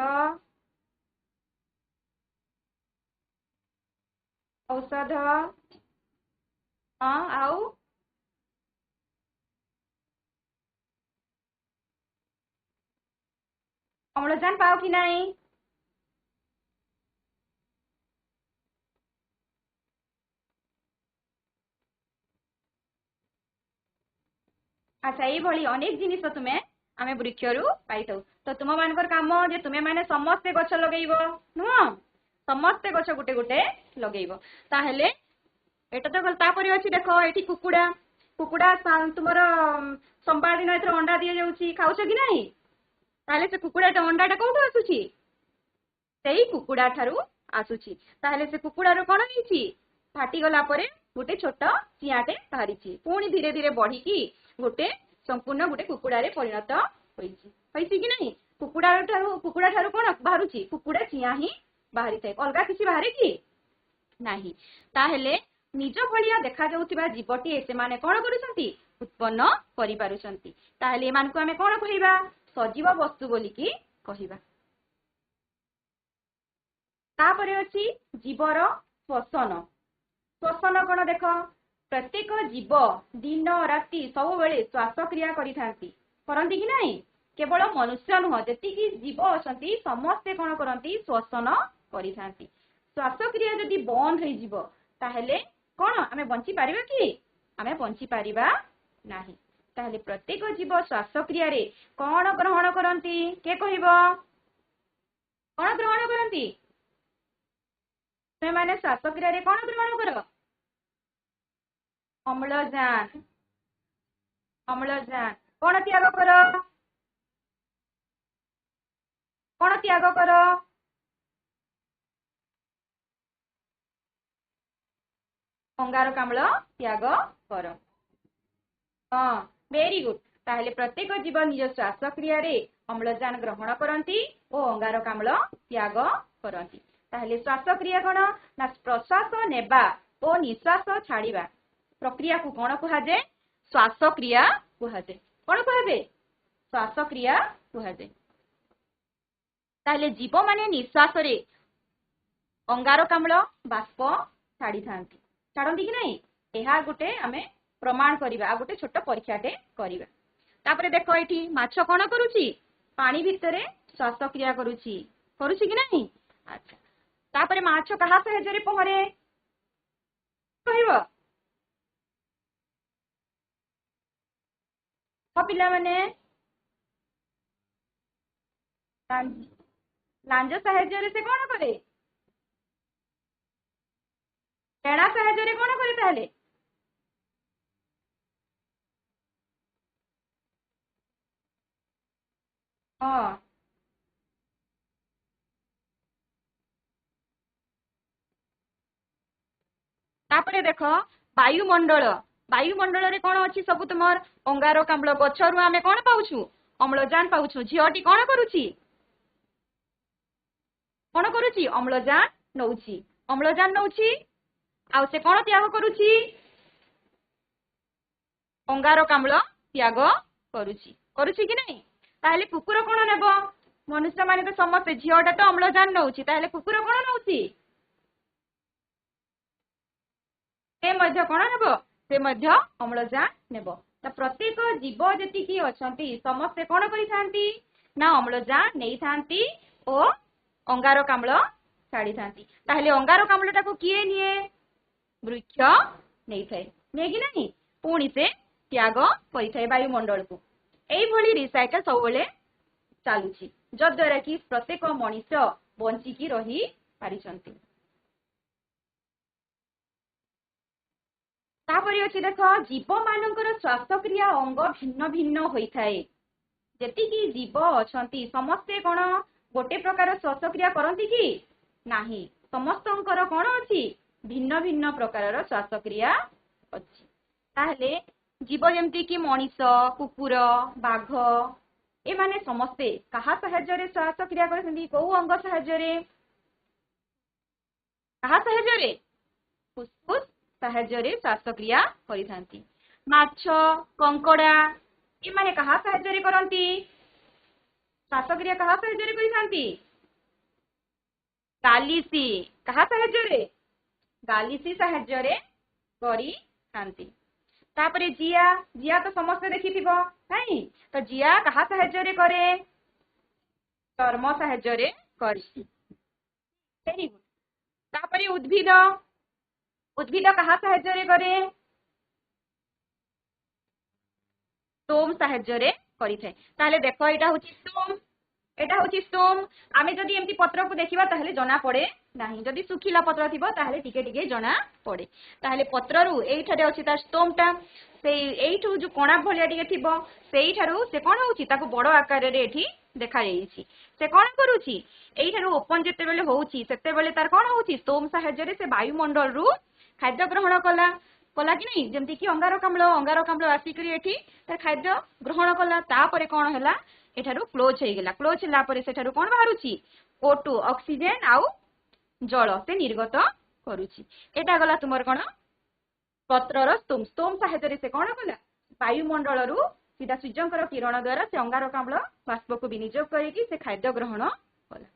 औषध हाँ आउ अम्लजान पाओ कि नहीं अच्छा ये भली अनेक जिनिस तुम्हें आमे वृक्षरु पाइथौ तो तुम मानकर काम जे तुमे माने समस्ते गछ लगेइबो नुह समस्ते गछ गुटे गुटे लगेइबो ताहेले एटा तो गलता परि अछि देखो एठी कुकुडा कुकुडा तुमर सोमवार दिन एथर अंडा दिए जाउची खाउछ कि नहीं ताहेले से कुकुडाटा अंडाटा कोठो आसुची सेही कुकुडा ठारू आसुची ताहेले से कुकुडारो कोन हिची फाटी गला परे गोटे छोट चियाटे बाहरिची पुणी धीरे धीरे बढ़ी की गोटे संपूर्ण गोटे कुकुडा रे परिणत होईची होईची कि नहीं कुकुडा ठारू कोन बाहरुची कुकुडा चिया ही बाहरी थाए अलगा किसी बाहरे कि नाही ताहेले निज भलिया देखा जाउथिबा जीवटी से माने कोन करूछंती उत्पन्न करि पारुछंती ताहेले एमान को हमें कोन कहिबा सजीव वस्तु बोली की कहिबा तापरे अछि जीवर श्वसन श्वसन कोन देख प्रत्येक जीव दिन राति सब बेले श्वास क्रिया करिथांती करंती कि नहीं केवल मनुष्य नुह जेति कि जीव असंती समस्ते कोन करंती श्वसन करिथांती श्वास क्रिया जदि बंद होई जीव ताहेले कोन आमे बंची पारिबा कि आमे बंची पारिबा नाही ताहेले प्रत्येक जीव श्वास क्रिया रे कोन ग्रहण करंती के कहिबो कोन ग्रहण करंती तुमे माने श्वास क्रिया रे कोन ग्रहण करो अम्लजान अम्लजान कोन त्याग करो कोन त्याग करो अंगारकाम्ल त्याग करो हाँ वेरी गुड ताहले प्रत्येक जीव निज श्वास क्रिया रे अम्लजान ग्रहण करंती और अंगारकाम्ल त्याग करंती ताहले श्वास क्रिया कोन ना प्रश्वास नेबा और निश्वास छाड़िबा प्रक्रिया को कोन कहाजे श्वास क्रिया कहाजे कोन कहाजे श्वास क्रिया कहाजे ताहले जीव माने निश्वास रे अंगारकाम्ल बाष्प छाड़ी थांती छाड़ती कि नहीं यह गोटे आमे प्रमाण करिबा गोटे छोट परीक्षाटे करिबा तापरे देखो एठी माछ कोन करूची पानी भितरे श्वास क्रिया करूची कि नहीं अच्छा तापरे माछ कहा सहायरे पहरे कहबो पिला माने लांज सहायरे से कोन करे टेणा सहायरे कोन करे ताहले हाँ तापरे देख वायुमंडल वायुमंडल रे कोन अछि सब तुमर अंगारकाम्ल गछरु आमे कोन पाउछु अम्लजान पाउछु झियोटी कोन करूची अम्लजान नउची आउ से कोन त्याग करूची अंगारकाम्ल त्याग करूची कि नहीं ताहले कुकुर कोन नेबो मनुष्य माने तो समस्त झियोटा तो अम्लजान नउची ताहले कुकुर कोन नउची से मध्य कोन नेबो से मध्य अम्लजान नेबो त प्रत्येक जीव जेति कि अछंती समस्त कोन करिथांती ना अम्लजान नेई थांती ओ अंगारकाम्ल छाड़ी थांती ताहले अंगारकाम्लटा को किए निए वृक्ष नेई थाए ने कि नहीं पुणी से त्याग करिथाए वायुमंडल को एई भली रिसाइकल सब बेले चालुची जद्वारा कि प्रत्येक मनुष्य बंची की रही पारिछंती तापरे अछि देख जीव मानकर श्वास क्रिया अंग भिन्न भिन्न होई थाए जेति कि जीव अछंती समस्ते कोन गोटे प्रकार श्वास क्रिया करंती कि नाही समस्तंकर कोन अछि भिन्न भिन्न प्रकार श्वासक्रिया अच्छी ताहले जीव जेमती कि मनीष कुकुर बाघ ए माने समस्ते कहा साहाय्य श्वासक्रिया करथंदी को अंग साहाय्य कहा साहाय्य फुसफुस साहाय्य श्वासक्रिया करिथांती माछ कंकड़ा ए माने कहा साहाय्य करंती श्वासक्रिया कहा साहाय्य करिथांती गालिसी कहा साहाय्य गालिसी साहाय्य करिथांती तापरे जिया जिया तो समस्त देखिथिबो नहीं तो जिया कहा साहाय्य करे चर्म साहाय्य करी वेरी गुड तापरे उद्भिद उद्भिद कहा साहाय्य करे स्तोम साहाय्य करिथे ताले देखो एटा होची स्तोम आमे जदी एमती पत्र को देखिबा ताहले जना पड़े नाही जदी सुखिला पत्र थिबो ताहले टिके टिके जना पड़े ताहले पत्ररु एठारे अछि ता स्तोमटा से एठु जो कोणा भलिया टिके थिबो सेइठारु से कोन होची ताको बडो आकार रे एठी देखा जाईची से कोन करूची एठारु ओपन जेते बेले होची सेते बेले तार कोन होची स्तोम साहाय्य रे से वायुमंडल रु खाद्य ग्रहण कला कला कि नहीं जमती कि अंगारकाम्ल आसिकरी एठी तार खाद्य ग्रहण कला तापरे कोन हला एठारु क्लोज हे गेला क्लोज हला परे सेठारु कोन बाहरुची O2 ऑक्सीजन आउ जल से निर्गत करूची एटा गला तुमर कोन पत्रर स्तोम साहाय्य से कोन कला वायुमंडल रु सीधा सूर्यंकर किरण द्वारा से अंगारकाम्ल बाष्प को विनियोग करिकी से खाद्य ग्रहण कला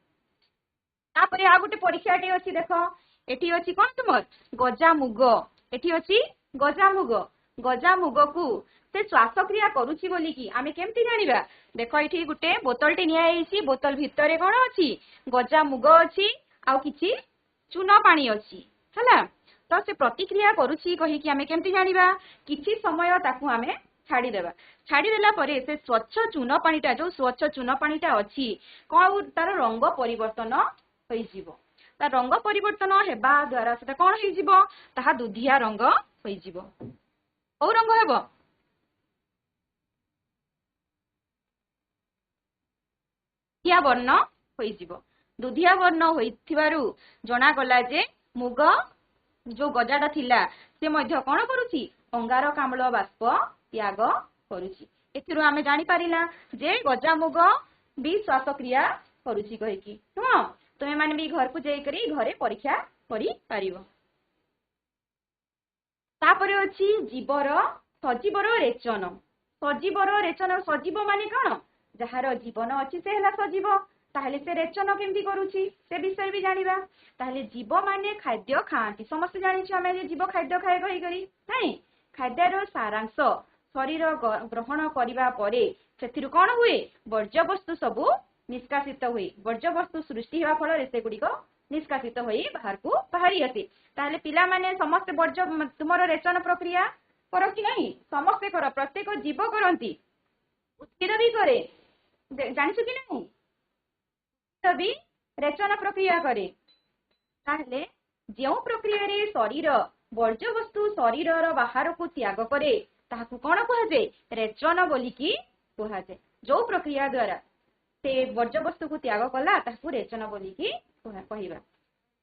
तापरे आ गुटे परीक्षाटी अछि देखो एठी अछि कोन तुमर गजामुग एठी अछि गजामुग को से श्वासक्रिया करूची बोली कि आमे केमती जानिबा देखो एठी गुटे बोतल टे निया आइछि बोतल भितरे कोन अछि गजामुग अछि आ किछि चूना पानी अछि हला तो से प्रतिक्रिया करूची कहि कि आमे केमती जानिबा किछि समय ताकू आमे छाड़ी देला परे से स्वच्छ चूना पानीटा जो स्वच्छ चूना पानीटा अछि को तार रंग परिवर्तन होई जिवो ता रंग परिवर्तन हेबा द्वारा सेटा कोन होई जिवो ताहा दुधिया रंग होई जिवो ओ रंग हेबो दुधिया वर्ण होई जिवो दुधिया वर्ण होइथिबारु जना गला जे मुग जो गजाटा थिला से मध्य कोन करूची अंगारकाम्ल बाष्प त्याग करूची एथिरु आमे जानि पारिला जे गजामुग भी श्वासक्रिया करूची कहि कि हाँ तुमे माने भी घर को जाई करी घरे परीक्षा करी पारिबो तापरे अछि जीवर सजीवर रेचन सजीव माने कोन जहार जीवन अछि से हला सजीव ताहले से रेचन केमती करूची से विषय भी जानिबा ताहले जीव माने खाद्य खांती समस्त जानि छ हमें जीव खाद्य खाए कहि करी नाही खाद्यर सारांश शरीर ग्रहण करिबा परे सेथिरु कोन हुए वर्ज्य वस्तु सबु निष्कासित हुए वर्ज्य वस्तु सृष्टि हेबा फल से गुडी को निष्कासित होई बाहर को बाहरी आसे ताहले पिला माने समस्त वर्ज्य तुमरो रेचन प्रक्रिया करो कि नहीं समस्त करो प्रत्येक जीव करंती उद्भिद भी करे जानिछु कि नहीं भी रेचन प्रक्रिया करे ताहले जेउ प्रक्रिया रे शरीर वर्ज्य वस्तु शरीर बाहर को त्याग करे ताहाकु कोन कहा जाय रेचन बोली कि कहा जाय जो प्रक्रिया द्वारा से वर्ज्य वस्तु को त्याग कला ताहाकु रेचन बोली कि कहिबा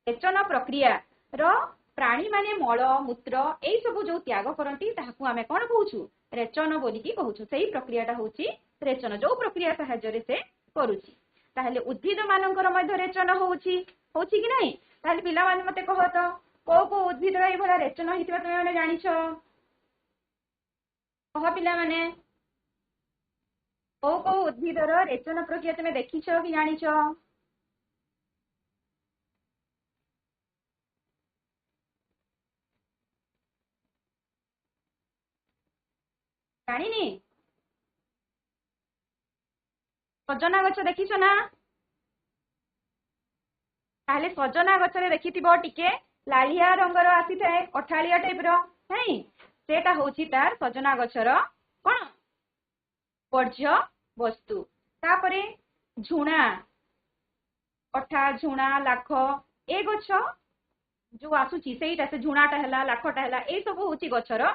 रेचन प्रक्रिया रो प्राणी माने मल मूत्र एई सब जो त्याग करंती ताहाकु आमे कोन कहूछु रेचन बोली कि कहूछु सेही प्रक्रियाटा होची रेचन जो प्रक्रिया सहाय्य रे से करूची ताहले उद्भिद मानकर मध्य रेचन होची कि नहीं ताहले पिला माने मते कह तो को उद्भिद रे भला रेचन हितबा तुमे माने जानिछो कह पिला माने को उद्भिद रो रेचन प्रक्रिया तुमे देखिछो कि जानिछो जानिनी सजना गछ देखिछो ना ताहले सजना गछ रे देखिथिबो टिके लालिया रंगर आसी थाए अठालिया टाइप रो नहीं सेटा होची तार सजना गछर कोन वर्ज्य वस्तु तापरे झुणा अठा झुणा लाख ए गछ जो आसुची सेटा से झुणाटा हला लाखटा हला ए सब होची गछर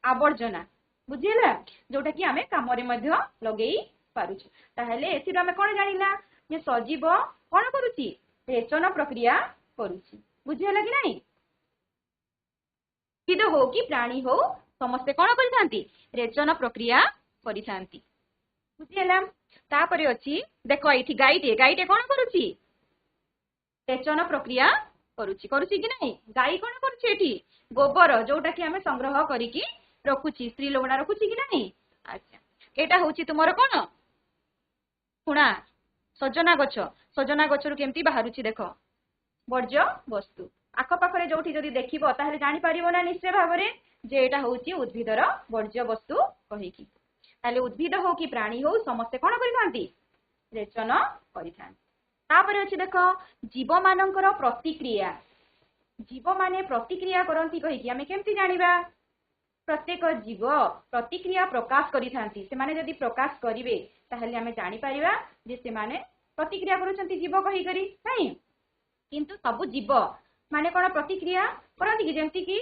आवर्जना बुझिला जोटा कि आमे काम रे मध्य लगेई पारुछु ताहले एथिरो आमे कोन जानिला जे सजीव कोन करूची रेचन प्रक्रिया करूची बुझिला कि नहीं उद्भिद हो कि प्राणी हो समस्ते कौन करिथांती रेचन प्रक्रिया करिथांती बुझिहेला तापरे अछि देखो एठी गाईटे कौन करूची रेचन प्रक्रिया करूची करूची कि नहीं गाई कौन करूची एठी गोबर जोटा कि हमें संग्रह करिकी रखुची स्त्री लोगना रखुची कि नहीं अच्छा एटा होची तुमर कौन खुणा सजना गछ रु केमती बाहरुची देखो वर्ज्य वस्तु आखपाखरे जोठी जदि देखिबो ताहले जानि परिबो ना निश्चय भाबरे जे एटा होची उद्भिदर वर्ज्य वस्तु कहिकी ताहले उद्भिद हो कि प्राणी हो समस्ते कोन करिथांती रेचन करिथांती तापरे अछि देखो जीव मानकर प्रतिक्रिया जीव माने प्रतिक्रिया करंती कहिकी हमें केमती जानिबा प्रत्येक जीव प्रतिक्रिया प्रकाश करिथांती से माने जदि प्रकाश करिवे ताहले हमें जानि परिबा जे से माने प्रतिक्रिया करूछंती जीव कहि करी नहीं किंतु सब जीव माने कोन प्रतिक्रिया करंती कि जेमती कि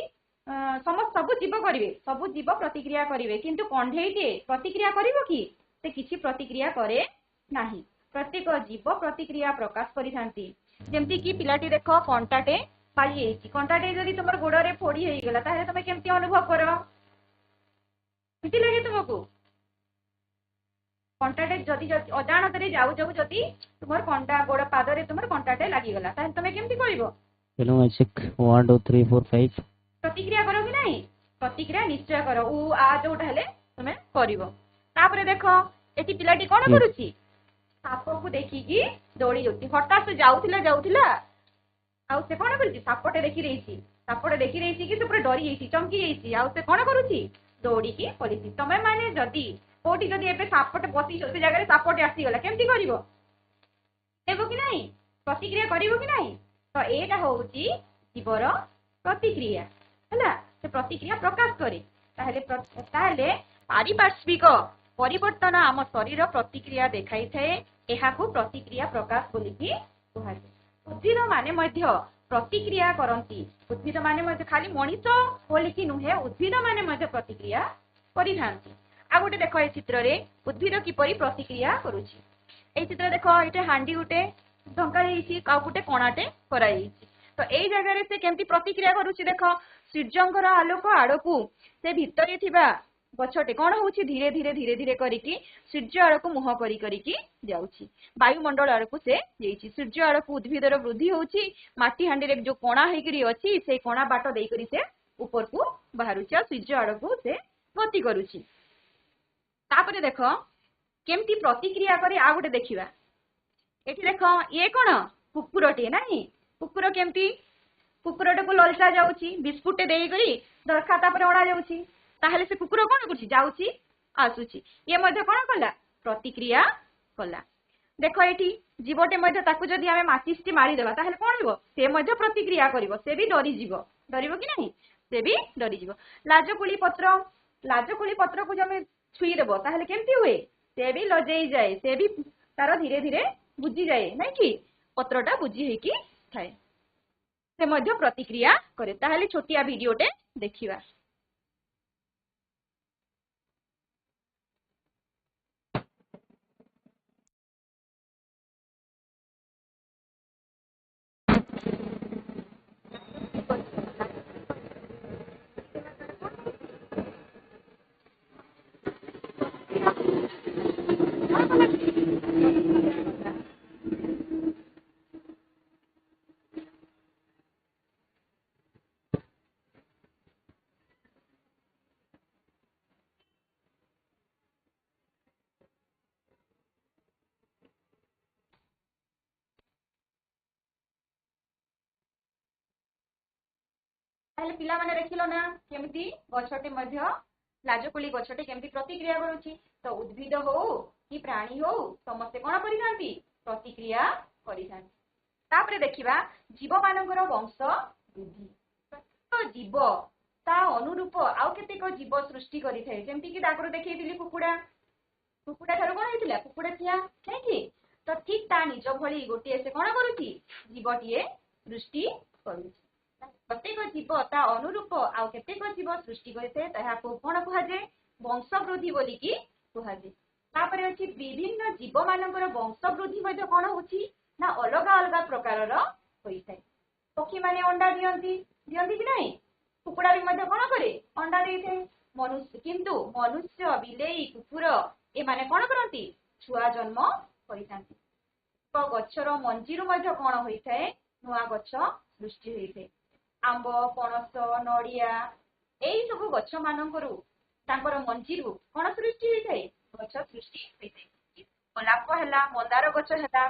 समस्त सब जीव करिवे सब जीव प्रतिक्रिया करिवे किंतु कंढेईटे प्रतिक्रिया करिवो कि से किछि प्रतिक्रिया करे नाही प्रत्येक जीव प्रतिक्रिया प्रकाश करिथांती जेमती कि पिलाटी देखो कंटाटे पाली एछि कंटाटे जदि तुमर गोडरे फोड़ी हेई गेला ताहे तमे केमती अनुभव करो किति लागे तुमको कंटाटे जदि अजाणतरे जाऊ जदि तुमर कंटा गोड पादरे तुमर कंटाटे लागि गेला ताहे तमे केमती करिवो चलो आई चेक 1 2 3 4 5 प्रतिक्रिया करो कि नहीं प्रतिक्रिया निश्चय करो उ आ जोटा हेले तमे करिवो तापरे देखो एटी पिलाटी कोन करूची साप को देखिकी दौड़ी जाउची हठात से जाउथिला आउ से कोन करूची सापटे देखि रहिची कि से पूरा डरी जाइची चमकी जाइची आउ से कोन करूची दौड़ी की पलिची तमे माने जदी कोठी जदी एबे सापटे बसी से जगह रे सापटे आसी गला केमती करिवो देबो कि नहीं प्रतिक्रिया करिवो कि नहीं तो एटा होउची जीवर प्रतिक्रिया हैला से प्रतिक्रिया प्रकाश करे ताहले पारिपार्श्विक परिवर्तन आम शरीर प्रतिक्रिया देखाई थाए एहाकू प्रतिक्रिया प्रकाश बोलिकी कुहाଯାଏ उद्भिद माने मध्य प्रतिक्रिया करंती उद्भिद माने मध्य खाली मनीष बोलिकी नुहे उद्भिद माने मध्य प्रतिक्रिया करिथांती आ गोटे देखो ए चित्र रे उद्भिद किपरि प्रतिक्रिया करूची ए चित्र देखो एटे हांडी उटे ढंका हेइची आ गोटे कोणाटे कराइची तो एई जगह रे से केमती प्रतिक्रिया करूची देखो सूर्यंकर आलोक आड़कू से भितरे थिबा गछटे कौन होउची धीरे धीरे करिकी सूर्य आड़कू मुह करिकी जाउची वायुमंडल आड़कू से जेइची सूर्य आड़कू उद्भिदर वृद्धि होउची माटी हांडी रे जो कोणा हेकरी अछि से कोणा बाट देई करी से ऊपर को बाहरुची सूर्य आड़कू से गति करूची तापरे देखो केमती प्रतिक्रिया करे आ गोटे देखिबा एठी देखो ये कोन कुकुरटे नाही कुकुर केमती कुकुरटे को ललचा जाउची बिस्कुटे देई करी दरखा तापरे ओडा जाउची ताहले से कुकुर कोन करछि जाउची आसुची ये मध्य कोन कला प्रतिक्रिया कला देखो एठी जीवटे मध्य ताकू जदी हमें माचिसटी मारी देबा ताहले कोन हेबो से मध्य प्रतिक्रिया करिवो से भी डरी जीवो डरिवो कि नहीं से भी डरी जीवो लाजकुली पत्र को जब हमें छुई देबो ताहले केमती हुए से भी लजेई जाए से भी तार धीरे धीरे बुझी जाए नहीं कि पत्रटा बुझी हेकी थाए से मध्य प्रतिक्रिया करे ताहले छोटिया वीडियोटे देखिबा ताहले पिला माने देखिलो ना केमती गछटे मध्य लाजकुली गछटे केमती प्रतिक्रिया करूची तो उद्भिद हो कि प्राणी हो समस्त कोन करिथांती प्रतिक्रिया करिथांती तापरे देखिबा जीव मानकर वंश वृद्धि तो जीव ता अनुरूप आउ केतेक जीव सृष्टि करिथाय जेमती कि दागरो देखैतिली कुकुडा थारो कोन हेतिला कुकुडा थिया नै कि तो ठीक ता निज भली गोटे से कोन करूची जीवटिए सृष्टि करूची प्रत्येक जीव ता अनुरूप आउ केतेक जीव सृष्टि करते ताहाको कोन कुहाजे वंश वृद्धि बोलिकी कुहाजे तापरे अछि विभिन्न जीव मानकर वंश वृद्धि मध्ये कोन होची ना अलग अलग प्रकारर होइथाय पक्षी माने अंडा दियंती कि नहीं କୁକୁଡ଼ା ବି ମଧ୍ୟ କଣ କରେ ଅଣ୍ଡା ଦେଇଥାଏ ମନୁଷ୍ୟ କିନ୍ତୁ ମନୁଷ୍ୟ ବିଲେଇ କୁକୁର ଏମାନେ କଣ କରନ୍ତି ଛୁଆ ଜନ୍ମ କରିଥାନ୍ତି ତ ଗଛର ମଞ୍ଜିରୁ ମଧ୍ୟ କଣ ହୋଇଥାଏ ନୂଆ ଗଛ ସୃଷ୍ଟି ହୋଇଥାଏ ଆମ୍ବ ପଣସ ନଡ଼ିଆ ଏଇ ସବୁ ଗଛ ମାନଙ୍କରୁ ତାଙ୍କର ମଞ୍ଜିରୁ କଣ ସୃଷ୍ଟି ହୋଇଥାଏ ଗଛ ସୃଷ୍ଟି ହୋଇଥାଏ ଗୋଲାପ ହେଲା ମନ୍ଦାର ଗଛ ହେଲା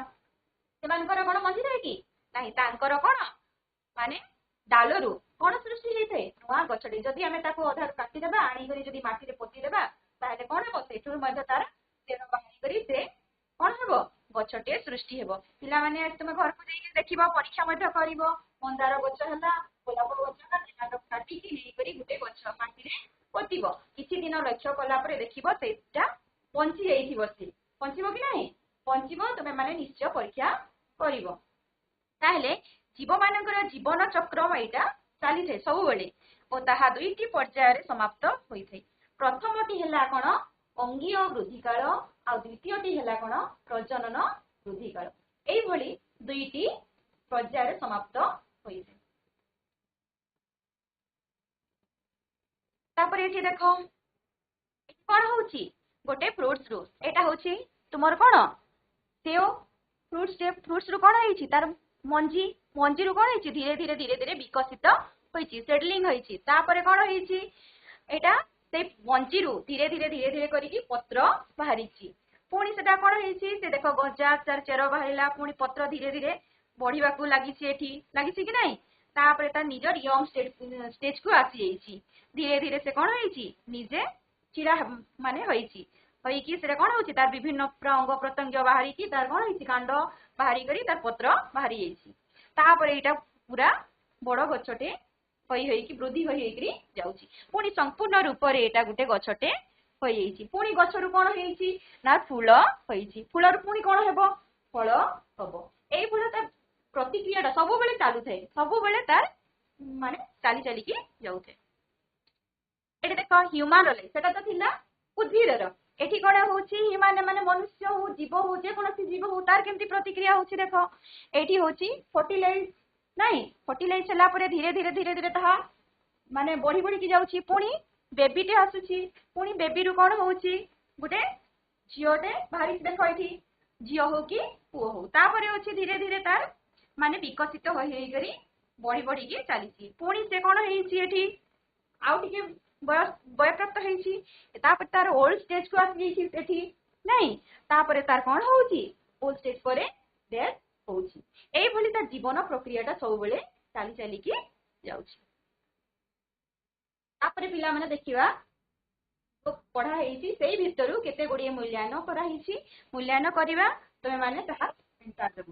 ସେମାନଙ୍କର କଣ ମଞ୍ଜି ଥାଏ କି ନାହିଁ ତାଙ୍କର କଣ ମାନେ ଡାଲରୁ କଣ ସୃଷ୍ଟି ହେଇଥାଏ ନୂଆ ଗଛଟେ ଯଦି ଆମେ ତାକୁ ଅଧାରୁ କାଟିଦେବା ଆଣିକରି ଯଦି ମାଟିରେ ପୋତିଦେବା ତାହେଲେ କଣ ହେବ ସେଠୁ ମଧ୍ୟ ତାର ଚେର ବାହାରିକରି ସେ କଣ ହେବ ଗଛଟେ ସୃଷ୍ଟି ହେବ ପିଲାମାନେ ତୁମେ ଘରକୁ ଯାଇକି ଦେଖିବ ପରୀକ୍ଷା ମଧ୍ୟ କରିବ ମନ୍ଦାର ଗଛ ହେଲା ଗୋଲାପ ଗଛ ହେଲା ସେମାନଙ୍କୁ କାଟିକି ନେଇକରି ଗୋଟେ ଗଛ ମାଟିରେ ପୋତିବ କିଛି ଦିନ ଲକ୍ଷ୍ୟ କଲା ପରେ ଦେଖିବ ସେଇଟା ବଞ୍ଚି ଯାଇଥିବ ସେ ବଞ୍ଚିବ କି ନାହିଁ ବଞ୍ଚିବ ତୁମେ ମାନେ ନିଶ୍ଚୟ ପରୀକ୍ଷା କରିବ ତାହେଲେ ଜୀବମାନଙ୍କର ଜୀବନ ଚକ୍ର ଏଇଟା ଚାଲିଥାଏ ସବୁବେଳେ ଓ ତାହା ଦୁଇଟି ପର୍ଯ୍ୟାୟରେ ସମାପ୍ତ ହୋଇଥାଏ ପ୍ରଥମଟି ହେଲା କଣ ଅଙ୍ଗୀୟ ବୃଦ୍ଧି କାଳ ଆଉ ଦ୍ୱିତୀୟଟି ହେଲା କଣ ପ୍ରଜନନ ବୃଦ୍ଧି କାଳ ଏଇଭଳି ଦୁଇଟି ପର୍ଯ୍ୟାୟରେ ସମାପ୍ତ ହୋଇଥାଏ ତାପରେ ଏଠି ଦେଖ କଣ ହଉଛି ଗୋଟେ ଫ୍ରୁଟ୍ସ ରୁ ଏଟା ହଉଛି ତୁମର କଣ ସେଓ ଫ୍ରୁଟ୍ସ ରୁ କଣ ହେଇଛି ତାର ମଞ୍ଜିରୁ କଣ ହେଇଛି ଧୀରେ ଧୀରେ ଧୀରେ ଧୀରେ ବିକଶିତ ହୋଇଛି ସେଟଲିଂ ହେଇଛି ତାପରେ କଣ ହେଇଛି ଏଟା ସେଇ ମଞ୍ଜିରୁ ଧୀରେ ଧୀରେ ଧୀରେ ଧୀରେ କରିକି ପତ୍ର ବାହାରିଛି ପୁଣି ସେଟା କଣ ହେଇଛି ସେ ଦେଖ ଗଜା ତାର ଚେର ବାହାରିଲା ପୁଣି ପତ୍ର ଧୀରେ ଧୀରେ ବଢିବାକୁ ଲାଗିଛି ଏଠି ଲାଗିଛି କି ନାହିଁ ତାପରେ ତା ନିଜର ୟଙ୍ଗ ଷ୍ଟେଜ କୁ ଆସିଯାଇଛି ଧୀରେ ଧୀରେ ସେ କଣ ହେଇଛି ନିଜେ ଚିରା ମାନେ ହେଇଛି ହେଇକି ସେଟା କଣ ହଉଛି ତାର ବିଭିନ୍ନ ଅଙ୍ଗ ପ୍ରତ୍ୟଙ୍ଗ ବାହାରିକି ତାର କଣ ହେଇଛି କାଣ୍ଡ ବାହାରି କରି ତାର ପତ୍ର ବାହାରି ଯାଇଛି ତାପରେ ଏଇଟା ପୁରା ବଡ ଗଛଟେ ହେଇକି ବୃଦ୍ଧି ହେଇକରି ଯାଉଛି ପୁଣି ସମ୍ପୂର୍ଣ୍ଣ ରୂପରେ ଏଇଟା ଗୋଟେ ଗଛଟେ ହୋଇଯାଇଛି ପୁଣି ଗଛରୁ କଣ ହେଇଛି ନା ଫୁଲ ହେଇଛି ଫୁଲରୁ ପୁଣି କଣ ହେବ ଫଳ ହବ ଏଇଭଳି ତାର ପ୍ରତିକ୍ରିୟାଟା ସବୁବେଳେ ଚାଲୁଥାଏ ସବୁବେଳେ ତାର ମାନେ ଚାଲି ଚାଲିକି ଯାଉଥାଏ ଏଠି ଦେଖ ହ୍ୟୁମାନ ଲାଇଫ ସେଟା ତ ଥିଲା ଉଦ୍ଭିଦର ଏଠି କଣ ହଉଛି ହ୍ୟୁମାନ ମାନେ ମନୁଷ୍ୟ ହଉ ଜୀବ ହଉ ଯେକୌଣସି ଜୀବ ହଉ ତାର କେମିତି ପ୍ରତିକ୍ରିୟା ହଉଛି ଦେଖ ଏଇଠି ହଉଛି ଫର୍ଟିଲାଇଜ ନାଇଁ ଫର୍ଟିଲାଇଜ ହେଲା ପରେ ଧୀରେ ଧୀରେ ଧୀରେ ଧୀରେ ତାହା ମାନେ ବଢି ବଢିକି ଯାଉଛି ପୁଣି ବେବିଟେ ଆସୁଛି ପୁଣି ବେବିରୁ କଣ ହଉଛି ଗୋଟେ ଝିଅଟେ ବାହାରିଛି ଦେଖ ଏଠି ଝିଅ ହଉ କି ପୁଅ ହଉ ତାପରେ ଅଛି ଧୀରେ ଧୀରେ ତାର ମାନେ ବିକଶିତ ହେଇକରି ବଢି ବଢିକି ଚାଲିଛି ପୁଣି ସେ କଣ ହେଇଛି ଏଠି ଆଉ ଟିକେ ବୟପ୍ରାପ୍ତ ହେଇଛି ତାପରେ ତାର ଓଲ୍ଡ ଷ୍ଟେଜ କୁ ଆସିଯାଇଛି ସେଠି ନାଇଁ ତାପରେ ତାର କଣ ହଉଛି ଓଲ୍ଡ ଷ୍ଟେଜ ପରେ ଡେଥ୍ ହଉଛି ଏଇଭଳି ତା ଜୀବନ ପ୍ରକ୍ରିୟାଟା ସବୁବେଳେ ଚାଲି ଚାଲିକି ଯାଉଛି ତାପରେ ପିଲାମାନେ ଦେଖିବା ପଢା ହେଇଛି ସେଇ ଭିତରୁ କେତେ ଗୁଡିଏ ମୂଲ୍ୟାୟନ କରାହେଇଛି ମୂଲ୍ୟାୟନ କରିବା ତମେ ମାନେ ତାହା ଆନ୍ସର ଦେବ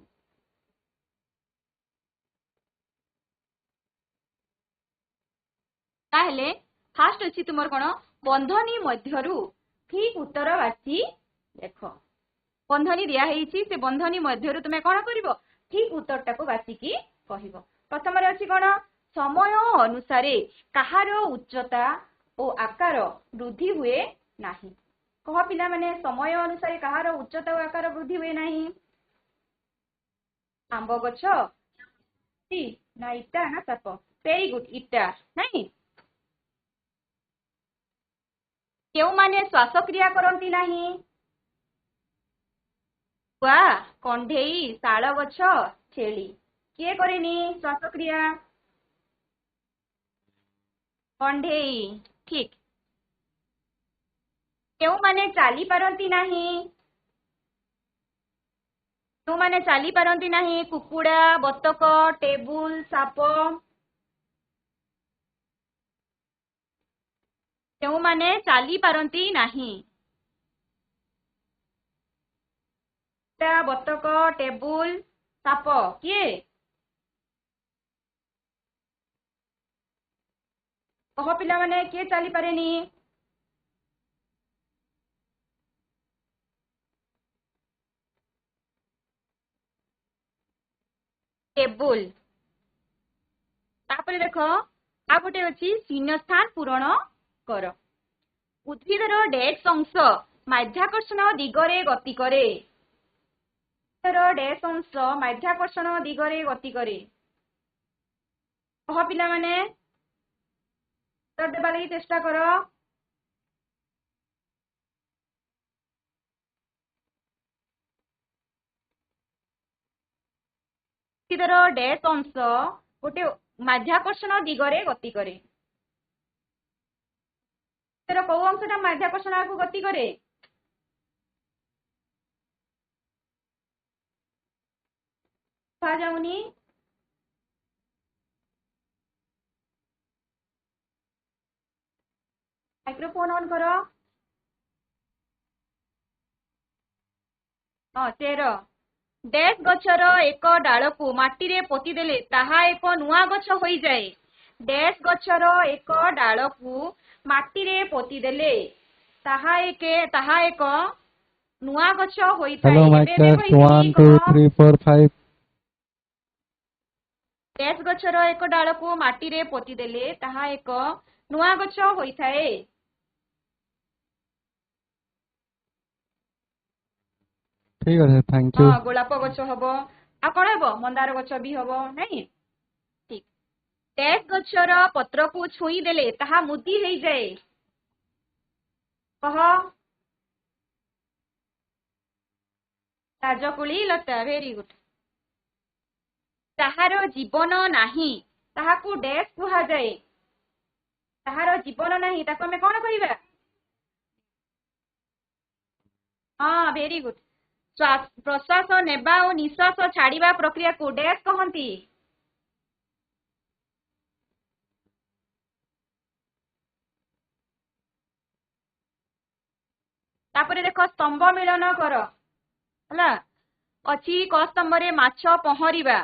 ତାହେଲେ ଫାଷ୍ଟ ଅଛି ତୁମର କଣ ବନ୍ଧନୀ ମଧ୍ୟରୁ ଠିକ ଉତ୍ତର ବାଛି ଦେଖ ବନ୍ଧନୀ ଦିଆ ହେଇଛି ସେ ବନ୍ଧନୀ ମଧ୍ୟରୁ ତୁମେ କଣ କରିବ ଠିକ ଉତ୍ତରଟାକୁ ବାଛିକି କହିବ ପ୍ରଥମରେ ଅଛି କଣ ସମୟ ଅନୁସାରେ କାହାର ଉଚ୍ଚତା ଓ ଆକାର ବୃଦ୍ଧି ହୁଏ ନାହିଁ କହ ପିଲାମାନେ ସମୟ ଅନୁସାରେ କାହାର ଉଚ୍ଚତା ଓ ଆକାର ବୃଦ୍ଧି ହୁଏ ନାହିଁ ଆମ୍ବ ଗଛ ନା ଇଟା ନା ସାପ ଭେରି ଗୁଡ ଇଟା ନାଇଁ କେଉଁମାନେ ଶ୍ୱାସକ୍ରିୟା କରନ୍ତି ନାହିଁ ଶୁଆ କଣ୍ଢେଇ ଶାଳ ଗଛ ଛେଳି କିଏ କରେନି ଶ୍ୱାସକ୍ରିୟା କଣ୍ଢେଇ ଠିକ କେଉଁମାନେ ଚାଲି ପାରନ୍ତି ନାହିଁ କେଉଁମାନେ ଚାଲି ପାରନ୍ତି ନାହିଁ କୁକୁଡ଼ା ବତକ ଟେବୁଲ ସାପ କେଉଁମାନେ ଚାଲି ପାରନ୍ତି ନାହିଁ ବତକ ଟେବୁଲ ସାପ କିଏ କହ ପିଲାମାନେ କିଏ ଚାଲିପାରେନି ଟେବୁଲ ତାପରେ ଦେଖ ଆଉ ଗୋଟେ ଅଛି ଶୂନ୍ୟସ୍ଥାନ ପୂରଣ କର ଉଦ୍ଭିଦର ଡେସ୍ ଅଂଶ ମାଧ୍ୟାକର୍ଷଣ ଦିଗରେ ଗତି କରେ ଡେସ୍ ଅଂଶ ମାଧ୍ୟାକର୍ଷଣ ଦିଗରେ ଗତି କରେ କହ ପିଲାମାନେ उत्तर देवा लगी चेष्टा कर। डैश अंश गोटे माध्याकर्षण दिगरे गति करे। कौ अंशटा माध्याकर्षण आगु गति करे? जाऊनी माइक्रोफोन ऑन करो। हाँ 13 डैश गछर एक डाल को माटी रे पोती देले ताहा एक नुआ गछ होई जाए। डैश गछर एक डाल को माटी रे पोती देले ताहा एक नुआ गछ होई थाए। हेलो माइक टेस्ट 1 2 3 4 5 डैश गछर एक डाल को माटी रे पोती देले ताहा एक नुआ गछ होई थाए। ठीक है थैंक यू। हाँ गोलाप गछ हबो आ कोन हबो मंदार गछ भी हबो नहीं। ठीक डैश गछर पत्र को छुई देले ताहा मुदी हेई जाए। कह राजकुली लता वेरी गुड। ताहार जीवन नाही ताहाकू डैश कुहा जाए। ताहार जीवन नाही ताको हमें कोन कहिबा? हाँ वेरी गुड। प्रश्वास नेबा और निश्वास छाड़िबा प्रक्रिया को डैश कहंती। तापरे देखो स्तंभ मिलन कर हला अछि क स्तंभ रे माछ पहरिबा।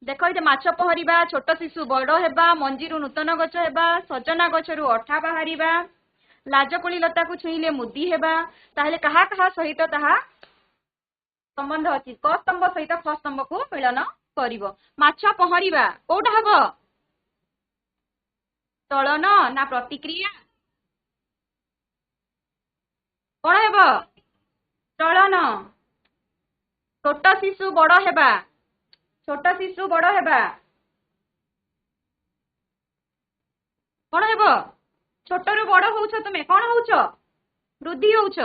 देखो ये माछ पहरिबा छोट शिशु बड़ हेबा मंजीरु नूतन गछ हेबा सजना गछरु अठा बाहरिबा लाजकुली लता को छुईले मुदी हेबा। ताहले कहा कहा सहित ताहा संबंध अछि। क स्तंभ सहित ख स्तंभ को मिलन करिवो। माछ पहरिबा कोडा हबो? चलन ना प्रतिक्रिया? कोन हेबो? चलन। छोट शिशु बड़ हेबा। छोट शिशु बड़ हेबा कोन हेबो? छोटरू बड़ होउछ तुमे कोन होउछ? वृद्धि होउछ।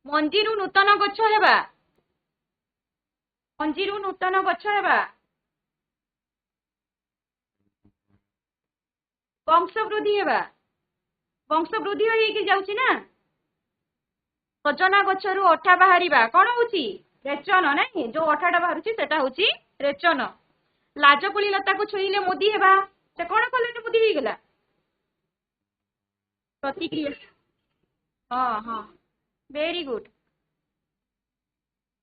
मंजीरु नूतन गछ हेबा। मंजीरु नूतन गछ हेबा। वंश वृद्धि हेबा। वंश वृद्धि होई कि जाउची ना। सजना गछरु अठा बाहरिबा कोन होउची? रेचन नहीं जो अठाटा बाहरुची सेटा होउची रेचन। लाजकुली लता को छुईले मुदी हेबा से कोन कले मुदी हेई गेला? प्रतिक्रिया। हाँ हाँ वेरी गुड।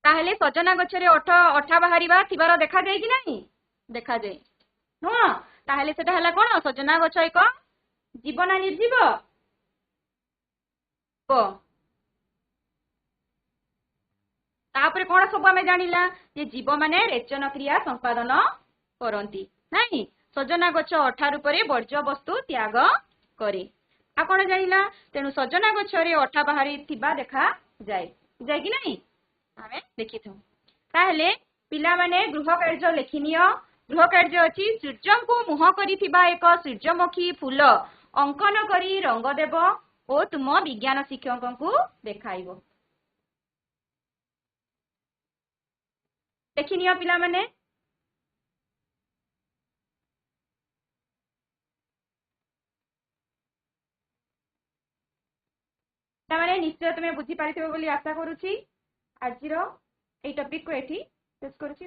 ताहले सजना गछरे अठा बाहरिबा थिबार देखा जाय कि नहीं? देखा जाय नुआ। ताहले सेटा हला कोन? सजना गछ एक जीवन निर्जीव को। तापरे कोन सब आमे जानिला जे जीव माने रेचन क्रिया संपादन करंती नहीं। सजना गछ अठा रूपरे वर्ज्य वस्तु त्याग करे। आ कोन जानिला तेनु सजना गछरे अठा बाहरी थिबा देखा जाय जाय कि नहीं आमे देखिथु। ताहले पिला माने गृह कार्य लेखिनियो। गृह कार्य अछि सूर्य को मुह करी थिबा एक सूर्यमुखी फूल अंकन करी रंग देव ओ तुम विज्ञान शिक्षक को देखाइबो। देखिनियो पिला माने। तामाने निश्चय तुमे बुझी पारिथिबो बोली आशा करूची। आजिरो एई टॉपिक को एठी शेष करूची।